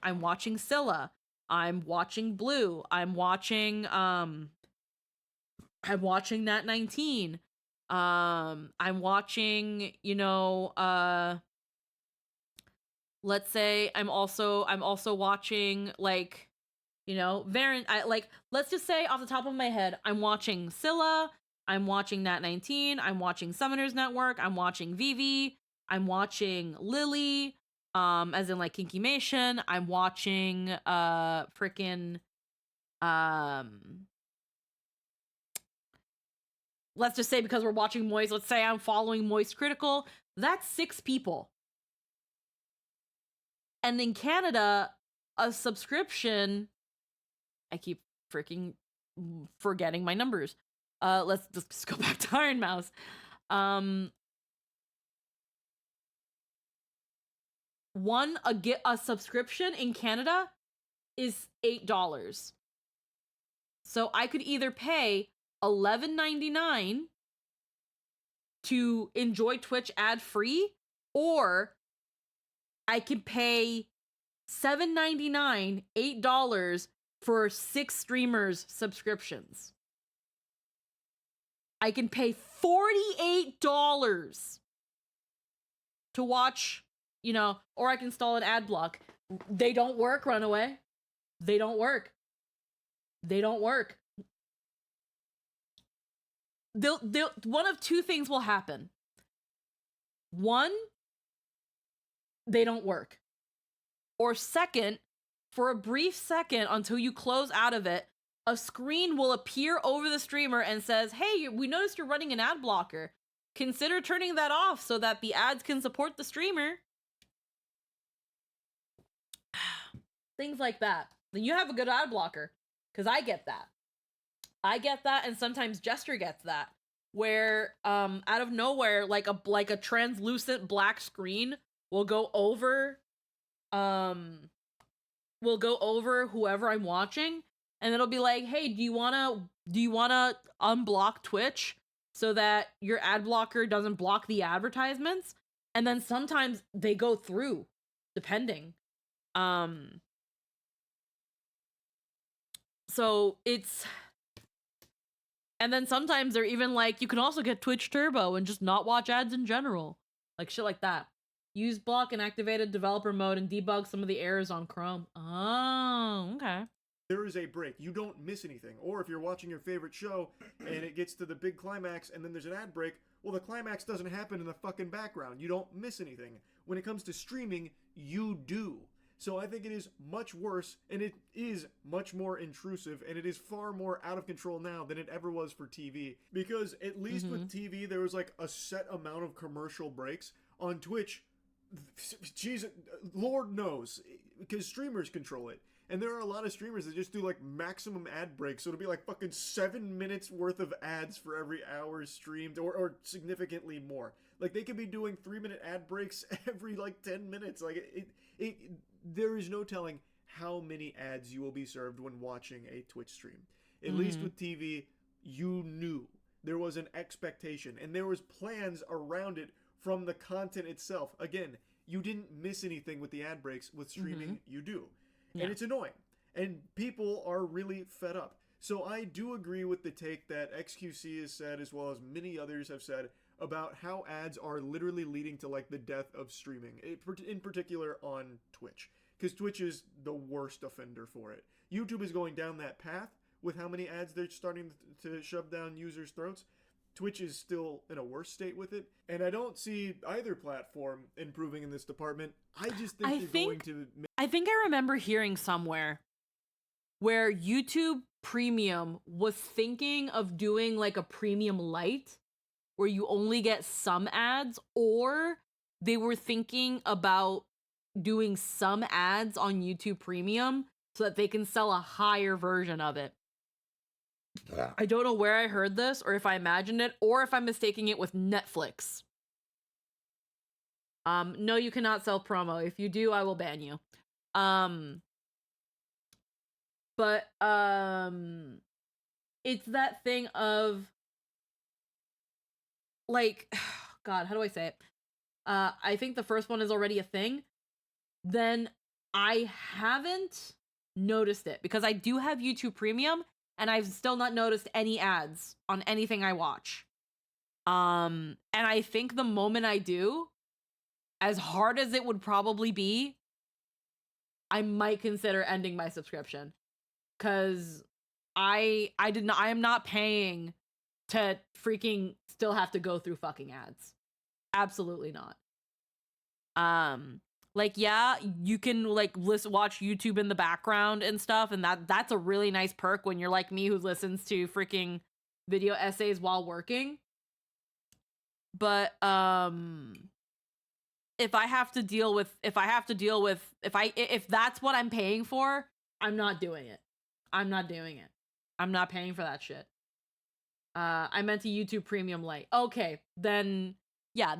[SPEAKER 2] Scylla. I'm watching Blue. I'm watching Nat 19. I'm watching, let's say I'm also watching, like, let's just say off the top of my head, I'm watching Scylla, I'm watching Nat 19, I'm watching Summoners Network, I'm watching Vivi, I'm watching Lily, as in like Kinkymation, I'm watching let's just say, because we're watching Moist, let's say I'm following Moist Critical. That's 6 people. And in Canada, a subscription, I keep freaking forgetting my numbers. Let's just go back to Iron Mouse. A subscription in Canada is $8. So I could either pay $11.99 to enjoy Twitch ad-free, or I could pay $7.99, $8 for 6 streamers' subscriptions. I can pay $48 to watch, or I can install an ad block. They don't work, Runaway. They don't work. One of two things will happen. One, they don't work. Or second, for a brief second until you close out of it, a screen will appear over the streamer and says, hey, we noticed you're running an ad blocker. Consider turning that off so that the ads can support the streamer. Things like that. Then you have a good ad blocker. Because I get that. And sometimes Jester gets that. Where out of nowhere, like a translucent black screen will go over whoever I'm watching, and it'll be like, hey, do you wanna unblock Twitch so that your ad blocker doesn't block the advertisements? And then sometimes they go through, depending. So it's, and then sometimes they're even like, you can also get Twitch Turbo and just not watch ads in general, like shit like that. Use block and activated developer mode and debug some of the errors on Chrome. Oh, okay.
[SPEAKER 5] There is a break. You don't miss anything. Or if you're watching your favorite show and it gets to the big climax and then there's an ad break, well, the climax doesn't happen in the fucking background. You don't miss anything. When it comes to streaming, you do. So I think it is much worse, and it is much more intrusive, and it is far more out of control now than it ever was for TV. Because at least with TV, there was like a set amount of commercial breaks. On Twitch, Jesus, Lord knows, because streamers control it. And there are a lot of streamers that just do like maximum ad breaks. So it'll be like fucking 7 minutes worth of ads for every hour streamed, or significantly more. Like they could be doing 3-minute ad breaks every like 10 minutes. Like there is no telling how many ads you will be served when watching a Twitch stream. At least with TV, you knew. There was an expectation, and there was plans around it from the content itself. Again, you didn't miss anything with the ad breaks. With streaming, you do.
[SPEAKER 2] Yeah.
[SPEAKER 5] And it's annoying. And people are really fed up. So I do agree with the take that XQC has said, as well as many others have said, about how ads are literally leading to like the death of streaming, in particular on Twitch. Because Twitch is the worst offender for it. YouTube is going down that path with how many ads they're starting to shove down users' throats. Twitch is still in a worse state with it, and I don't see either platform improving in this department. I just think they're going to...
[SPEAKER 2] I think I remember hearing somewhere where YouTube Premium was thinking of doing like a Premium Lite, where you only get some ads, or they were thinking about doing some ads on YouTube Premium so that they can sell a higher version of it. I don't know where I heard this, or if I imagined it, or if I'm mistaking it with Netflix. No, you cannot sell promo. If you do, I will ban you. But it's that thing of like, God, how do I say it? I think the first one is already a thing. Then I haven't noticed it because I do have YouTube Premium, and I've still not noticed any ads on anything I watch. And I think the moment I do, as hard as it would probably be, I might consider ending my subscription. Cause I am not paying to freaking still have to go through fucking ads. Absolutely not. Like, yeah, you can like watch YouTube in the background and stuff, and that's a really nice perk when you're like me who listens to freaking video essays while working. But if that's what I'm paying for, I'm not doing it. I'm not paying for that shit. I meant a YouTube Premium Lite. Okay, then yeah,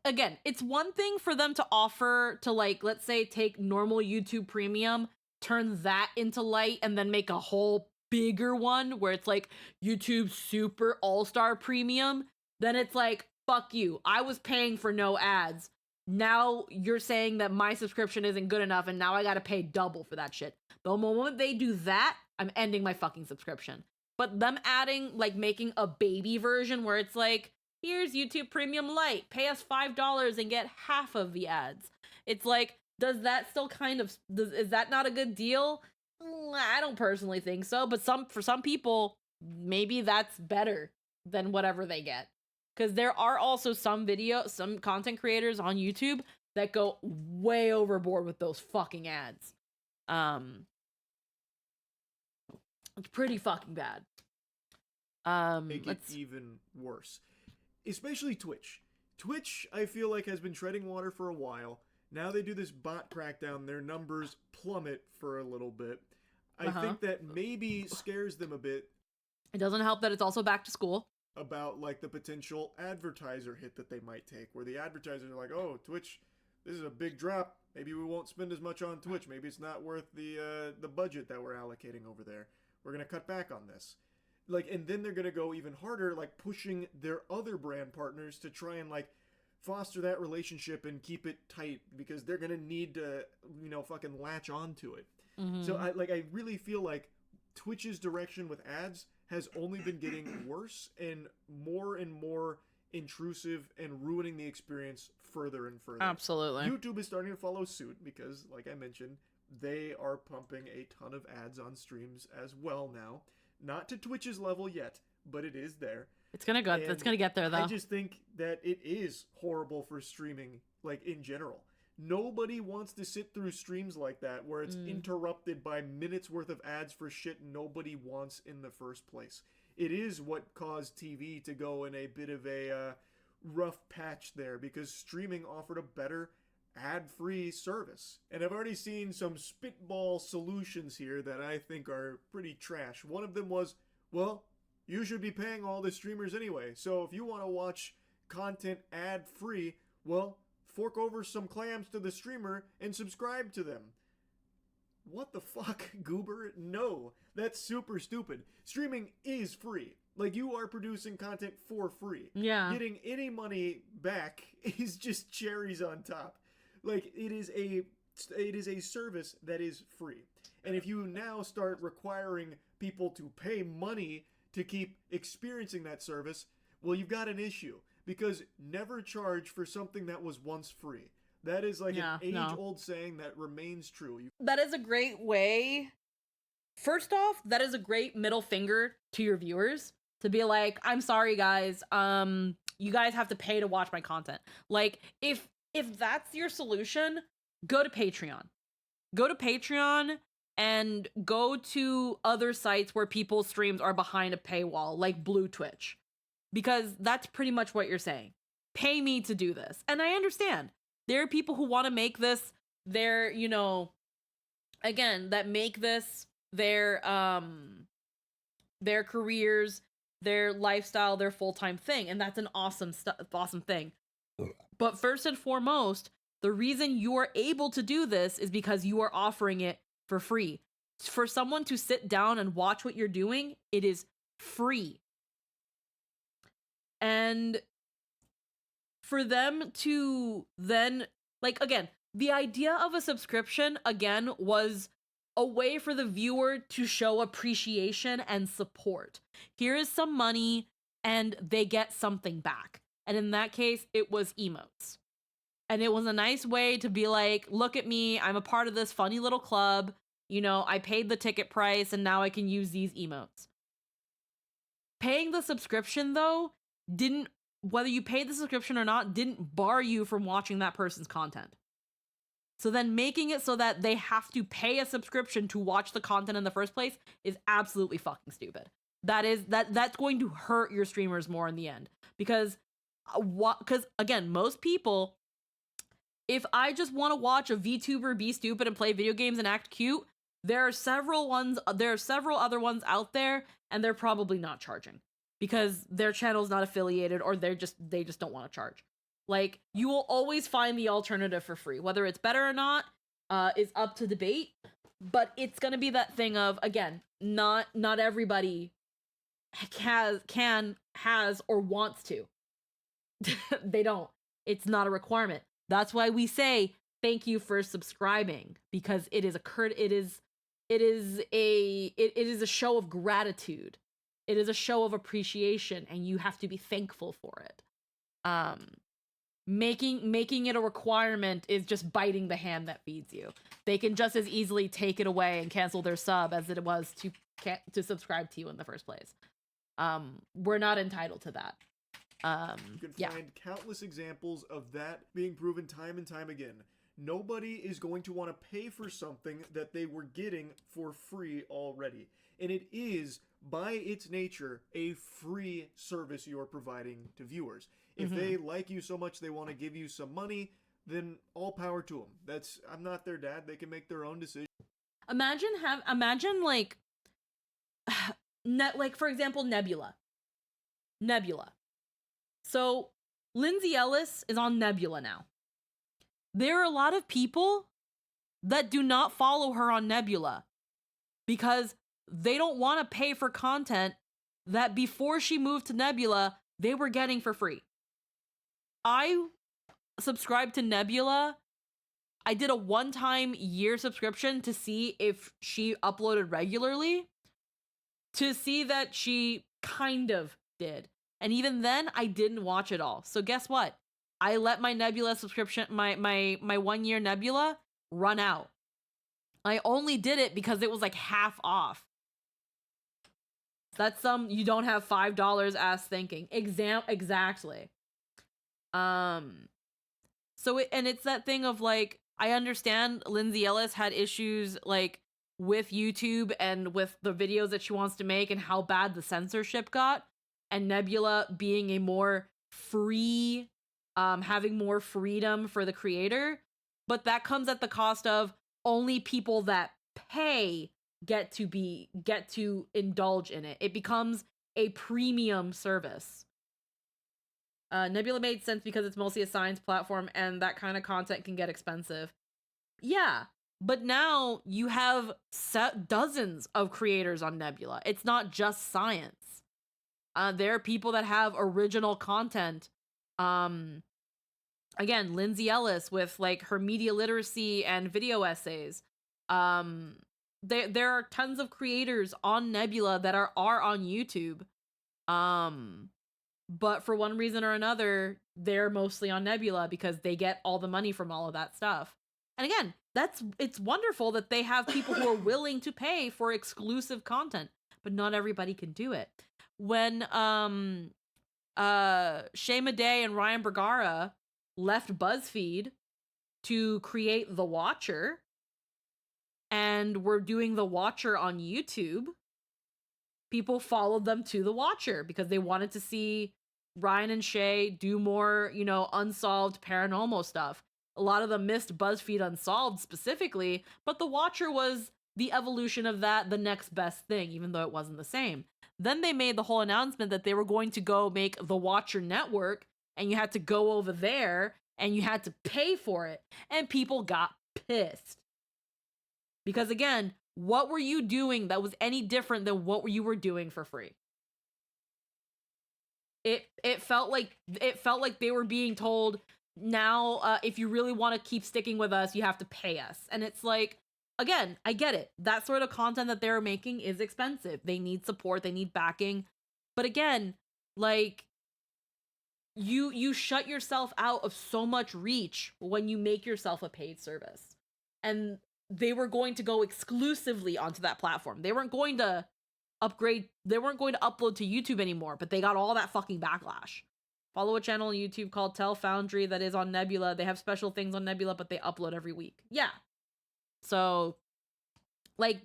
[SPEAKER 2] again, it's one thing for them to offer to like, let's say, take normal YouTube Premium, turn that into Lite, and then make a whole bigger one where it's like YouTube Super All-Star Premium. Then it's like, fuck you. I was paying for no ads. Now you're saying that my subscription isn't good enough, and now I gotta pay double for that shit. The moment they do that, I'm ending my fucking subscription. But them adding, like, making a baby version where it's like, here's YouTube Premium Lite, pay us $5 and get half of the ads. It's like, does that still kind of, is that not a good deal? I don't personally think so, but for some people, maybe that's better than whatever they get. Because there are also some content creators on YouTube that go way overboard with those fucking ads. It's pretty fucking bad.
[SPEAKER 5] Make it even worse. Especially Twitch. Twitch, I feel like, has been treading water for a while. Now they do this bot crackdown, their numbers plummet for a little bit. I think that maybe scares them a bit.
[SPEAKER 2] It doesn't help that it's also back to school.
[SPEAKER 5] About, like, the potential advertiser hit that they might take, where the advertisers are like, oh, Twitch, this is a big drop. Maybe we won't spend as much on Twitch. Maybe it's not worth the budget that we're allocating over there. We're going to cut back on this. Like, and then they're going to go even harder, like, pushing their other brand partners to try and, like, foster that relationship and keep it tight, because they're going to need to, you know, fucking latch onto it. Mm-hmm. So, I really feel like Twitch's direction with ads has only been getting worse and more intrusive and ruining the experience further and further.
[SPEAKER 2] Absolutely.
[SPEAKER 5] YouTube is starting to follow suit because, like I mentioned, they are pumping a ton of ads on streams as well now. Not to Twitch's level yet, but it is there.
[SPEAKER 2] It's gonna go. It's gonna get there, though.
[SPEAKER 5] I just think that it is horrible for streaming, like, in general. Nobody wants to sit through streams like that where it's interrupted by minutes worth of ads for shit nobody wants in the first place. It is what caused TV to go in a bit of a rough patch there, because streaming offered a better ad-free service. And I've already seen some spitball solutions here that I think are pretty trash. One of them was, well, you should be paying all the streamers anyway, so if you want to watch content ad-free, well, fork over some clams to the streamer and subscribe to them. What the fuck, Goober? No, that's super stupid. Streaming is free. Like, you are producing content for free.
[SPEAKER 2] Yeah.
[SPEAKER 5] Getting any money back is just cherries on top. Like, it is a service that is free. And if you now start requiring people to pay money to keep experiencing that service, well, you've got an issue. Because never charge for something that was once free. That is like an age-old saying that remains true.
[SPEAKER 2] That is a great way. First off, that is a great middle finger to your viewers to be like, I'm sorry guys, you guys have to pay to watch my content. Like, if that's your solution, go to Patreon. Go to Patreon and go to other sites where people's streams are behind a paywall, like Blue Twitch. Because that's pretty much what you're saying. Pay me to do this. And I understand. There are people who want to make this their, you know, again, that make this their careers, their lifestyle, their full-time thing. And that's an awesome thing. But first and foremost, the reason you are able to do this is because you are offering it for free. For someone to sit down and watch what you're doing, it is free. And for them to then, like, again, the idea of a subscription, again, was a way for the viewer to show appreciation and support. Here is some money, and they get something back. And in that case, it was emotes. And it was a nice way to be like, look at me, I'm a part of this funny little club. You know, I paid the ticket price, and now I can use these emotes. Paying the subscription, though, whether you paid the subscription or not, didn't bar you from watching that person's content. So then making it so that they have to pay a subscription to watch the content in the first place is absolutely fucking stupid. That's going to hurt your streamers more in the end. Because again, most people, if I just want to watch a VTuber be stupid and play video games and act cute, there are several other ones out there, and they're probably not charging. Because their channel's not affiliated, or they just don't want to charge. Like, you will always find the alternative for free. Whether it's better or not is up to debate, but it's gonna be that thing of, again, not everybody has or wants to. They don't. It's not a requirement. That's why we say thank you for subscribing, because it is a show of gratitude. It is a show of appreciation, and you have to be thankful for it. Making it a requirement is just biting the hand that feeds you. They can just as easily take it away and cancel their sub as it was to subscribe to you in the first place. We're not entitled to that.
[SPEAKER 5] You can find countless examples of that being proven time and time again. Nobody is going to want to pay for something that they were getting for free already. And it is, by its nature, a free service you're providing to viewers. If they like you so much they want to give you some money, then all power to them. I'm not their dad. They can make their own decision.
[SPEAKER 2] Imagine like for example, Nebula. So Lindsay Ellis is on Nebula now. There are a lot of people that do not follow her on Nebula because they don't want to pay for content that before she moved to Nebula, they were getting for free. I subscribed to Nebula. I did a one-time year subscription to see if she uploaded regularly, to see that she kind of did. And even then, I didn't watch it all. So guess what? I let my Nebula subscription, my 1 year Nebula, run out. I only did it because it was like half off. That's you don't have $5 ass thinking. Exactly. So it's that thing of like, I understand Lindsay Ellis had issues like with YouTube and with the videos that she wants to make and how bad the censorship got, and Nebula being a more free, having more freedom for the creator, but that comes at the cost of only people that pay get to indulge in it. It becomes a premium service. Nebula made sense because it's mostly a science platform, and that kind of content can get expensive. Yeah, but now you have dozens of creators on Nebula. It's not just science. There are people that have original content. Again, Lindsay Ellis with like her media literacy and video essays. There are tons of creators on Nebula that are on YouTube. But for one reason or another, they're mostly on Nebula because they get all the money from all of that stuff. And again, it's wonderful that they have people who are willing to pay for exclusive content, but not everybody can do it. When Shay Madej and Ryan Bergara left BuzzFeed to create The Watcher and were doing The Watcher on YouTube, people followed them to The Watcher because they wanted to see Ryan and Shay do more, unsolved paranormal stuff. A lot of them missed BuzzFeed Unsolved specifically, but The Watcher was the evolution of that, the next best thing, even though it wasn't the same. Then they made the whole announcement that they were going to go make The Watcher Network, and you had to go over there, and you had to pay for it, and people got pissed. Because again, what were you doing that was any different than what you were doing for free? It felt like they were being told, now if you really want to keep sticking with us, you have to pay us. And it's like, again, I get it. That sort of content that they're making is expensive. They need support, they need backing. But again, like, you shut yourself out of so much reach when you make yourself a paid service. And they were going to go exclusively onto that platform. They weren't going to upgrade, they weren't going to upload to YouTube anymore, but they got all that fucking backlash. Follow a channel on YouTube called Tell Foundry that is on Nebula. They have special things on Nebula, but they upload every week. Yeah. So, like,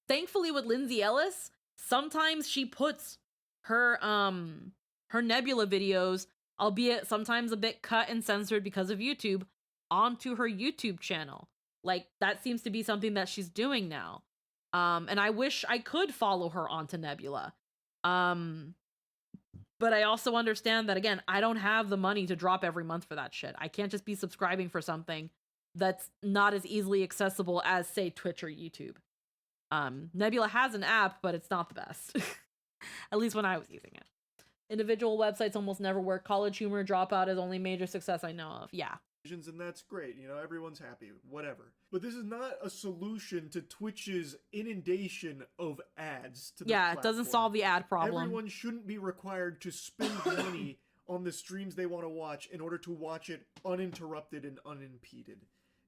[SPEAKER 2] thankfully with Lindsay Ellis, sometimes she puts her Nebula videos, albeit sometimes a bit cut and censored because of YouTube, onto her YouTube channel. Like, that seems to be something that she's doing now. And I wish I could follow her onto Nebula. But I also understand that, again, I don't have the money to drop every month for that shit. I can't just be subscribing for something that's not as easily accessible as, say, Twitch or YouTube. Nebula has an app, but it's not the best. At least when I was using it. Individual websites almost never work. College Humor Dropout is only major success I know of. Yeah.
[SPEAKER 5] And that's great, everyone's happy, whatever. But this is not a solution to Twitch's inundation of ads to the platform.
[SPEAKER 2] It doesn't solve the ad problem.
[SPEAKER 5] Everyone shouldn't be required to spend money on the streams they want to watch in order to watch it uninterrupted and unimpeded.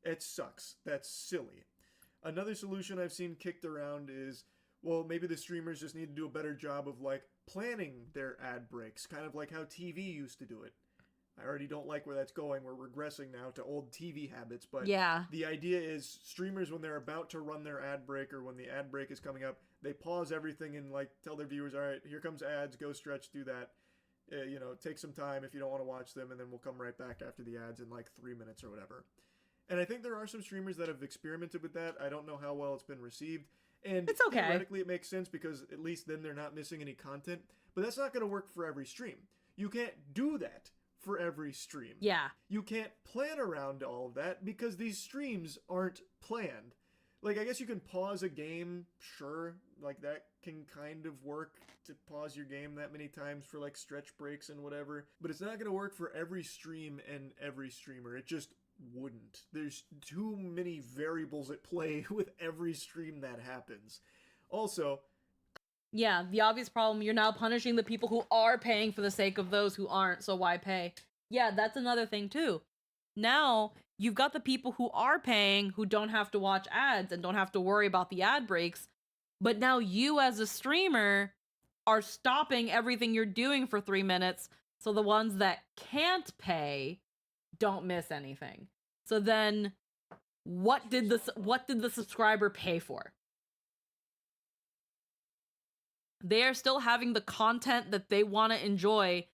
[SPEAKER 5] It sucks. That's silly. Another solution I've seen kicked around is, well, maybe the streamers just need to do a better job of, like, planning their ad breaks, kind of like how TV used to do it. I already don't like where that's going. We're regressing now to old TV habits, but
[SPEAKER 2] yeah.
[SPEAKER 5] The idea is streamers, when they're about to run their ad break or when the ad break is coming up, they pause everything and like tell their viewers, all right, here comes ads, go stretch through that. Take some time if you don't want to watch them, and then we'll come right back after the ads in like 3 minutes or whatever. And I think there are some streamers that have experimented with that. I don't know how well it's been received. And
[SPEAKER 2] it's okay.
[SPEAKER 5] Theoretically, it makes sense because at least then they're not missing any content. But that's not going to work for every stream. You can't do that for every stream.
[SPEAKER 2] Yeah.
[SPEAKER 5] You can't plan around all of that because these streams aren't planned. Like, I guess you can pause a game, sure. Like, that can kind of work to pause your game that many times for, like, stretch breaks and whatever. But it's not going to work for every stream and every streamer. It just wouldn't. There's too many variables at play with every stream that happens. Also,
[SPEAKER 2] yeah, the obvious problem, you're now punishing the people who are paying for the sake of those who aren't, so why pay? Yeah, that's another thing too. Now, you've got the people who are paying who don't have to watch ads and don't have to worry about the ad breaks, but now you as a streamer are stopping everything you're doing for 3 minutes, so the ones that can't pay don't miss anything. So then, what did the subscriber pay for? They are still having the content that they want to enjoy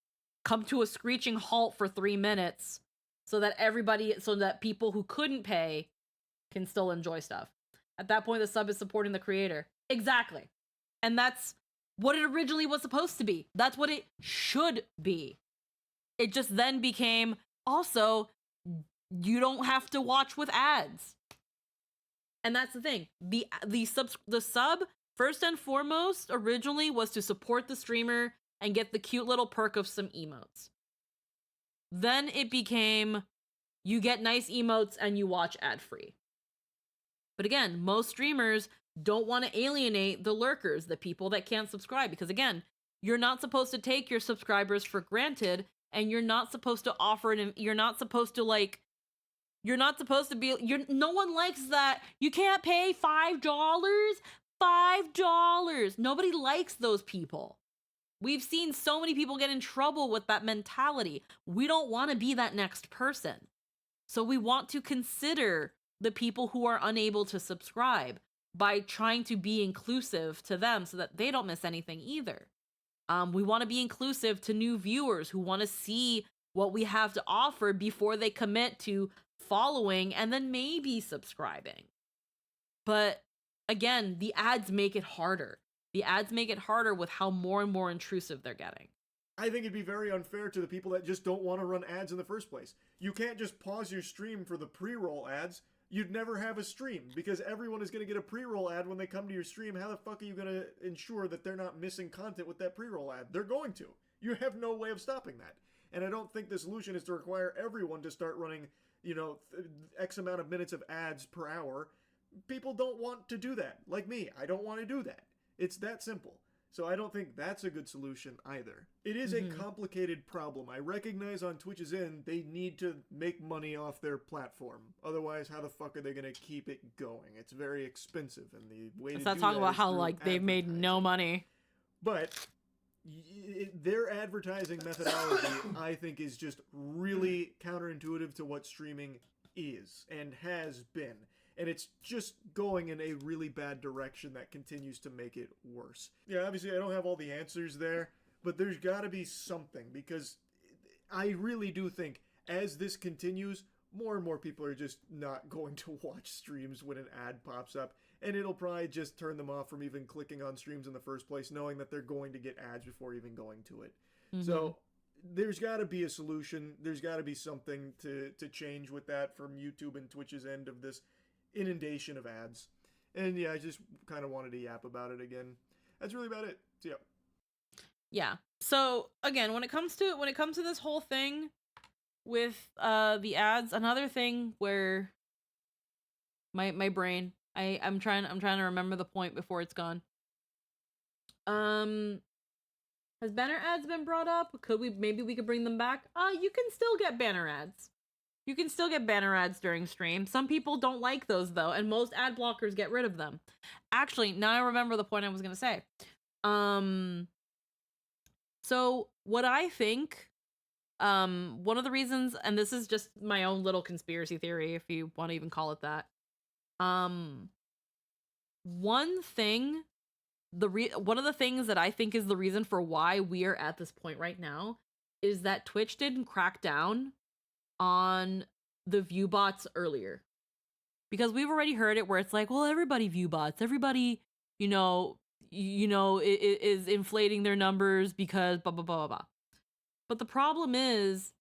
[SPEAKER 2] come to a screeching halt for 3 minutes so that people who couldn't pay can still enjoy stuff. At that point, the sub is supporting the creator. Exactly. And that's what it originally was supposed to be. That's what it should be. It just then became, also, you don't have to watch with ads. And that's the thing. The sub, first and foremost, originally was to support the streamer and get the cute little perk of some emotes. Then it became you get nice emotes and you watch ad-free. But again, most streamers don't want to alienate the lurkers, the people that can't subscribe, because again, you're not supposed to take your subscribers for granted, and you're not supposed to offer it. You're not supposed to be. No one likes that. You can't pay $5. $5. Nobody likes those people. We've seen so many people get in trouble with that mentality. We don't want to be that next person. So we want to consider the people who are unable to subscribe by trying to be inclusive to them so that they don't miss anything either. We want to be inclusive to new viewers who want to see what we have to offer before they commit to following and then maybe subscribing. But again, the ads make it harder. The ads make it harder with how more and more intrusive they're getting.
[SPEAKER 5] I think it'd be very unfair to the people that just don't want to run ads in the first place. You can't just pause your stream for the pre-roll ads. You'd never have a stream because everyone is going to get a pre-roll ad when they come to your stream. How the fuck are you going to ensure that they're not missing content with that pre-roll ad? They're going to. You have no way of stopping that. And I don't think the solution is to require everyone to start running, X amount of minutes of ads per hour. People don't want to do that. Like me, I don't want to do that. It's that simple. So I don't think that's a good solution either. It is a complicated problem. I recognize on Twitch's end, they need to make money off their platform. Otherwise, how the fuck are they going to keep it going? It's very expensive, and the way to do that is
[SPEAKER 2] talk about how
[SPEAKER 5] through
[SPEAKER 2] they've made no money.
[SPEAKER 5] But their advertising methodology, I think, is just really counterintuitive to what streaming is and has been. And it's just going in a really bad direction that continues to make it worse. Yeah, obviously I don't have all the answers there, but there's gotta be something, because I really do think as this continues, more and more people are just not going to watch streams when an ad pops up, and it'll probably just turn them off from even clicking on streams in the first place, knowing that they're going to get ads before even going to it. So there's got to be a solution. There's got to be something to change with that from YouTube and Twitch's end of this inundation of ads. And yeah, I just kind of wanted to yap about it again. That's really about it. So
[SPEAKER 2] Yeah. So again, when it comes to this whole thing with the ads, another thing where my brain, I'm trying to remember the point before it's gone. Has banner ads been brought up? Maybe we could bring them back? You can still get banner ads. You can still get banner ads during stream. Some people don't like those, though, and most ad blockers get rid of them. Actually, now I remember the point I was going to say. So what I think, one of the reasons, and this is just my own little conspiracy theory, if you want to even call it that. One of the things that I think is the reason for why we are at this point right now is that Twitch didn't crack down on the view bots earlier, because we've already heard it where it's like, well, everybody view bots, everybody is inflating their numbers because blah blah blah blah blah. But the problem is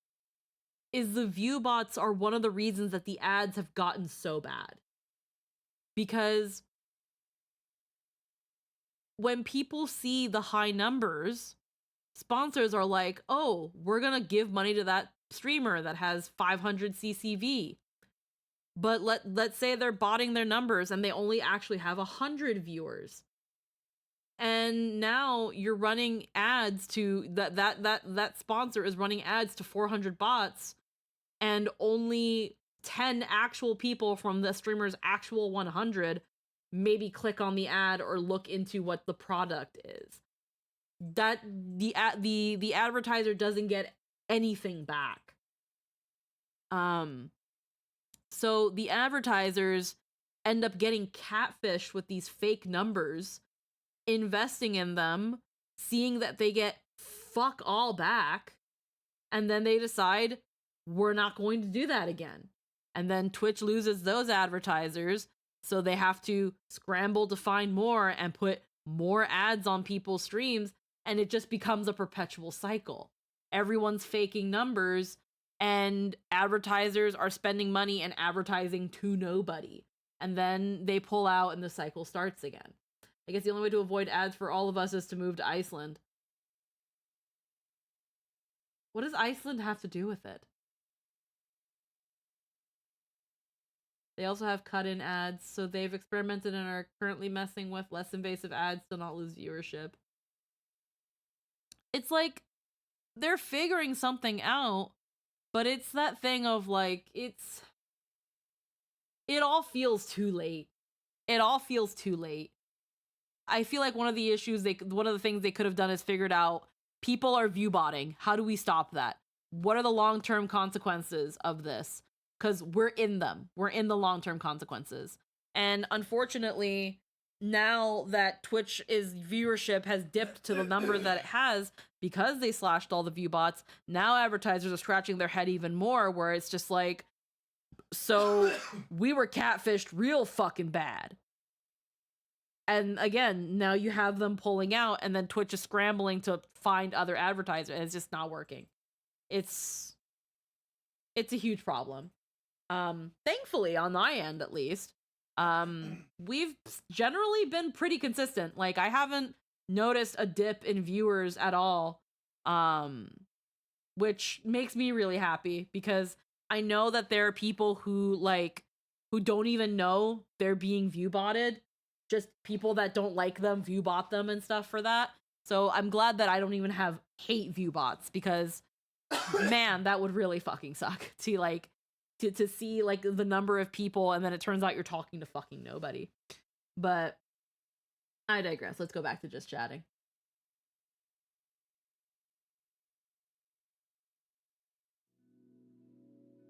[SPEAKER 2] the view bots are one of the reasons that the ads have gotten so bad, because when people see the high numbers, sponsors are like, oh, we're gonna give money to that streamer that has 500 CCV. But let's say they're botting their numbers and they only actually have 100 viewers. And now you're running ads to that sponsor is running ads to 400 bots, and only 10 actual people from the streamer's actual 100 maybe click on the ad or look into what the product is. That the advertiser doesn't get anything back. So the advertisers end up getting catfished with these fake numbers, investing in them, seeing that they get fuck all back, and then they decide we're not going to do that again. And then Twitch loses those advertisers, so they have to scramble to find more and put more ads on people's streams, and it just becomes a perpetual cycle. Everyone's faking numbers, and advertisers are spending money and advertising to nobody. And then they pull out and the cycle starts again. I guess the only way to avoid ads for all of us is to move to Iceland. What does Iceland have to do with it? They also have cut-in ads, so they've experimented and are currently messing with less invasive ads to not lose viewership. It's like they're figuring something out, but it's that thing of like it all feels too late. It all feels too late. I feel like one of the things they could have done is figured out people are view botting. How do we stop that? What are the long-term consequences of this? Because we're in them. We're in the long-term consequences. And unfortunately, now that Twitch's viewership has dipped to the number that it has because they slashed all the view bots, now advertisers are scratching their head even more, where it's just like, so we were catfished real fucking bad. And again, now you have them pulling out, and then Twitch is scrambling to find other advertisers, and it's just not working. It's a huge problem. Thankfully, on my end at least, we've generally been pretty consistent. Like, I haven't noticed a dip in viewers at all, which makes me really happy, because I know that there are people who don't even know they're being view botted. Just people that don't like them view bot them and stuff for that. So I'm glad that I don't even have hate view bots, because man, that would really fucking suck to see like the number of people and then it turns out you're talking to fucking nobody. But I digress. Let's go back to just chatting.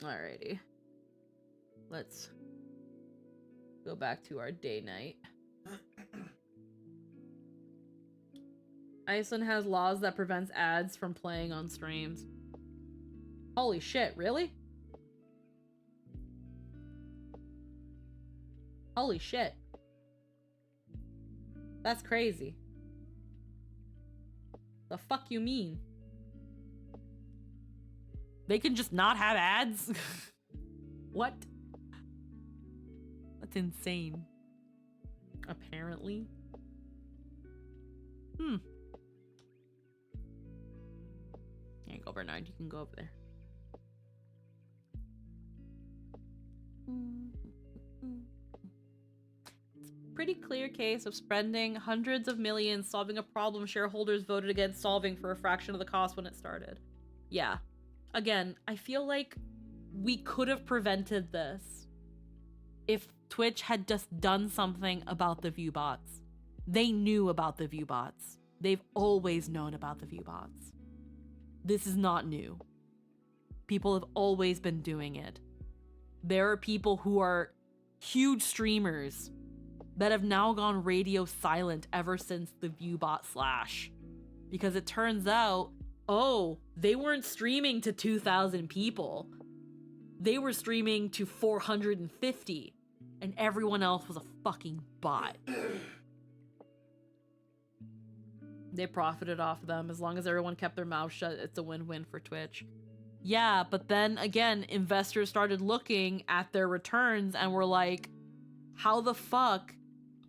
[SPEAKER 2] Alrighty. Let's go back to our day night. Iceland has laws that prevents ads from playing on streams. Holy shit, really? Holy shit. That's crazy. The fuck you mean? They can just not have ads? What? That's insane. Apparently. There you go, Bernard. You can go over there. It's a pretty clear case of spending hundreds of millions solving a problem shareholders voted against solving for a fraction of the cost when it started. Yeah. Again, I feel like we could have prevented this if Twitch had just done something about the view bots. They knew about the view bots. They've always known about the view bots. This is not new. People have always been doing it. There are people who are huge streamers that have now gone radio silent ever since the viewbot slash. Because it turns out, oh, they weren't streaming to 2,000 people. They were streaming to 450, and everyone else was a fucking bot. They profited off of them. As long as everyone kept their mouth shut, it's a win-win for Twitch. Yeah, but then again, investors started looking at their returns and were like, how the fuck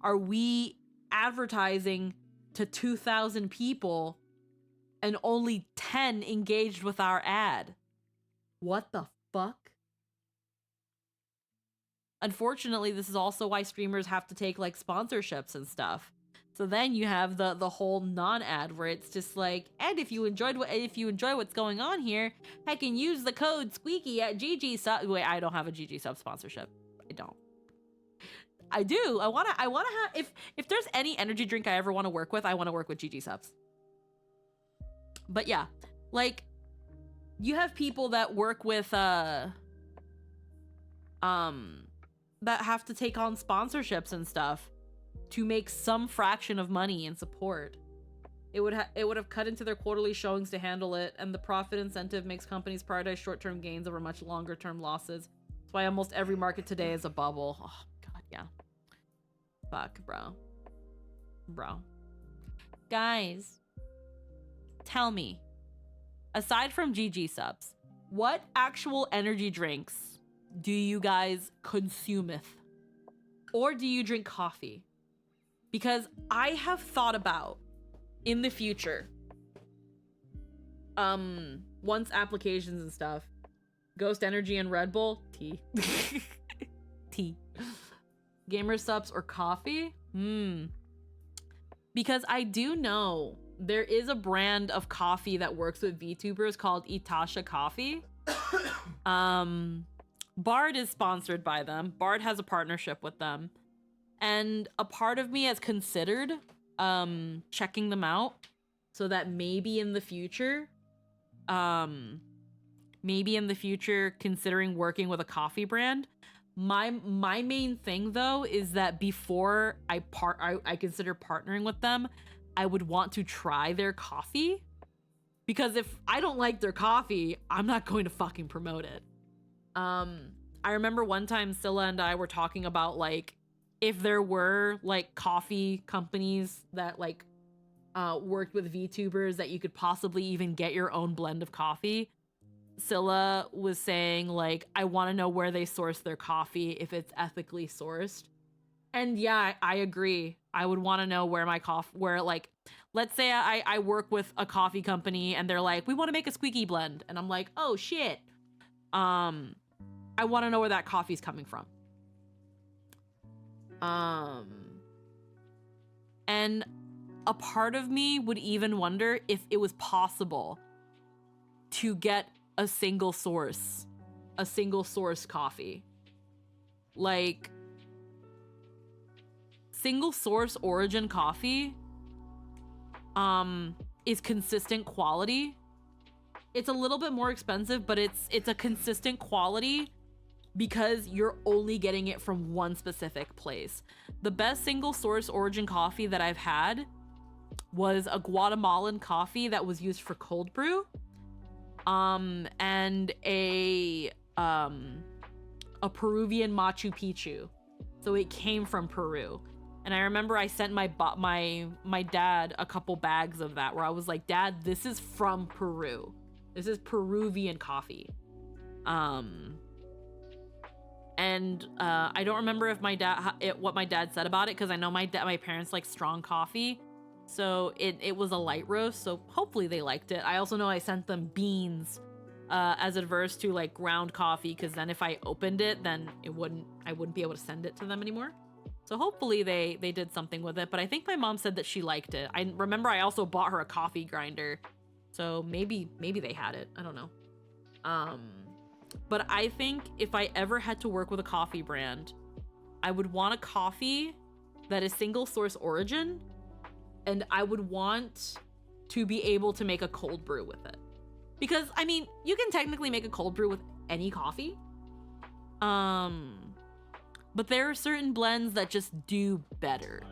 [SPEAKER 2] are we advertising to 2,000 people and only 10 engaged with our ad? What the fuck? Unfortunately, this is also why streamers have to take like sponsorships and stuff. So then you have the whole non-ad where it's just like, and if you enjoy what's going on here, I can use the code squeaky at GG sub. Wait, I don't have a GG sub sponsorship. I don't. I do. I wanna have, if there's any energy drink I ever want to work with, I want to work with GG subs. But yeah, like you have people that work with that have to take on sponsorships and stuff to make some fraction of money in support. It would have cut into their quarterly showings to handle it, and the profit incentive makes companies prioritize short-term gains over much longer-term losses. That's why almost every market today is a bubble. Oh god, yeah. Fuck, bro. Guys, tell me, aside from GG subs, what actual energy drinks do you guys consumeth? Or do you drink coffee? Because I have thought about, in the future, once applications and stuff. Ghost Energy and Red Bull, tea. Tea. Gamer subs or coffee? Because I do know there is a brand of coffee that works with VTubers called Itasha Coffee. Bard is sponsored by them. Bard has a partnership with them. And a part of me has considered checking them out so that maybe in the future, considering working with a coffee brand. My main thing though is that before I consider partnering with them, I would want to try their coffee, because if I don't like their coffee, I'm not going to fucking promote it. I remember one time Scylla and I were talking about like if there were like coffee companies that like worked with VTubers that you could possibly even get your own blend of coffee. Scylla was saying like, I want to know where they source their coffee, if it's ethically sourced. And yeah, I agree. I would want to know where my where like, let's say I work with a coffee company and they're like, we want to make a squeaky blend. And I'm like, oh shit. I want to know where that coffee's coming from. And a part of me would even wonder if it was possible to get a single source coffee. Like, single source origin coffee is consistent quality. It's a little bit more expensive, but it's a consistent quality because you're only getting it from one specific place. The best single source origin coffee that I've had was a Guatemalan coffee that was used for cold brew, and a Peruvian Machu Picchu. So it came from Peru. And I remember I sent my dad a couple bags of that, where I was like, Dad, this is from Peru. This is Peruvian coffee. And I don't remember if what my dad said about it, because I know my parents like strong coffee. So it was a light roast, so hopefully they liked it. I also know I sent them beans as adverse to like ground coffee, because then if I opened it, then I wouldn't be able to send it to them anymore. So hopefully they did something with it, but I think my mom said that she liked it. I remember I also bought her a coffee grinder, so maybe they had it. I don't know. But I think if I ever had to work with a coffee brand, I would want a coffee that is single source origin, and I would want to be able to make a cold brew with it. Because, I mean, you can technically make a cold brew with any coffee. But there are certain blends that just do better.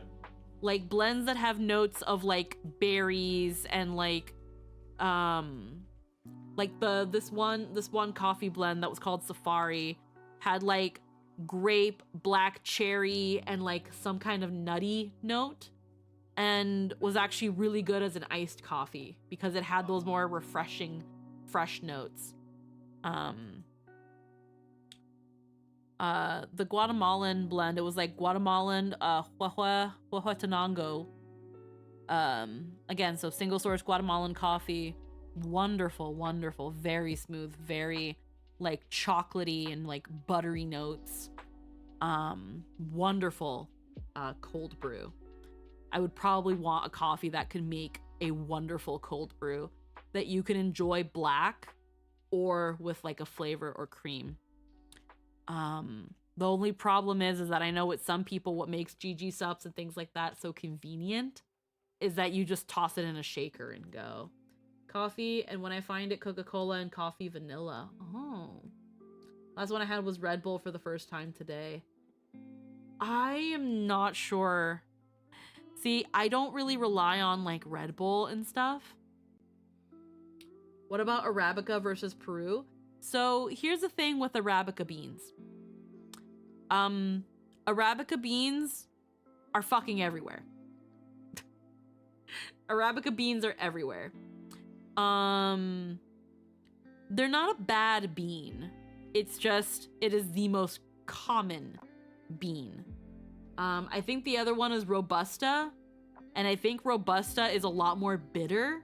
[SPEAKER 2] Like blends that have notes of like berries and like this one coffee blend that was called Safari had like grape, black cherry, and like some kind of nutty note, and was actually really good as an iced coffee because it had those more refreshing, fresh notes. The Guatemalan blend, it was like Guatemalan Huehuetenango. Again, so single source Guatemalan coffee. Wonderful, very smooth, very like chocolatey and like buttery notes. Wonderful cold brew. I would probably want a coffee that could make a wonderful cold brew that you can enjoy black or with like a flavor or cream. The only problem is that I know with some people what makes GG subs and things like that so convenient is that you just toss it in a shaker and go. Coffee, and when I find it, Coca-Cola and coffee vanilla. Oh. Last one I had was Red Bull for the first time today. I am not sure. See, I don't really rely on like Red Bull and stuff. What about Arabica versus Peru? So here's the thing with Arabica beans. Arabica beans are fucking everywhere. Arabica beans are everywhere. They're not a bad bean. It's just, it is the most common bean. I think the other one is Robusta, and I think Robusta is a lot more bitter.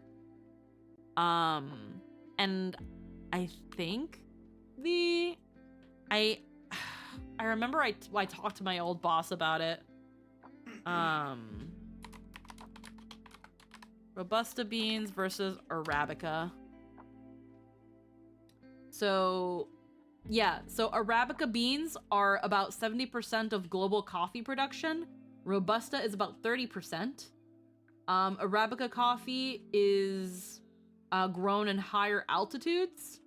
[SPEAKER 2] And I think I remember I talked to my old boss about it. Robusta beans versus Arabica. So, yeah. So Arabica beans are about 70% of global coffee production. Robusta is about 30%. Arabica coffee is grown in higher altitudes.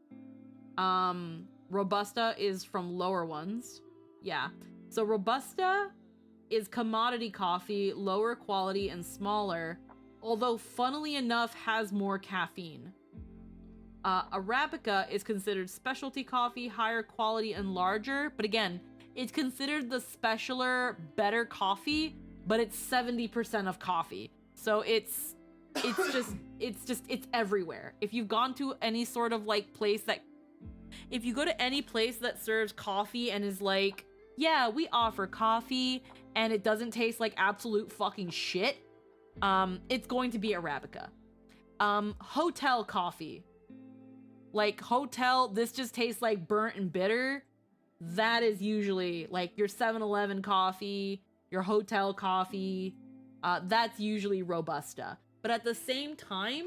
[SPEAKER 2] Robusta is from lower ones. Yeah. So Robusta is commodity coffee, lower quality and smaller, although funnily enough has more caffeine. Arabica is considered specialty coffee, higher quality and larger, but again, it's considered the specialer, better coffee, but it's 70% of coffee. So it's everywhere. If you've gone to any sort of like place that, if you go to any place that serves coffee and is like, yeah, we offer coffee and it doesn't taste like absolute fucking shit, it's going to be Arabica. Hotel coffee. Like hotel, this just tastes like burnt and bitter. That is usually like your 7-Eleven coffee, your hotel coffee. That's usually Robusta. But at the same time,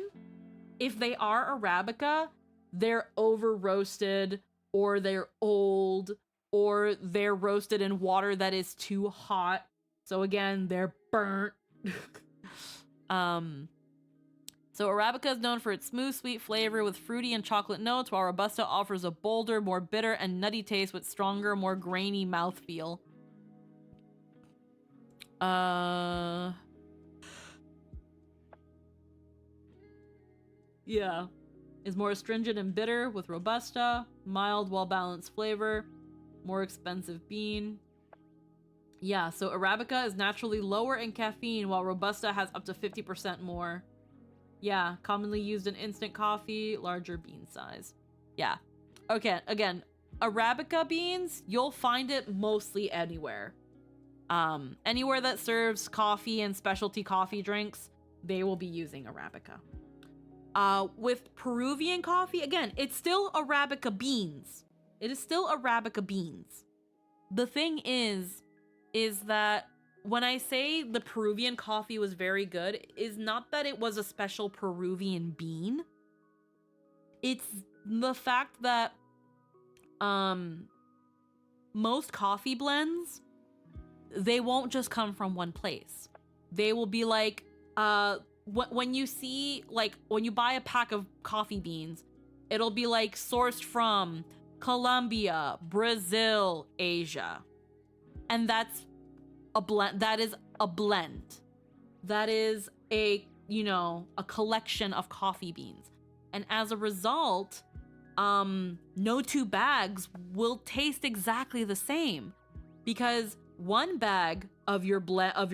[SPEAKER 2] if they are Arabica, they're over roasted, or they're old, or they're roasted in water that is too hot. So again, they're burnt. So Arabica is known for its smooth, sweet flavor with fruity and chocolate notes, while Robusta offers a bolder, more bitter and nutty taste with stronger, more grainy mouthfeel. Yeah. Is more astringent and bitter with Robusta. Mild, well-balanced flavor. More expensive bean. Yeah, so Arabica is naturally lower in caffeine, while Robusta has up to 50% more. Yeah, commonly used in instant coffee, larger bean size. Yeah. Okay, again, Arabica beans, you'll find it mostly anywhere. Anywhere that serves coffee and specialty coffee drinks, they will be using Arabica. With Peruvian coffee, again, it's still Arabica beans. It is still Arabica beans. The thing is that when I say the Peruvian coffee was very good, is not that it was a special Peruvian bean. It's the fact that most coffee blends, they won't just come from one place. They will be like, when you see, like, when you buy a pack of coffee beans, it'll be like sourced from Colombia, Brazil, Asia. And that's a blend. That is a blend. That is a collection of coffee beans. And as a result, no two bags will taste exactly the same, because one bag of your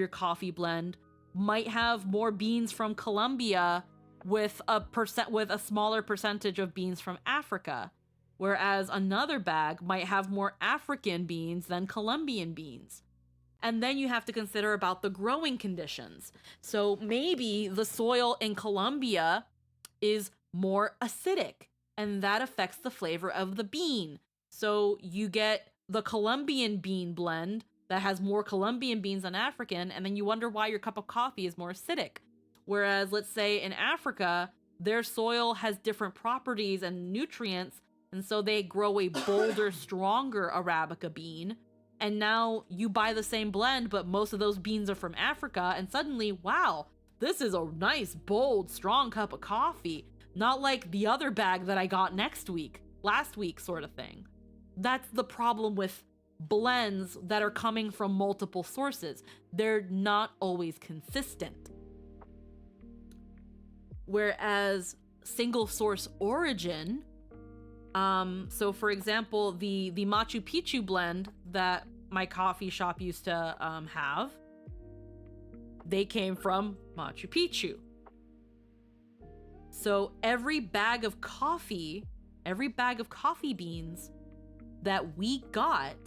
[SPEAKER 2] coffee blend might have more beans from Colombia with a smaller percentage of beans from Africa, whereas another bag might have more African beans than Colombian beans. And then you have to consider about the growing conditions. So maybe the soil in Colombia is more acidic, and that affects the flavor of the bean. So you get the Colombian bean blend that has more Colombian beans than African, and then you wonder why your cup of coffee is more acidic. Whereas, let's say in Africa, their soil has different properties and nutrients, and so they grow a bolder, stronger Arabica bean. And now you buy the same blend, but most of those beans are from Africa, and suddenly, wow, this is a nice, bold, strong cup of coffee. Not like the other bag that I got last week sort of thing. That's the problem with blends that are coming from multiple sources. They're not always consistent. Whereas single source origin, so for example, the Machu Picchu blend that my coffee shop used to have, they came from Machu Picchu. So every bag of coffee beans that we got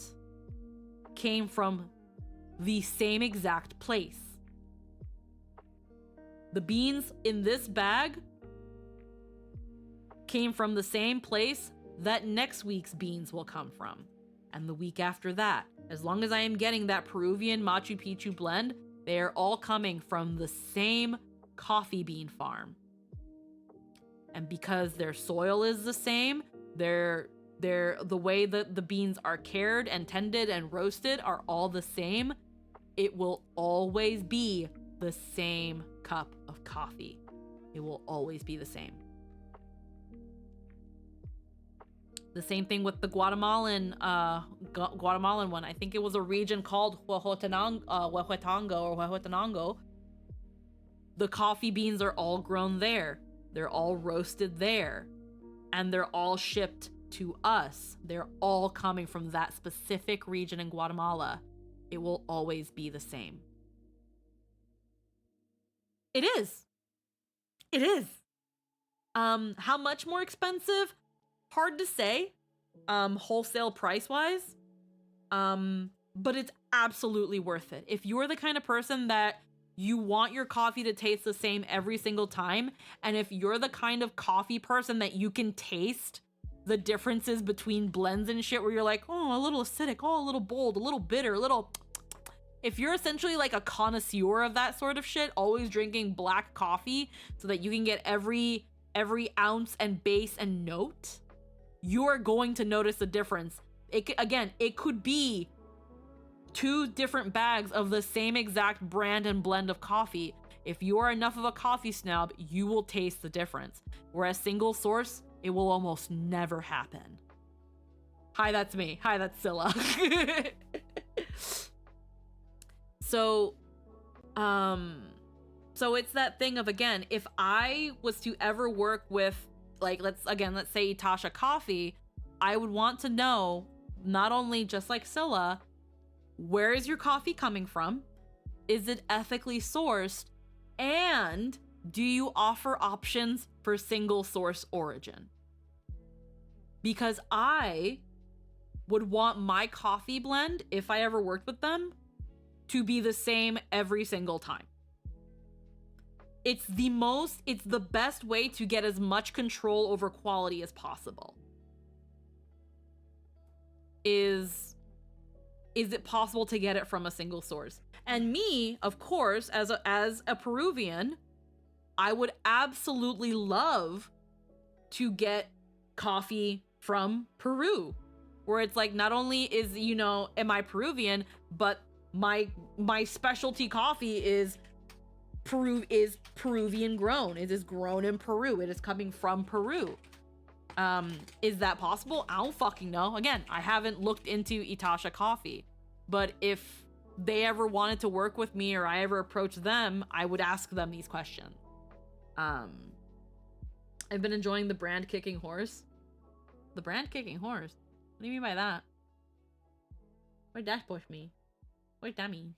[SPEAKER 2] came from the same exact place. The beans in this bag came from the same place that next week's beans will come from. And the week after that. As long as I am getting that Peruvian Machu Picchu blend, they are all coming from the same coffee bean farm. And because their soil is the same, the way that the beans are cared and tended and roasted are all the same, it will always be the same cup of coffee. It will always be the same. The same thing with the Guatemalan one. I think it was a region called Huehuetenango or Huehuetenango. The coffee beans are all grown there. They're all roasted there. And they're all shipped to us. They're all coming from that specific region in Guatemala. It will always be the same. It is. It is. How much more expensive? Hard to say, wholesale price-wise, but it's absolutely worth it. If you're the kind of person that you want your coffee to taste the same every single time, and if you're the kind of coffee person that you can taste the differences between blends and shit where you're like, oh, a little acidic, oh, a little bold, a little bitter, a little... If you're essentially like a connoisseur of that sort of shit, always drinking black coffee so that you can get every ounce and base and note, you are going to notice the difference. It could be 2 different bags of the same exact brand and blend of coffee. If you are enough of a coffee snob, you will taste the difference. Whereas single source, it will almost never happen. Hi, that's me. Hi, that's Scylla. So it's that thing of, again, if I was to ever work with, like, let's say Itasha Coffee, I would want to know, not only just like Scylla, where is your coffee coming from? Is it ethically sourced? And do you offer options for single source origin? Because I would want my coffee blend, if I ever worked with them, to be the same every single time. It's the best way to get as much control over quality as possible. Is it possible to get it from a single source? And me, of course, as a Peruvian, I would absolutely love to get coffee from Peru, where it's like, not only is, am I Peruvian, but my specialty coffee is Peruvian grown. It is grown in Peru. It is coming from Peru. Is that possible? I don't fucking know. Again, I haven't looked into Itasha Coffee, but if they ever wanted to work with me or I ever approached them, I would ask them these questions. I've been enjoying the brand kicking horse. The brand kicking horse? What do you mean by that? What'd that push me? What'd that mean?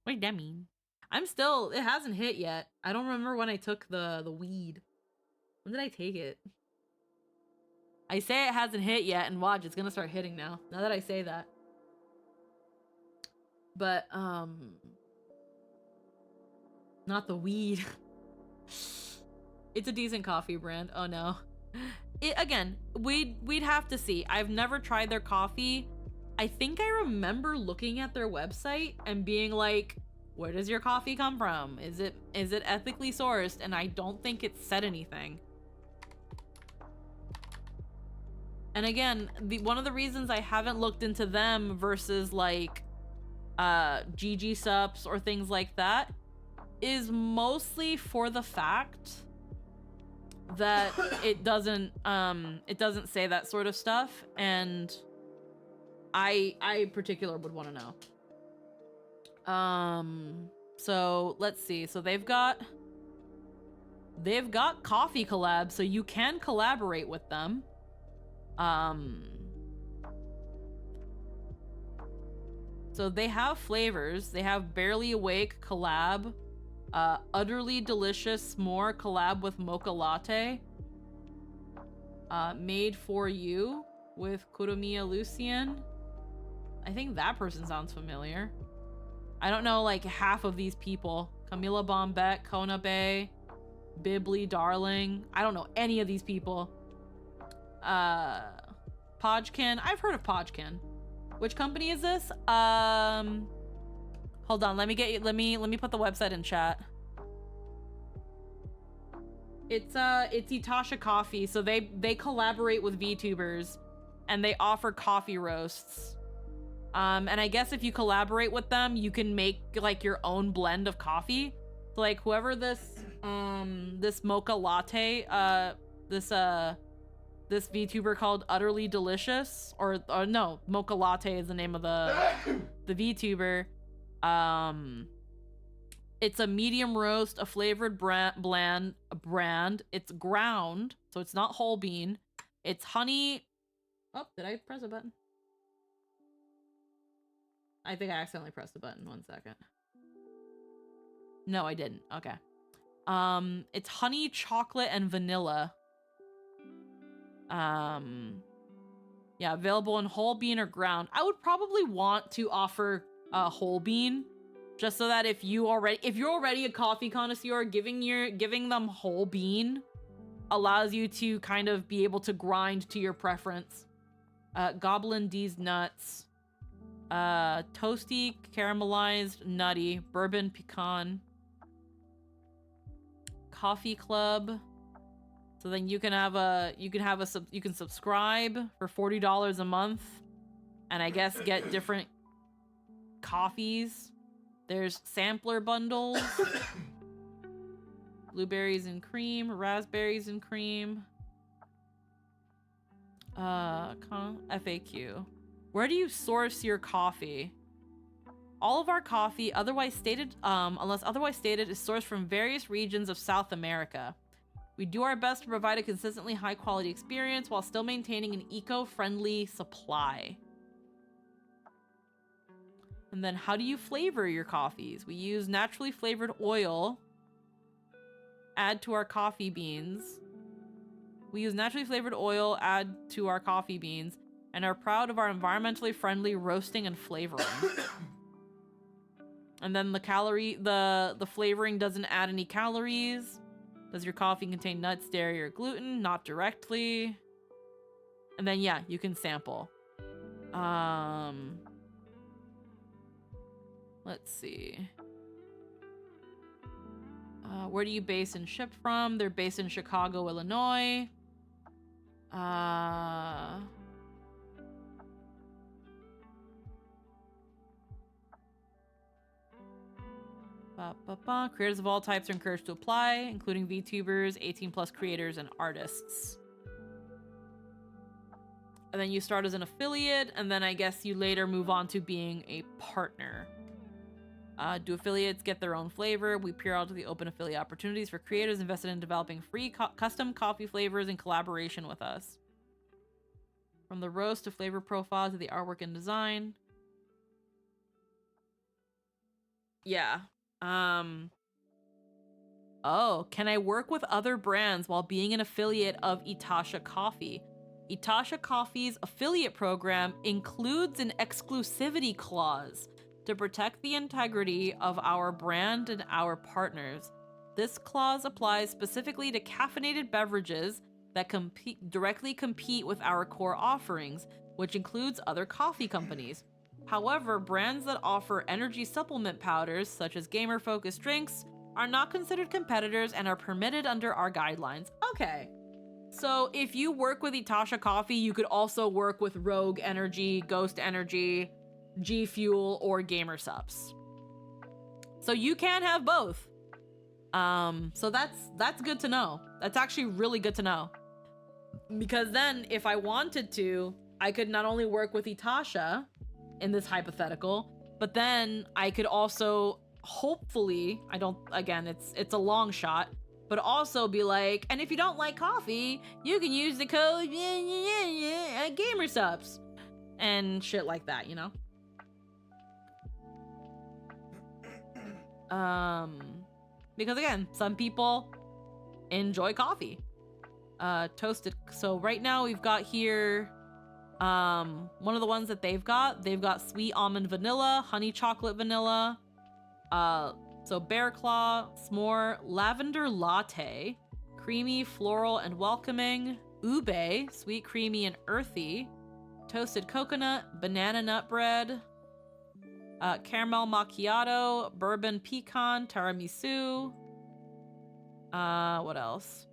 [SPEAKER 2] What'd that mean? It hasn't hit yet. I don't remember when I took the weed. When did I take it? I say it hasn't hit yet, and watch, it's gonna start hitting now that I say that. But, not the weed. It's a decent coffee brand. Oh no. Again, we'd have to see. I've never tried their coffee. I think I remember looking at their website and being like, where does your coffee come from? Is it ethically sourced? And I don't think it said anything. And again, one of the reasons I haven't looked into them versus like GG Sups or things like that is mostly for the fact that it doesn't say that sort of stuff, and I in particular would want to know. So let's see. So they've got coffee collabs, so you can collaborate with them. So they have flavors. They have Barely Awake collab, Utterly Delicious S'more collab with Mocha Latte, Made For You with Kuromiya Lucian. I think that person sounds familiar. I don't know like half of these people. Camila Bombette, Kona Bay, Bibli Darling. I don't know any of these people. Podkin. I've heard of Podkin. Which company is this? Hold on, let me put the website in chat. It's Itasha Coffee, so they collaborate with VTubers and they offer coffee roasts. And I guess if you collaborate with them, you can make like your own blend of coffee. So like whoever this mocha latte, this VTuber called Utterly Delicious, or no, Mocha Latte is the name of the VTuber. It's a medium roast, a flavored brand. It's ground, so it's not whole bean. It's honey. Oh, did I press a button? I think I accidentally pressed the button. 1 second. No, I didn't. Okay. It's honey, chocolate, and vanilla. Yeah, available in whole bean or ground. I would probably want to offer a whole bean, just so that if you're already a coffee connoisseur, giving them whole bean allows you to kind of be able to grind to your preference. Goblin D's nuts. Toasty, caramelized, nutty, bourbon pecan. Coffee Club. So then you can subscribe for $40 a month, and I guess get different coffees. There's sampler bundles. Blueberries and cream, raspberries and cream. FAQ. Where do you source your coffee? All of our coffee, unless otherwise stated, is sourced from various regions of South America. We do our best to provide a consistently high-quality experience while still maintaining an eco-friendly supply. And then how do you flavor your coffees? We use naturally flavored oil. Add to our coffee beans. We use naturally flavored oil, add to our coffee beans, and are proud of our environmentally friendly roasting and flavoring. And then the flavoring doesn't add any calories. Does your coffee contain nuts, dairy, or gluten? Not directly. And then, yeah, you can sample. Let's see. Where do you base and ship from? They're based in Chicago, Illinois. Creators of all types are encouraged to apply, including VTubers, 18+ creators, and artists. And then you start as an affiliate, and then I guess you later move on to being a partner. Do affiliates get their own flavor? We periodically open affiliate opportunities for creators invested in developing free custom coffee flavors in collaboration with us. From the roast to flavor profile to the artwork and design. Yeah. Oh, can I work with other brands while being an affiliate of Itasha Coffee? Itasha Coffee's affiliate program includes an exclusivity clause to protect the integrity of our brand and our partners. This clause applies specifically to caffeinated beverages that directly compete with our core offerings, which includes other coffee companies. However, brands that offer energy supplement powders, such as gamer-focused drinks, are not considered competitors and are permitted under our guidelines. Okay. So if you work with Itasha Coffee, you could also work with Rogue Energy, Ghost Energy, G Fuel, or Gamer Subs. So you can have both. So that's good to know. That's actually really good to know. Because then if I wanted to, I could not only work with Itasha in this hypothetical, but then I could also hopefully, it's a long shot, but also be like, and if you don't like coffee, you can use the code at Gamer Subs and shit like that, you know? Because again, some people enjoy coffee. Toasted. So right now we've got here one of the ones that they've got sweet almond vanilla, honey chocolate vanilla, so bear claw, s'more, lavender latte, creamy, floral, and welcoming. ube, sweet, creamy, and earthy. Toasted coconut, banana nut bread, caramel macchiato, bourbon pecan, tiramisu. What else?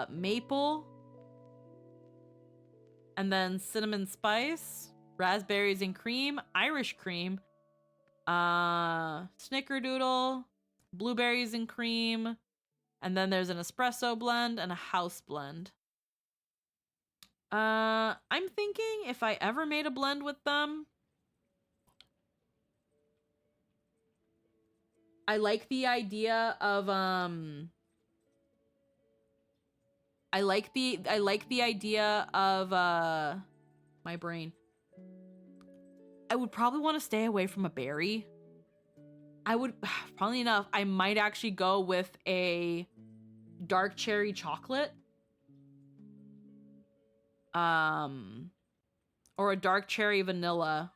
[SPEAKER 2] Maple. And then cinnamon spice, raspberries and cream, Irish cream, snickerdoodle, blueberries and cream, and then there's an espresso blend and a house blend. I'm thinking if I ever made a blend with them, I like the idea of I like the idea of my brain. I would probably want to stay away from a berry. I would probably enough. I might actually go with a dark cherry chocolate. Or a dark cherry vanilla.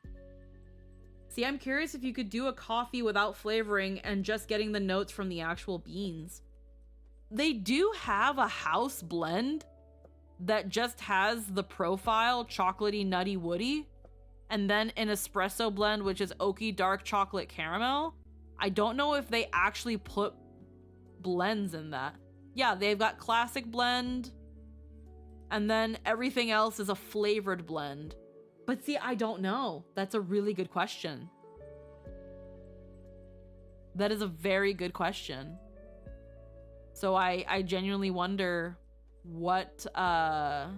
[SPEAKER 2] See, I'm curious if you could do a coffee without flavoring and just getting the notes from the actual beans. They do have a house blend that just has the profile chocolatey, nutty, woody, and then an espresso blend, which is oaky, dark chocolate caramel. I don't know if they actually put blends in that. Yeah, they've got classic blend, and then everything else is a flavored blend. But see, I don't know. That's a really good question. That is a very good question. So I genuinely wonder what, I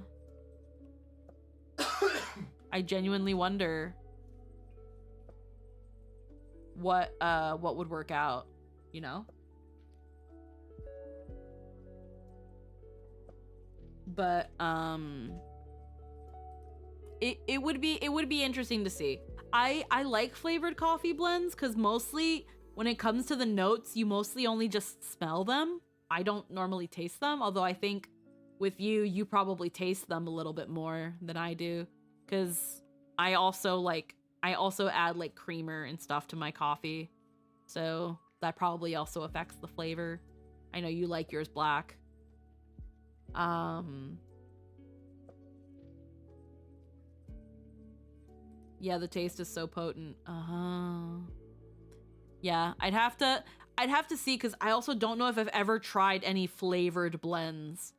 [SPEAKER 2] genuinely wonder what would work out, you know? But, it would be interesting to see. I like flavored coffee blends because mostly when it comes to the notes, you mostly only just smell them. I don't normally taste them, although I think with you probably taste them a little bit more than I do, because I also add like creamer and stuff to my coffee, so that probably also affects the flavor. I know you like yours black. Yeah, the taste is so potent. Yeah, I'd have to see, because I also don't know if I've ever tried any flavored blends,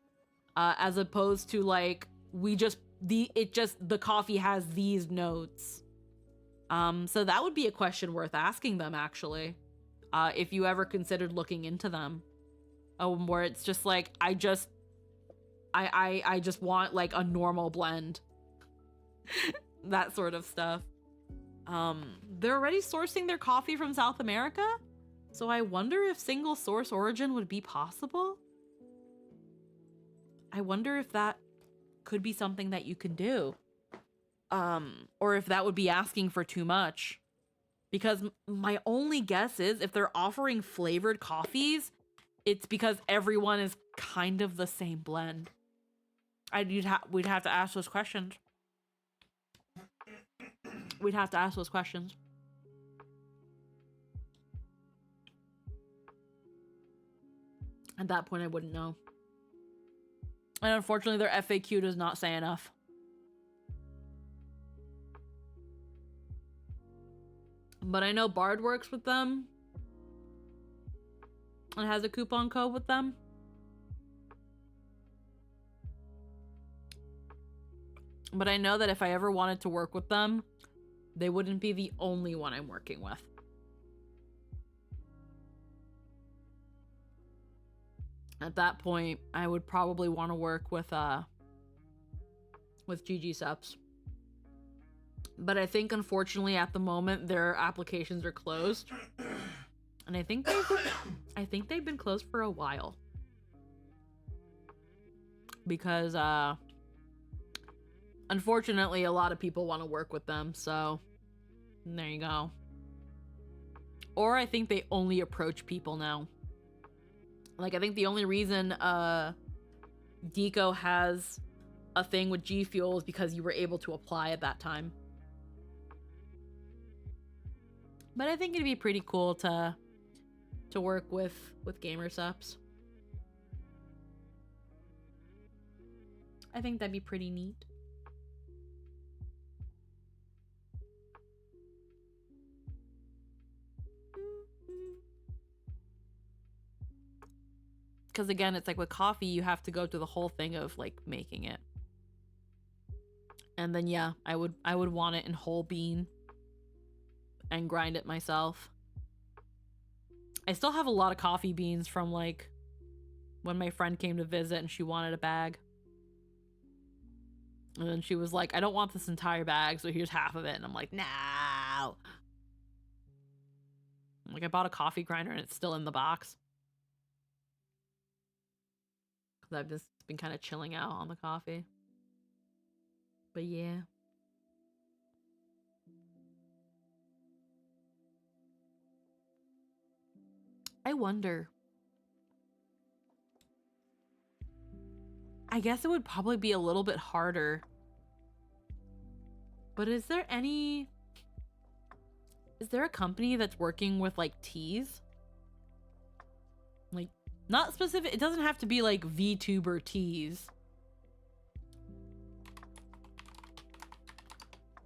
[SPEAKER 2] as opposed to like the coffee has these notes. So that would be a question worth asking them, actually, if you ever considered looking into them, where it's just like I just want like a normal blend. That sort of stuff. They're already sourcing their coffee from South America, so I wonder if single source origin would be possible. I wonder if that could be something that you can do. Or if that would be asking for too much. Because my only guess is if they're offering flavored coffees, it's because everyone is kind of the same blend. We'd have to ask those questions. We'd have to ask those questions. At that point, I wouldn't know. And unfortunately, their FAQ does not say enough. But I know Bard works with them and has a coupon code with them. But I know that if I ever wanted to work with them, they wouldn't be the only one I'm working with. At that point, I would probably want to work with GG Subs. But I think, unfortunately, at the moment, their applications are closed. And I think they've been closed for a while. Because, unfortunately, a lot of people want to work with them, so there you go. Or I think they only approach people now. Like, I think the only reason Deco has a thing with G Fuel is because you were able to apply at that time. But I think it'd be pretty cool to work with Gamer Subs. I think that'd be pretty neat. Because again, it's like with coffee, you have to go through the whole thing of like making it. And then yeah, I would want it in whole bean and grind it myself. I still have a lot of coffee beans from like when my friend came to visit and she wanted a bag. And then she was like, I don't want this entire bag, so here's half of it. And I'm like, no. Like I bought a coffee grinder and it's still in the box. Because I've just been kind of chilling out on the coffee. But yeah. I wonder. I guess it would probably be a little bit harder. But is there a company that's working with like teas? Like not specific, it doesn't have to be like VTuber teas.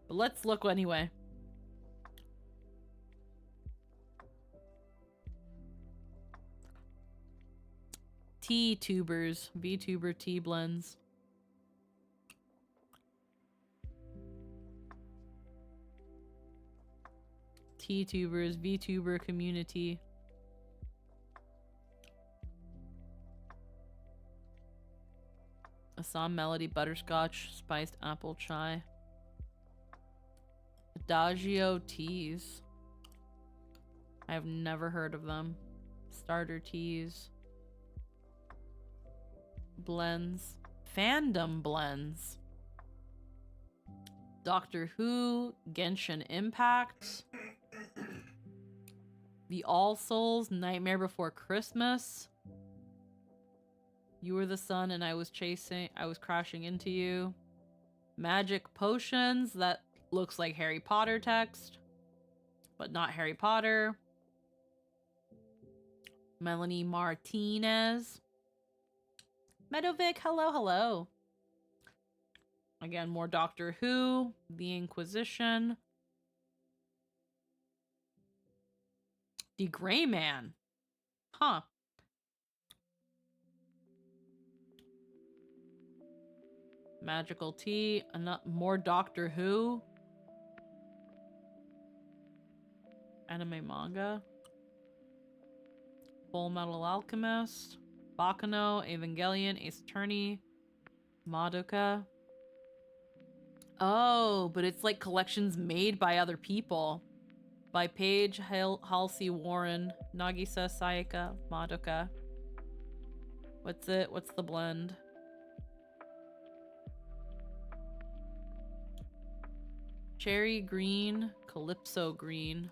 [SPEAKER 2] But let's look anyway. Tea tubers, VTuber tea blends. Tea tubers, VTuber community. Assam melody, butterscotch, spiced apple chai. Adagio teas. I have never heard of them. Starter teas. Blends. Fandom blends. Doctor Who. Genshin Impact. The All Souls. Nightmare Before Christmas. You were the sun and I was crashing into you. Magic potions. That looks like Harry Potter text, but not Harry Potter. Melanie Martinez. Medovic, hello, hello. Again, more Doctor Who. The Inquisition. The Gray Man. Huh. Magical tea. More Doctor Who. Anime manga. Full Metal Alchemist. Bakano, Evangelion, Ace Attorney, Madoka. Oh, but it's like collections made by other people. By Paige Halsey Warren, Nagisa Sayaka, Madoka. What's it? What's the blend? Cherry green, Calypso green.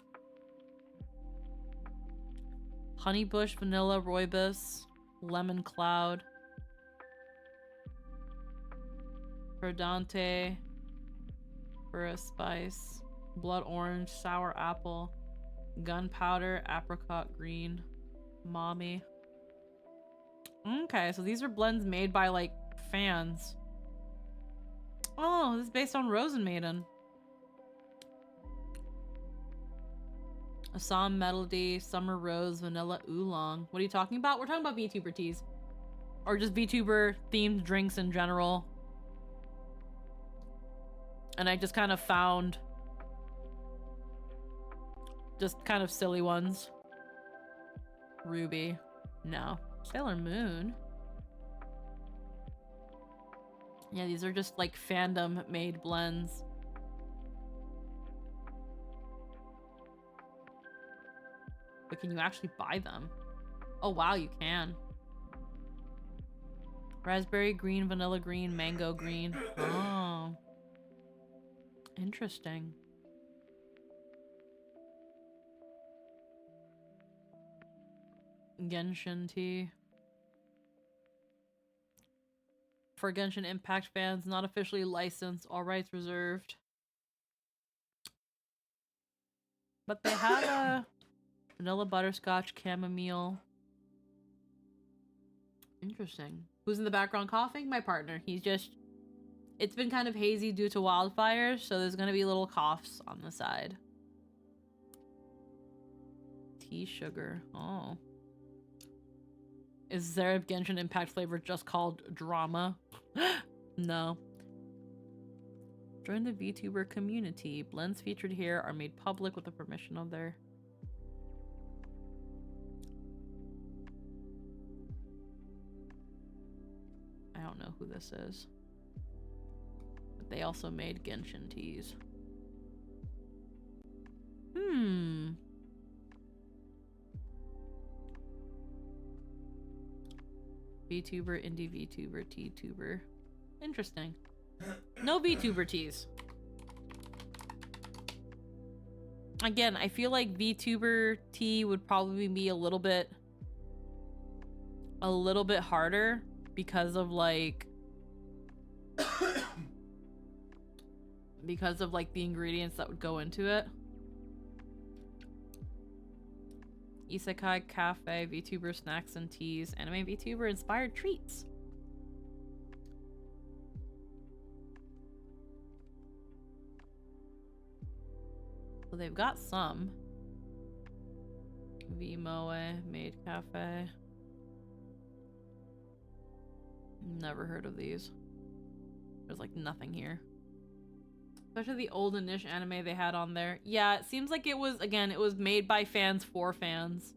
[SPEAKER 2] Honeybush, Vanilla Rooibos, Lemon Cloud. Verdante, for a spice. Blood orange, sour apple. Gunpowder, apricot green. Mommy. Okay, so these are blends made by like fans. Oh, this is based on Rosen Maiden. Assam Melody, Summer Rose, Vanilla Oolong. What are you talking about? We're talking about VTuber teas. Or just VTuber themed drinks in general. And I just kind of found just kind of silly ones. Ruby. No. Sailor Moon. Yeah, these are just like fandom made blends. But can you actually buy them? Oh wow, you can. Raspberry green, vanilla green, mango green. Oh. Interesting. Genshin tea. For Genshin Impact fans, not officially licensed, all rights reserved. But they have a vanilla butterscotch chamomile. Interesting. Who's in the background coughing? My partner. He's just It's been kind of hazy due to wildfires, so there's gonna be little coughs on the side. Tea sugar. Oh. Is there a Genshin Impact flavor just called drama? No. Join the VTuber community. Blends featured here are made public with the permission of their... I don't know who this is. But they also made Genshin teas. VTuber, indie VTuber, T-tuber. Interesting. No VTuber teas. Again, I feel like VTuber tea would probably be a little bit harder because of like the ingredients that would go into it. Isekai Cafe, VTuber snacks and teas, anime VTuber inspired treats. So they've got some. Vmoe, Maid Cafe. Never heard of these. There's like nothing here. Especially the olden-ish anime they had on there. Yeah, it seems like it was, again, it was made by fans for fans.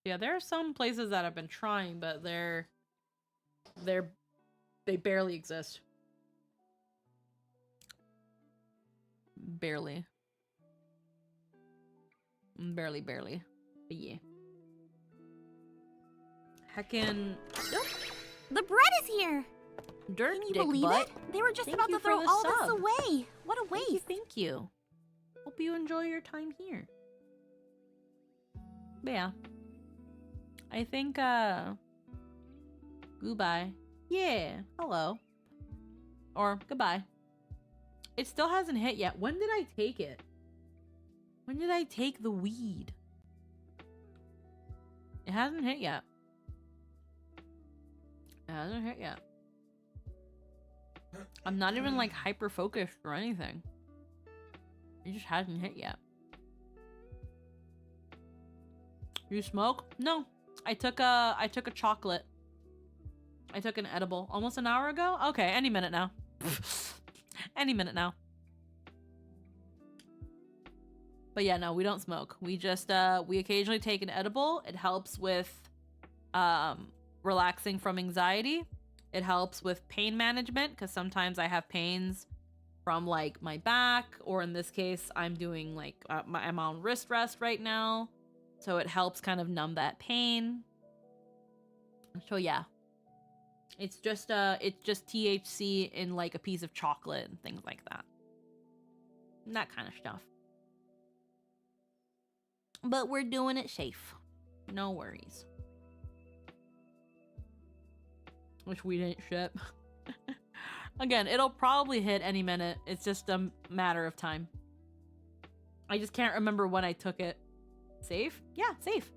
[SPEAKER 2] Yeah, there are some places that have been trying, but they barely exist. Barely. Barely. But yeah. Heckin'...
[SPEAKER 1] Oh, the bread is here!
[SPEAKER 2] Dirt
[SPEAKER 1] Can you
[SPEAKER 2] dick
[SPEAKER 1] believe
[SPEAKER 2] butt.
[SPEAKER 1] it? They were just
[SPEAKER 2] Thank
[SPEAKER 1] about
[SPEAKER 2] you
[SPEAKER 1] to
[SPEAKER 2] for
[SPEAKER 1] throw
[SPEAKER 2] the
[SPEAKER 1] all
[SPEAKER 2] sub.
[SPEAKER 1] this away. What a waste.
[SPEAKER 2] Thank you. Hope you enjoy your time here. But yeah. I think, goodbye. Yeah, hello. Or goodbye. It still hasn't hit yet. When did I take it? When did I take the weed? It hasn't hit yet. It hasn't hit yet. I'm not even like hyper focused or anything. It just hasn't hit yet. You smoke? No. I took a chocolate. I took an edible almost an hour ago. Okay, any minute now. Any minute now. But yeah, no, we don't smoke. We just we occasionally take an edible. It helps with relaxing from anxiety. It helps with pain management because sometimes I have pains from like my back, or in this case, I'm doing like I'm on wrist rest right now, so it helps kind of numb that pain. So yeah, it's just THC in like a piece of chocolate and things like that, and that kind of stuff. But we're doing it safe, no worries. Which we didn't ship. Again, it'll probably hit any minute. It's just a matter of time. I just can't remember when I took it. Safe? Yeah, safe.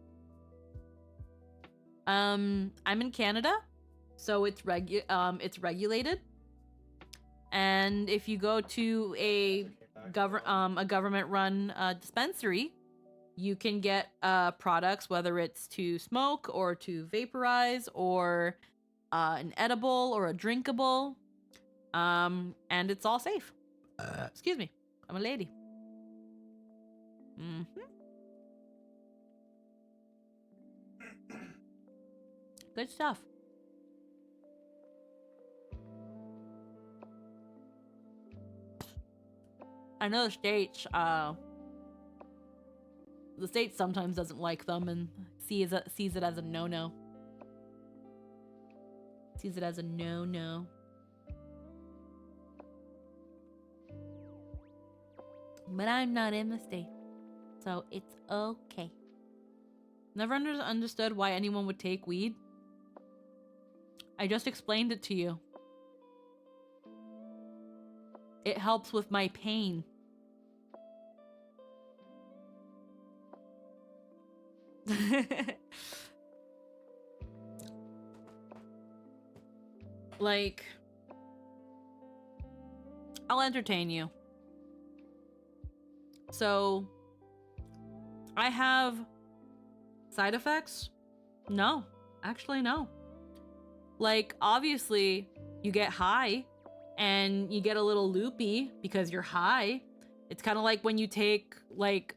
[SPEAKER 2] I'm in Canada, so it's regulated. And if you go to a government-run dispensary, you can get products, whether it's to smoke or to vaporize or an edible or a drinkable. And it's all safe. Excuse me. I'm a lady. Good stuff. I know the States sometimes doesn't like them and sees it as a no-no. Sees it as a no-no. But I'm not in the States, so it's okay. Never understood why anyone would take weed. I just explained it to you. It helps with my pain. Like, I'll entertain you. So, I have side effects? No, actually no. Like, obviously, you get high and you get a little loopy because you're high. It's kind of like when you take, like,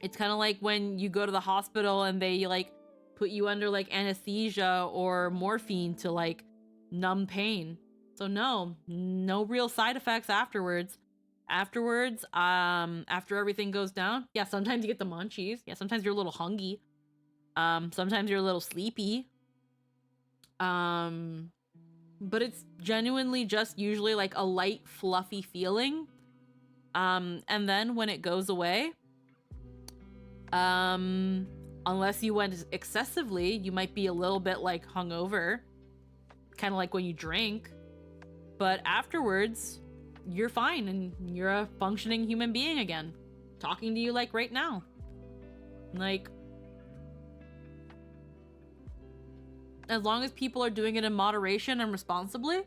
[SPEAKER 2] it's kind of like when you go to the hospital and they, like, put you under, like, anesthesia or morphine to, like, numb pain. So no real side effects afterwards. After everything goes down, yeah, sometimes you get the munchies. Yeah, sometimes you're a little hungry. Sometimes you're a little sleepy. But it's genuinely just usually like a light, fluffy feeling. And then when it goes away, unless you went excessively, you might be a little bit like hungover, kind of like when you drink. But afterwards, you're fine and you're a functioning human being again, talking to you like right now. Like, as long as people are doing it in moderation and responsibly,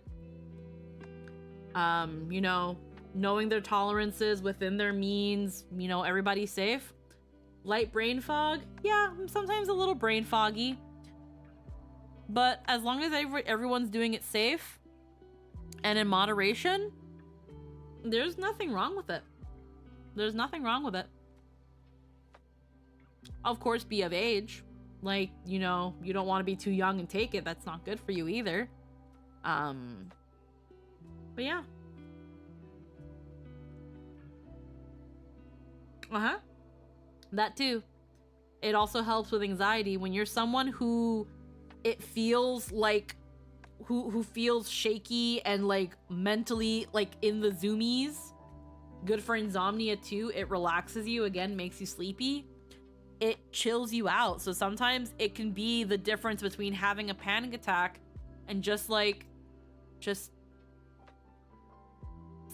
[SPEAKER 2] you know, knowing their tolerances within their means, you know, everybody's safe. Light brain fog, yeah, sometimes a little brain foggy, but as long as everyone's doing it safe and in moderation, there's nothing wrong with it. There's nothing wrong with it. Of course, be of age. Like, you know, you don't want to be too young and take it. That's not good for you either. But yeah. Uh-huh. That too. It also helps with anxiety when you're someone who it feels like who feels shaky and like mentally like in the zoomies. Good for insomnia too. It relaxes you, again, makes you sleepy. It chills you out. So sometimes it can be the difference between having a panic attack and just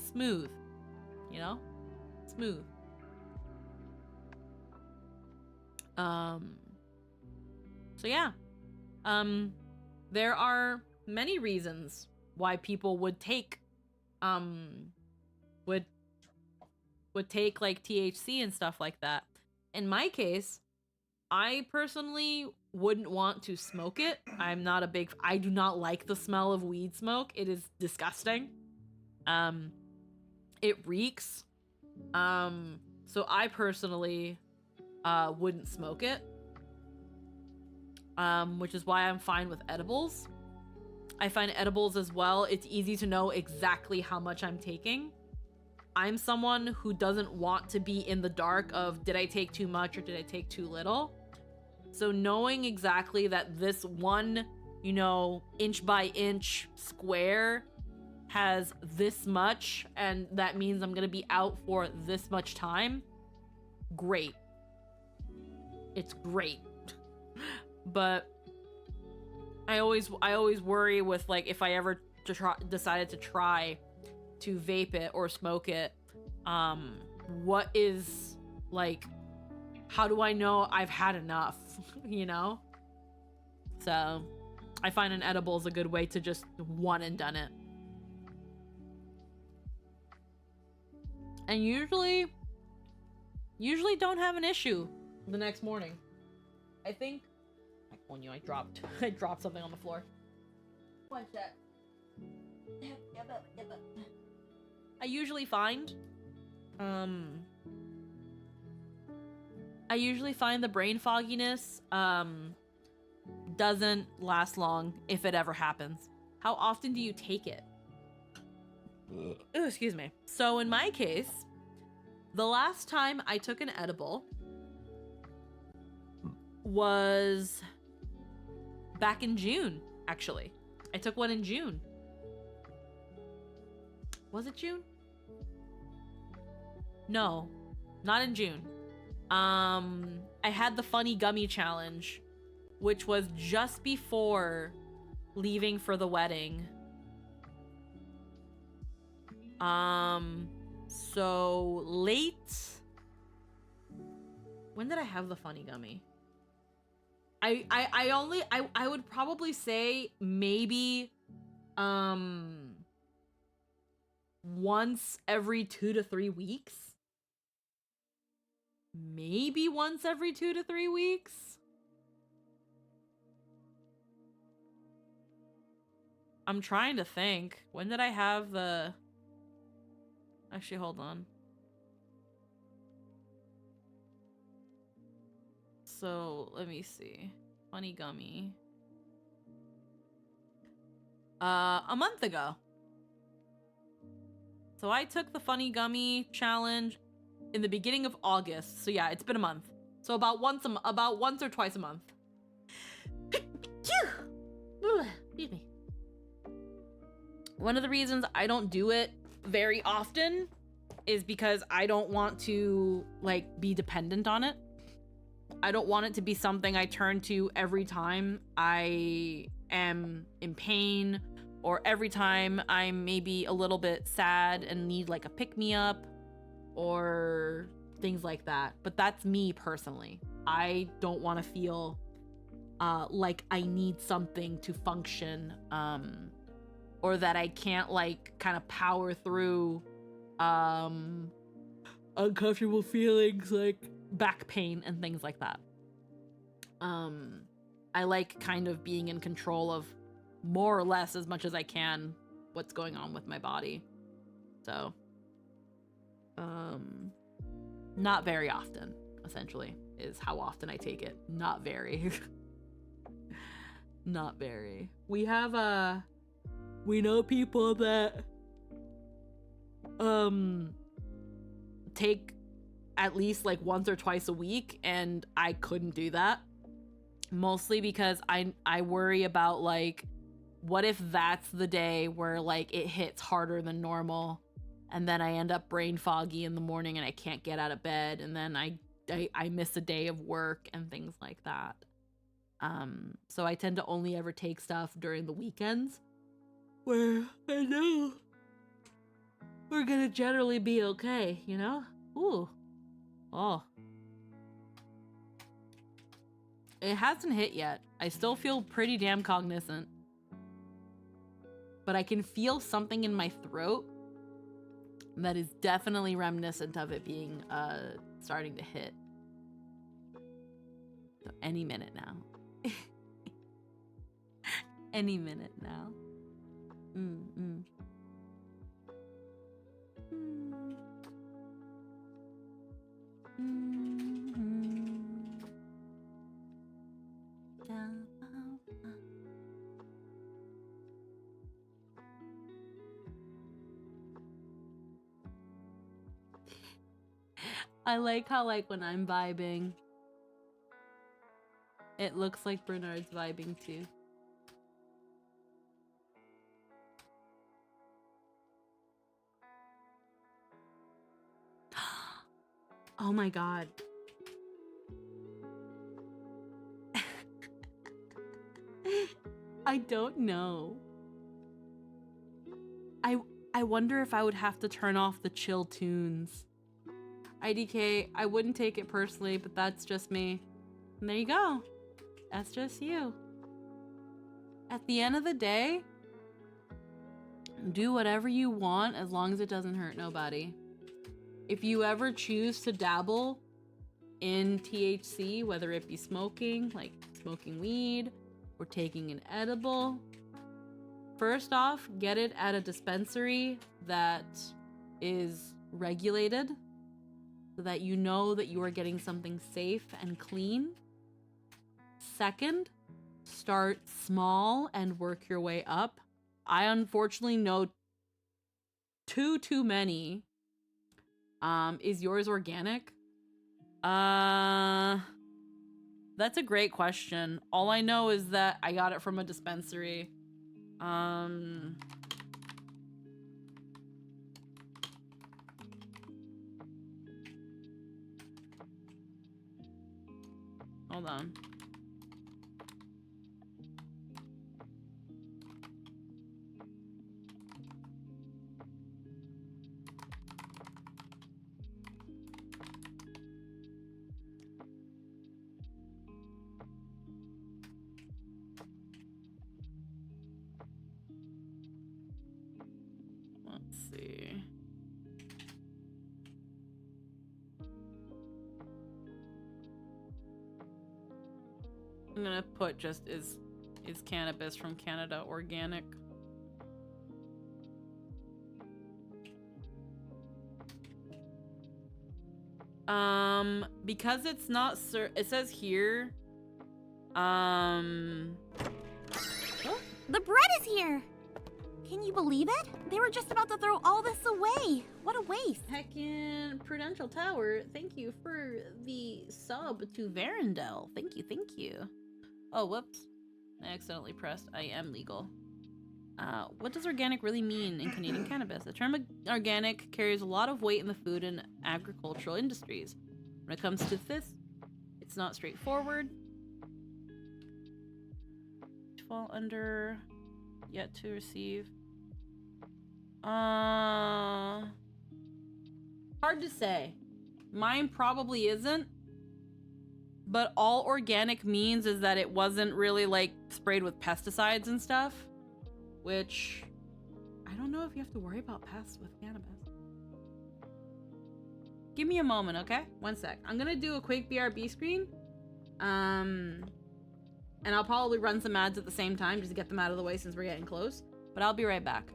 [SPEAKER 2] smooth, you know? Smooth. So yeah. There are many reasons why people would take would take like THC and stuff like that. In my case, I personally wouldn't want to smoke it. I do not like the smell of weed smoke. It is disgusting. It reeks. So I personally wouldn't smoke it. Which is why I'm fine with edibles. I find edibles as well, it's easy to know exactly how much I'm taking. I'm someone who doesn't want to be in the dark of did I take too much or did I take too little? So knowing exactly that this one, you know, inch by inch square has this much and that means I'm gonna be out for this much time, great. It's great. But I always worry with like if I ever decided to try to vape it or smoke it, what is like, how do I know I've had enough? You know? So I find an edible is a good way to just one and done it. And usually don't have an issue the next morning. I think I dropped something on the floor. What's that? I usually find the brain fogginess doesn't last long if it ever happens. How often do you take it? Ooh, excuse me. So in my case, the last time I took an edible was back in June, actually. I took one in June. Was it June? No, not in June. I had the funny gummy challenge, which was just before leaving for the wedding. So late. When did I have the funny gummy? I would probably say maybe once every 2 to 3 weeks. Maybe once every 2 to 3 weeks. I'm trying to think. When did I have the... Actually, hold on. So, let me see. Funny gummy. A month ago. So I took the funny gummy challenge in the beginning of August. So yeah, it's been a month. So about once or twice a month. Excuse me. One of the reasons I don't do it very often is because I don't want to like be dependent on it. I don't want it to be something I turn to every time I am in pain or every time I'm maybe a little bit sad and need like a pick-me-up or things like that. But that's me personally. I don't want to feel like I need something to function or that I can't like kind of power through uncomfortable feelings like back pain and things like that. I like kind of being in control of more or less as much as I can what's going on with my body. So, not very often, essentially, is how often I take it. Not very. Not very. We have, we know people that, take at least like once or twice a week, and I couldn't do that. Mostly because I worry about like, what if that's the day where like it hits harder than normal and then I end up brain foggy in the morning and I can't get out of bed and then I miss a day of work and things like that. So I tend to only ever take stuff during the weekends where I know we're gonna generally be okay, you know? Ooh. Oh. It hasn't hit yet. I still feel pretty damn cognizant. But I can feel something in my throat that is definitely reminiscent of it being starting to hit. So any minute now. Any minute now. Mm. I like how like when I'm vibing, it looks like Bernard's vibing too. Oh my god. I don't know. I wonder if I would have to turn off the chill tunes. IDK, I wouldn't take it personally, but that's just me. And there you go. That's just you. At the end of the day, do whatever you want as long as it doesn't hurt nobody. If you ever choose to dabble in THC, whether it be smoking, like smoking weed, or taking an edible, first off, get it at a dispensary that is regulated so that you know that you are getting something safe and clean. Second, start small and work your way up. I unfortunately know too many. Is yours organic? That's a great question. All I know is that I got it from a dispensary. Hold on. Let's see. I'm gonna put just is cannabis from Canada organic? Because it's not it says here,
[SPEAKER 1] The bread is here! Can you believe it? They were just about to throw all this away. What a waste.
[SPEAKER 2] Heckin' Prudential Tower, thank you for the sub to Varendell. Thank you, thank you. Oh, whoops. I accidentally pressed I am legal. What does organic really mean in Canadian cannabis? The term organic carries a lot of weight in the food and agricultural industries. When it comes to this, it's not straightforward. Fall under yet to receive. Hard to say. Mine probably isn't. But all organic means is that it wasn't really like sprayed with pesticides and stuff. Which I don't know if you have to worry about pests with cannabis. Give me a moment, okay? One sec. I'm gonna do a quick BRB screen. And I'll probably run some ads at the same time just to get them out of the way since we're getting close. But I'll be right back.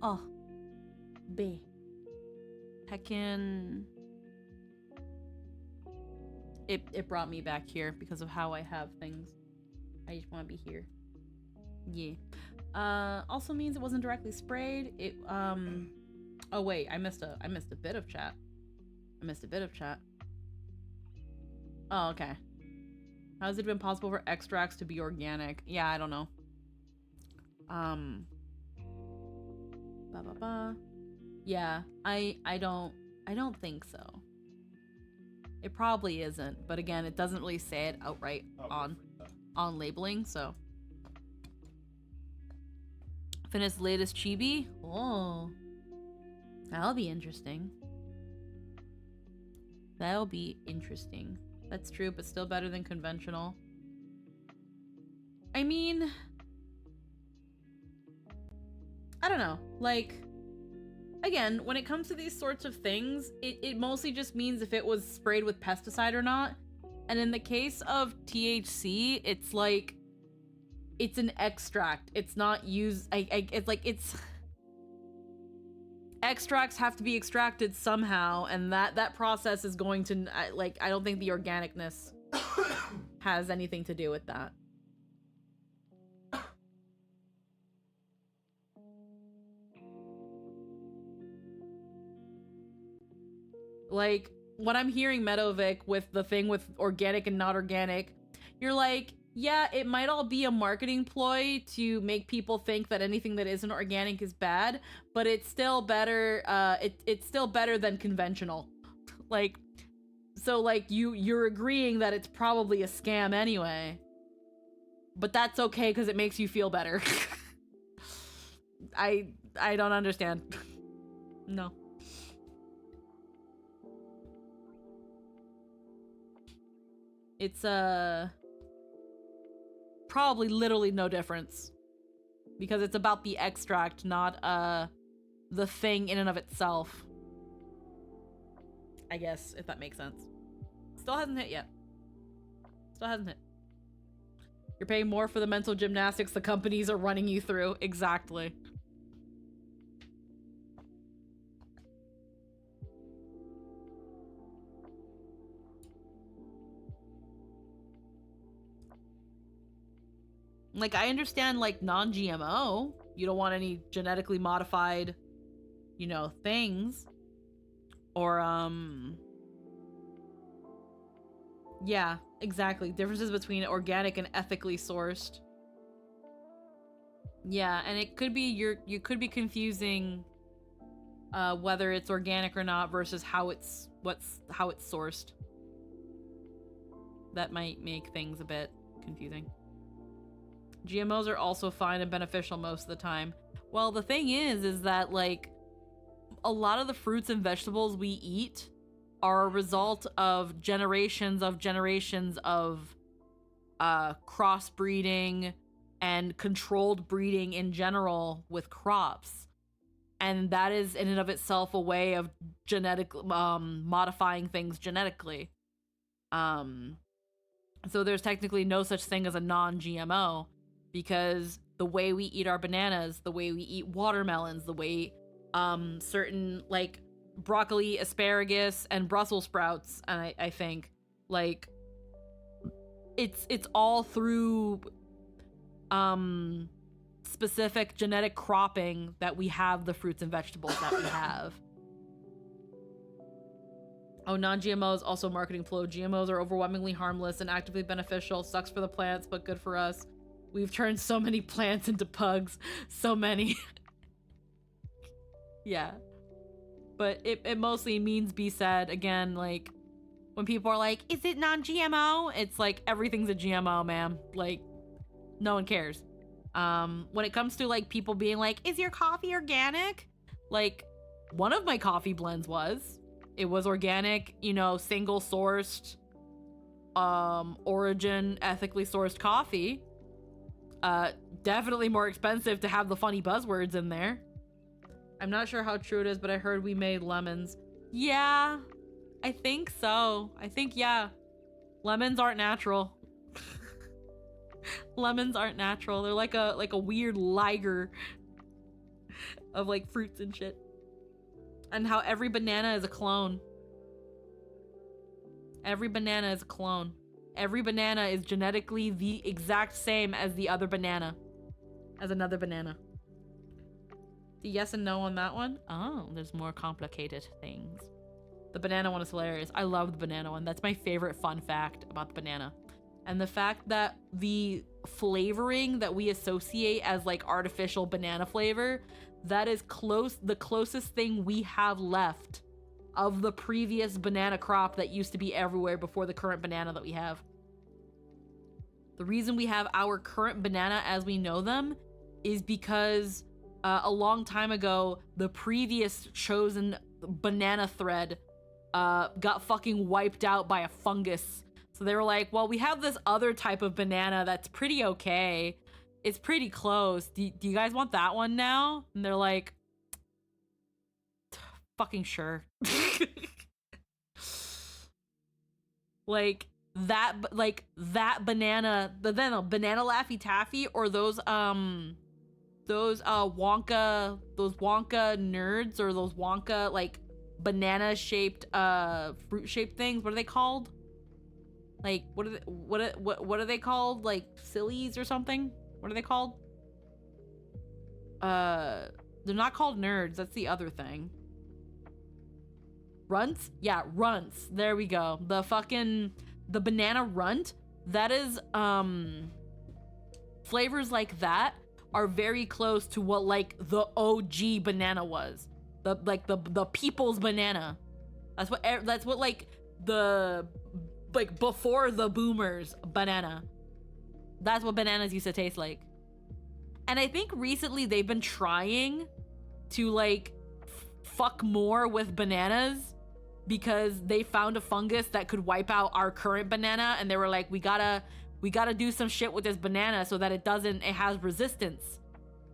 [SPEAKER 2] Oh. B. Heckin'. It brought me back here because of how I have things. I just want to be here. Yeah. Also means it wasn't directly sprayed. It, oh wait, I missed a bit of chat. Oh, okay. How has it been possible for extracts to be organic? Yeah, I don't know. Yeah, I don't think so. It probably isn't, but again, it doesn't really say it outright on labeling, so. Finished latest chibi? Oh. That'll be interesting. That'll be interesting. That's true, but still better than conventional. I mean, I don't know. Like, again, when it comes to these sorts of things, it mostly just means if it was sprayed with pesticide or not. And in the case of THC, it's like, it's an extract. It's not used, it's like, it's... Extracts have to be extracted somehow, and that process is going to, like, I don't think the organicness has anything to do with that. Like, when I'm hearing Medovic with the thing with organic and not organic, you're like, yeah, it might all be a marketing ploy to make people think that anything that isn't organic is bad, but it's still better, it's still better than conventional. Like, so like you're agreeing that it's probably a scam anyway, but that's okay because it makes you feel better. I don't understand. No. It's probably literally no difference because it's about the extract, not the thing in and of itself. I guess, if that makes sense. Still hasn't hit yet. Still hasn't hit. You're paying more for the mental gymnastics the companies are running you through. Exactly. Like, I understand, like, non-GMO. You don't want any genetically modified, you know, things. Or, yeah, exactly. Differences between organic and ethically sourced. Yeah, and it could be, you could be confusing, whether it's organic or not versus how it's sourced. That might make things a bit confusing. GMOs are also fine and beneficial most of the time. Well, the thing is that, like, a lot of the fruits and vegetables we eat are a result of generations of crossbreeding and controlled breeding in general with crops. And that is in and of itself a way of modifying things genetically. So there's technically no such thing as a non-GMO, because the way we eat our bananas, the way we eat watermelons, the way certain, like, broccoli, asparagus, and Brussels sprouts, and I think, like, it's all through specific genetic cropping that we have the fruits and vegetables that we have. Oh, non-GMOs, also marketing flow. GMOs are overwhelmingly harmless and actively beneficial. Sucks for the plants, but good for us. We've turned so many plants into pugs. So many. Yeah. But it mostly means be said. Again, like, when people are like, is it non-GMO? It's like, everything's a GMO, ma'am. Like, no one cares. When it comes to, like, people being like, is your coffee organic? Like, one of my coffee blends was. It was organic, you know, single sourced, origin, ethically sourced coffee. Definitely more expensive to have the funny buzzwords in there. I'm not sure how true it is, but I heard we made lemons. Yeah, I think so. I think, yeah. Lemons aren't natural. Lemons aren't natural. They're like a weird liger. of like fruits and shit. And how every banana is a clone. Every banana is a clone. Every banana is genetically the exact same as the other banana. As another banana. The yes and no on that one? Oh, there's more complicated things. The banana one is hilarious. I love the banana one. That's my favorite fun fact about the banana. And the fact that the flavoring that we associate as like artificial banana flavor, that is the closest thing we have left of the previous banana crop that used to be everywhere before the current banana that we have. The reason we have our current banana as we know them is because a long time ago, the previous chosen banana thread got fucking wiped out by a fungus. So they were like, well, we have this other type of banana that's pretty okay. It's pretty close. Do you guys want that one now? And they're like, fucking sure. like that banana, the banana Laffy Taffy, or those Wonka nerds, or those Wonka like banana shaped fruit shaped things. What are they called? Like what are they called? Like sillies or something? What are they called? They're not called nerds. That's the other thing. Runts? Yeah, runts. There we go. The banana runt. That is flavors like that are very close to what like the OG banana was. The people's banana. That's what like the like before the boomers banana. That's what bananas used to taste like. And I think recently they've been trying to like fuck more with bananas because they found a fungus that could wipe out our current banana, and they were like, we gotta do some shit with this banana so that it has resistance.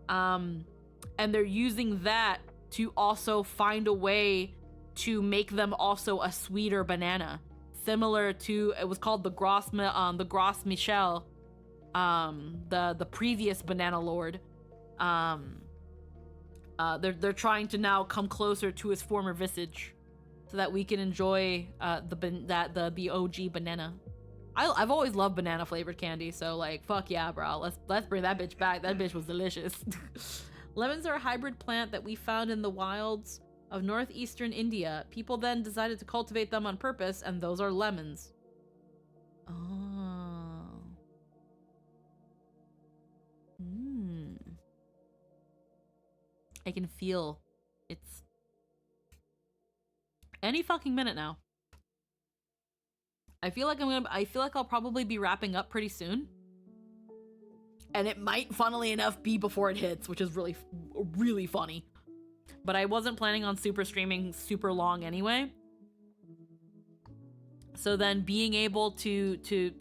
[SPEAKER 2] And they're using that to also find a way to make them also a sweeter banana, similar to, it was called the Gros Michel, the previous banana lord. They're trying to now come closer to his former visage, so that we can enjoy the OG banana. I've always loved banana flavored candy, so like fuck yeah, bro. Let's bring that bitch back. That bitch was delicious. Lemons are a hybrid plant that we found in the wilds of northeastern India. People then decided to cultivate them on purpose, and those are lemons. Oh. I can feel it's any fucking minute now. I feel like I'll probably be wrapping up pretty soon. And it might, funnily enough, be before it hits, which is really, really funny. But I wasn't planning on super streaming super long anyway. So then being able to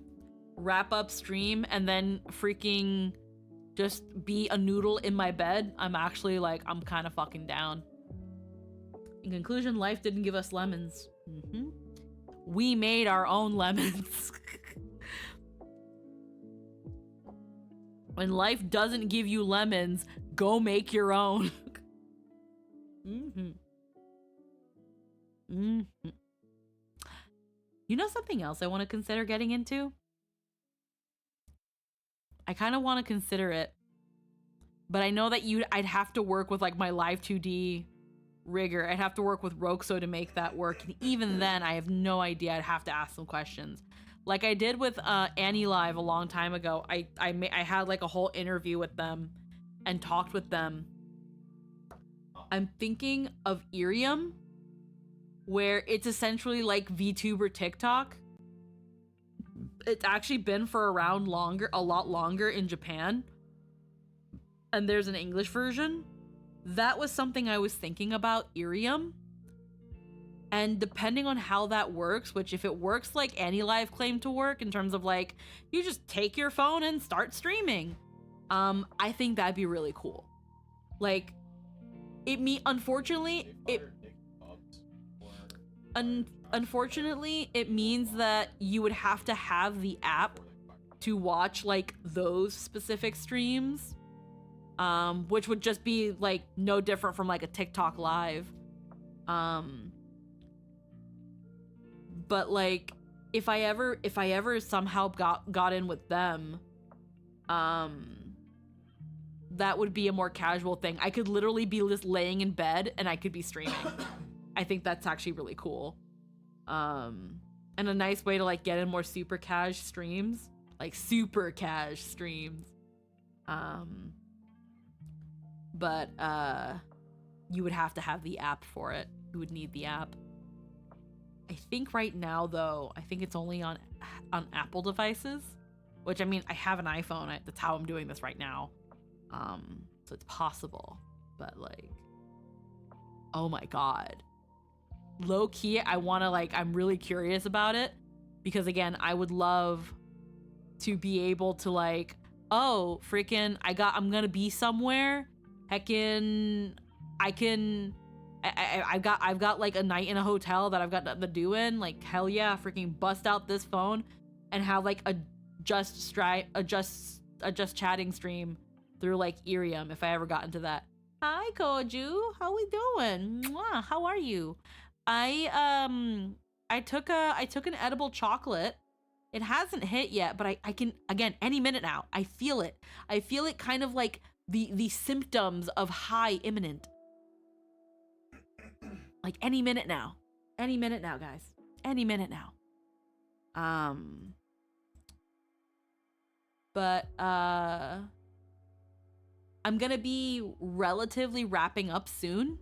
[SPEAKER 2] wrap up stream and then freaking just be a noodle in my bed, I'm actually like, I'm kind of fucking down. In conclusion, life didn't give us lemons. We made our own lemons. When life doesn't give you lemons, go make your own. You know something else I want to consider getting into? I kind of want to consider it, but I know that I'd have to work with like my Live 2D rigger. I'd have to work with Roxo to make that work, and even then I have no idea. I'd have to ask some questions like I did with Annie Live a long time ago. I had like a whole interview with them and talked with them. I'm thinking of Irium, where it's essentially like VTuber TikTok. It's actually been for a lot longer in Japan, and there's an English version. That was something I was thinking about, Irium. And depending on how that works, which if it works like Annie Live claimed to work, in terms of like, you just take your phone and start streaming, I think that'd be really cool. Like, unfortunately, it means that you would have to have the app to watch like those specific streams. which would just be like no different from like a TikTok live. But like if I ever somehow got in with them, that would be a more casual thing. I could literally be just laying in bed and I could be streaming. I think that's actually really cool. And a nice way to like get in more super cash streams, like super cash streams. But you would have to have the app for it. You would need the app. I think right now though, I think it's only on Apple devices, which I mean, I have an iPhone. That's how I'm doing this right now. So it's possible, but like, oh my God. Low key, I want to like, I'm really curious about it because again, I would love to be able to like, oh, freaking, I'm gonna be somewhere. Heckin', I've got like a night in a hotel that I've got nothing to do in. Like, hell yeah, freaking bust out this phone and have like a just chatting stream through like Irium if I ever got into that. Hi Koju, how we doing? Mwah, how are you? I took an edible chocolate. It hasn't hit yet, but I can, again, any minute now. I feel it kind of like the symptoms of high imminent. Like any minute now, guys, any minute now. But I'm gonna be relatively wrapping up soon.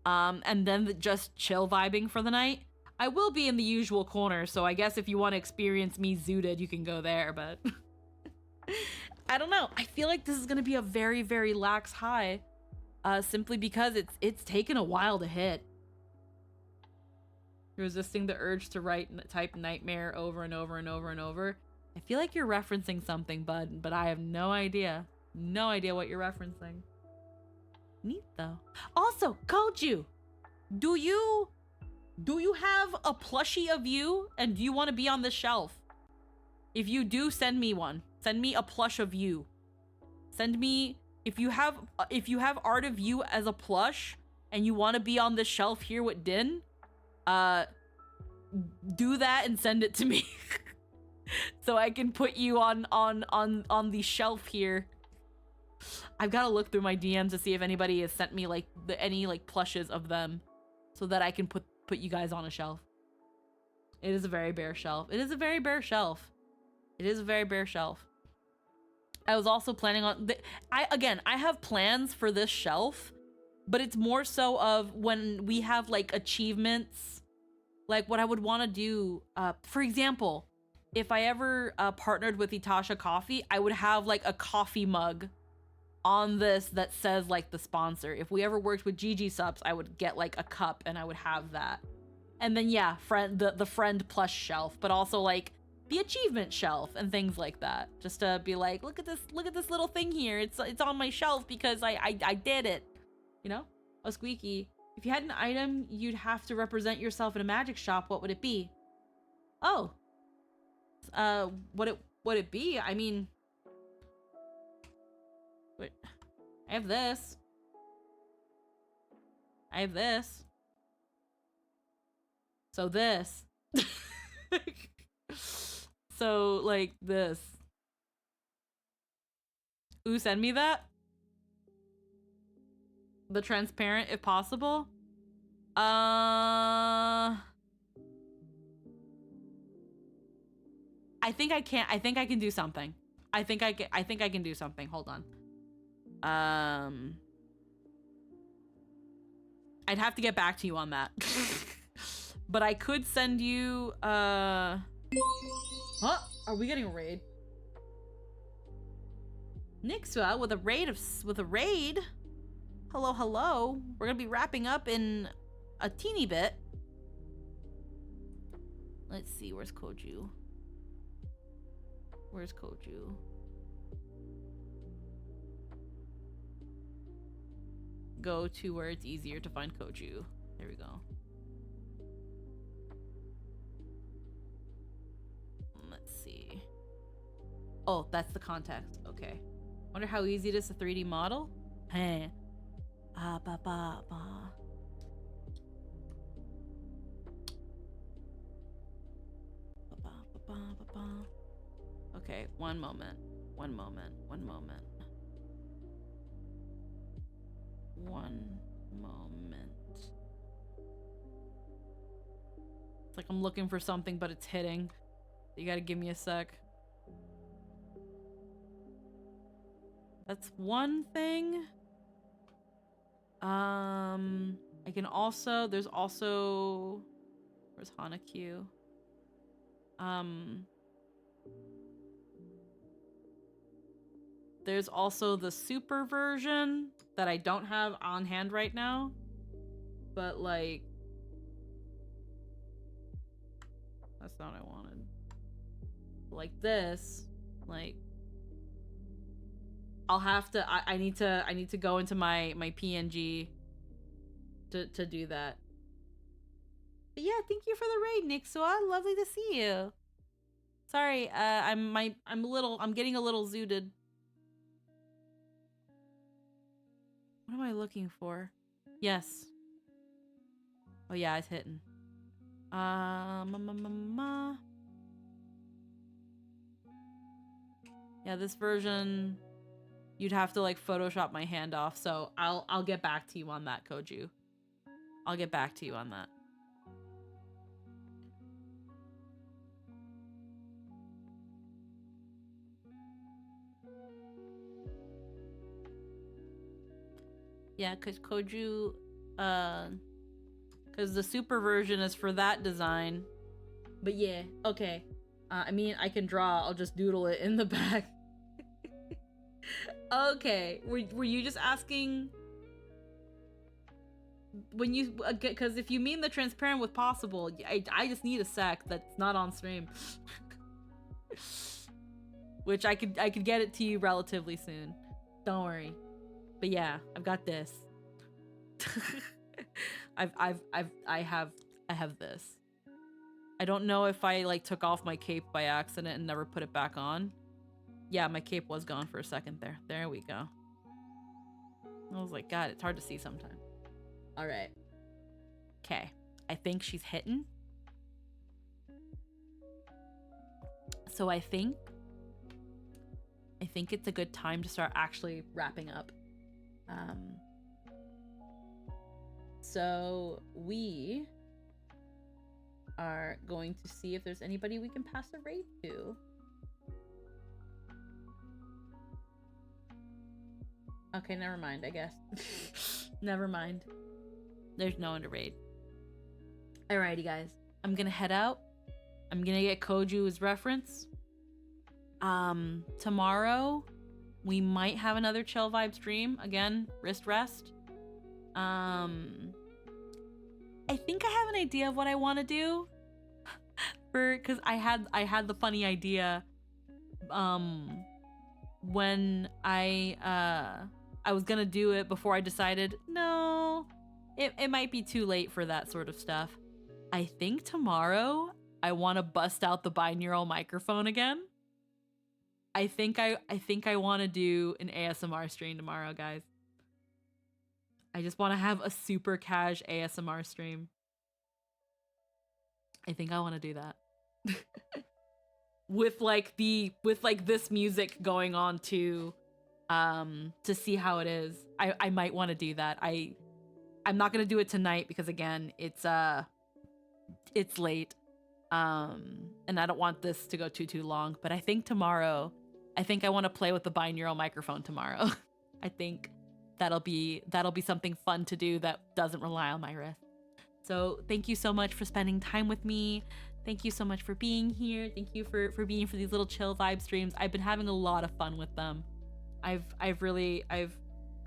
[SPEAKER 2] And then just chill vibing for the night. I will be in the usual corner, so I guess if you want to experience me zooted, you can go there, but I don't know. I feel like this is gonna be a very, very lax high, simply because it's taken a while to hit. Resisting the urge to type nightmare over and over and over and over. I feel like you're referencing something, bud, but I have no idea. No idea what you're referencing. Neat though. Also, Koju, do you have a plushie of you and do you want to be on the shelf? If you do, send me one. Send me a plush of you. Send me, if you have art of you as a plush and you want to be on the shelf here with Din, do that and send it to me. So I can put you on the shelf here. I've got to look through my DMs to see if anybody has sent me like any like plushes of them so that I can put you guys on a shelf. It is a very bare shelf. It is a very bare shelf. It is a very bare shelf. I was also planning on I have plans for this shelf, but it's more so of when we have like achievements, like what I would want to do. For example, if I ever partnered with Itasha Coffee, I would have like a coffee mug on this that says like the sponsor. If we ever worked with Gigi Subs, I would get like a cup and I would have that. And then yeah, the friend plush shelf, but also like the achievement shelf and things like that. Just to be like, look at this little thing here. It's on my shelf because I did it. You know? A squeaky. If you had an item you'd have to represent yourself in a magic shop, what would it be? Oh. Would it be? I mean, wait, I have this. So this. So like this. Ooh, send me that. The transparent if possible. I think I can do something. I think I can do something. Hold on. I'd have to get back to you on that. But I could send you huh? Are we getting a raid? Nixua with a raid. Hello. We're gonna be wrapping up in a teeny bit. Let's see, where's Koju? Go to where it's easier to find Koju. There we go. Let's see. Oh, that's the context. Okay. Wonder how easy it is to 3D model? Hey. Ba ba ba. Ba ba ba ba ba. Okay, one moment. One moment. One moment. One moment. It's like I'm looking for something, but it's hitting. You gotta give me a sec. That's one thing. I can also, there's also, where's Hana-Q? There's also the super version that I don't have on hand right now. But like, that's not what I wanted. Like this, like, I'll have to, I need to go into my PNG to do that. But yeah, thank you for the raid, Nixua. Lovely to see you. Sorry, I'm getting a little zooted. What am I looking for? Yes. Oh yeah, it's hitting. Yeah, this version, you'd have to like Photoshop my hand off, so I'll get back to you on that, Koju. I'll get back to you on that. Yeah, cause Koju, cause the super version is for that design. But yeah, okay. I mean, I can draw. I'll just doodle it in the back. Okay, were you just asking when you because if you mean the transparent with possible, I just need a sec that's not on stream, which I could get it to you relatively soon. Don't worry. But yeah, I've got this. I have this. I don't know if I like took off my cape by accident and never put it back on. Yeah, my cape was gone for a second there. There we go. I was like, God, it's hard to see sometimes. All right. Okay. I think she's hitting. So I think it's a good time to start actually wrapping up. So we are going to see if there's anybody we can pass a raid to. Okay, never mind, I guess. Never mind. There's no one to raid. Alrighty, guys. I'm gonna head out. I'm gonna get Koju's reference. Tomorrow, we might have another chill vibe stream. Again, wrist rest. I think I have an idea of what I want to do. Because I had the funny idea when I was gonna do it before I decided no, it might be too late for that sort of stuff. I think tomorrow I want to bust out the binaural microphone again. I think I want to do an ASMR stream tomorrow, guys. I just want to have a super cash ASMR stream. I think I want to do that. with this music going on too, to see how it is. I might want to do that. I'm not gonna do it tonight because again, it's late, and I don't want this to go too long. But I think tomorrow, I think I want to play with the binaural microphone tomorrow. I think that'll be something fun to do that doesn't rely on my wrist. So thank you so much for spending time with me. Thank you so much for being here. Thank you for being for these little chill vibe streams. I've been having a lot of fun with them.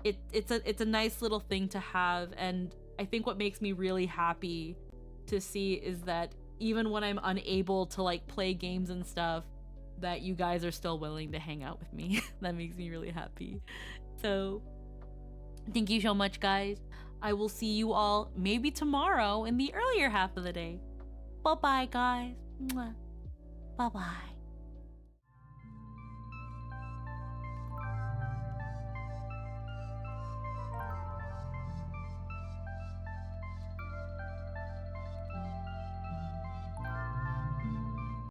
[SPEAKER 2] It's a nice little thing to have, and I think what makes me really happy to see is that even when I'm unable to like play games and stuff, that you guys are still willing to hang out with me. That makes me really happy. So thank you so much, guys. I will see you all maybe tomorrow in the earlier half of the day. Bye-bye, guys. Bye-bye.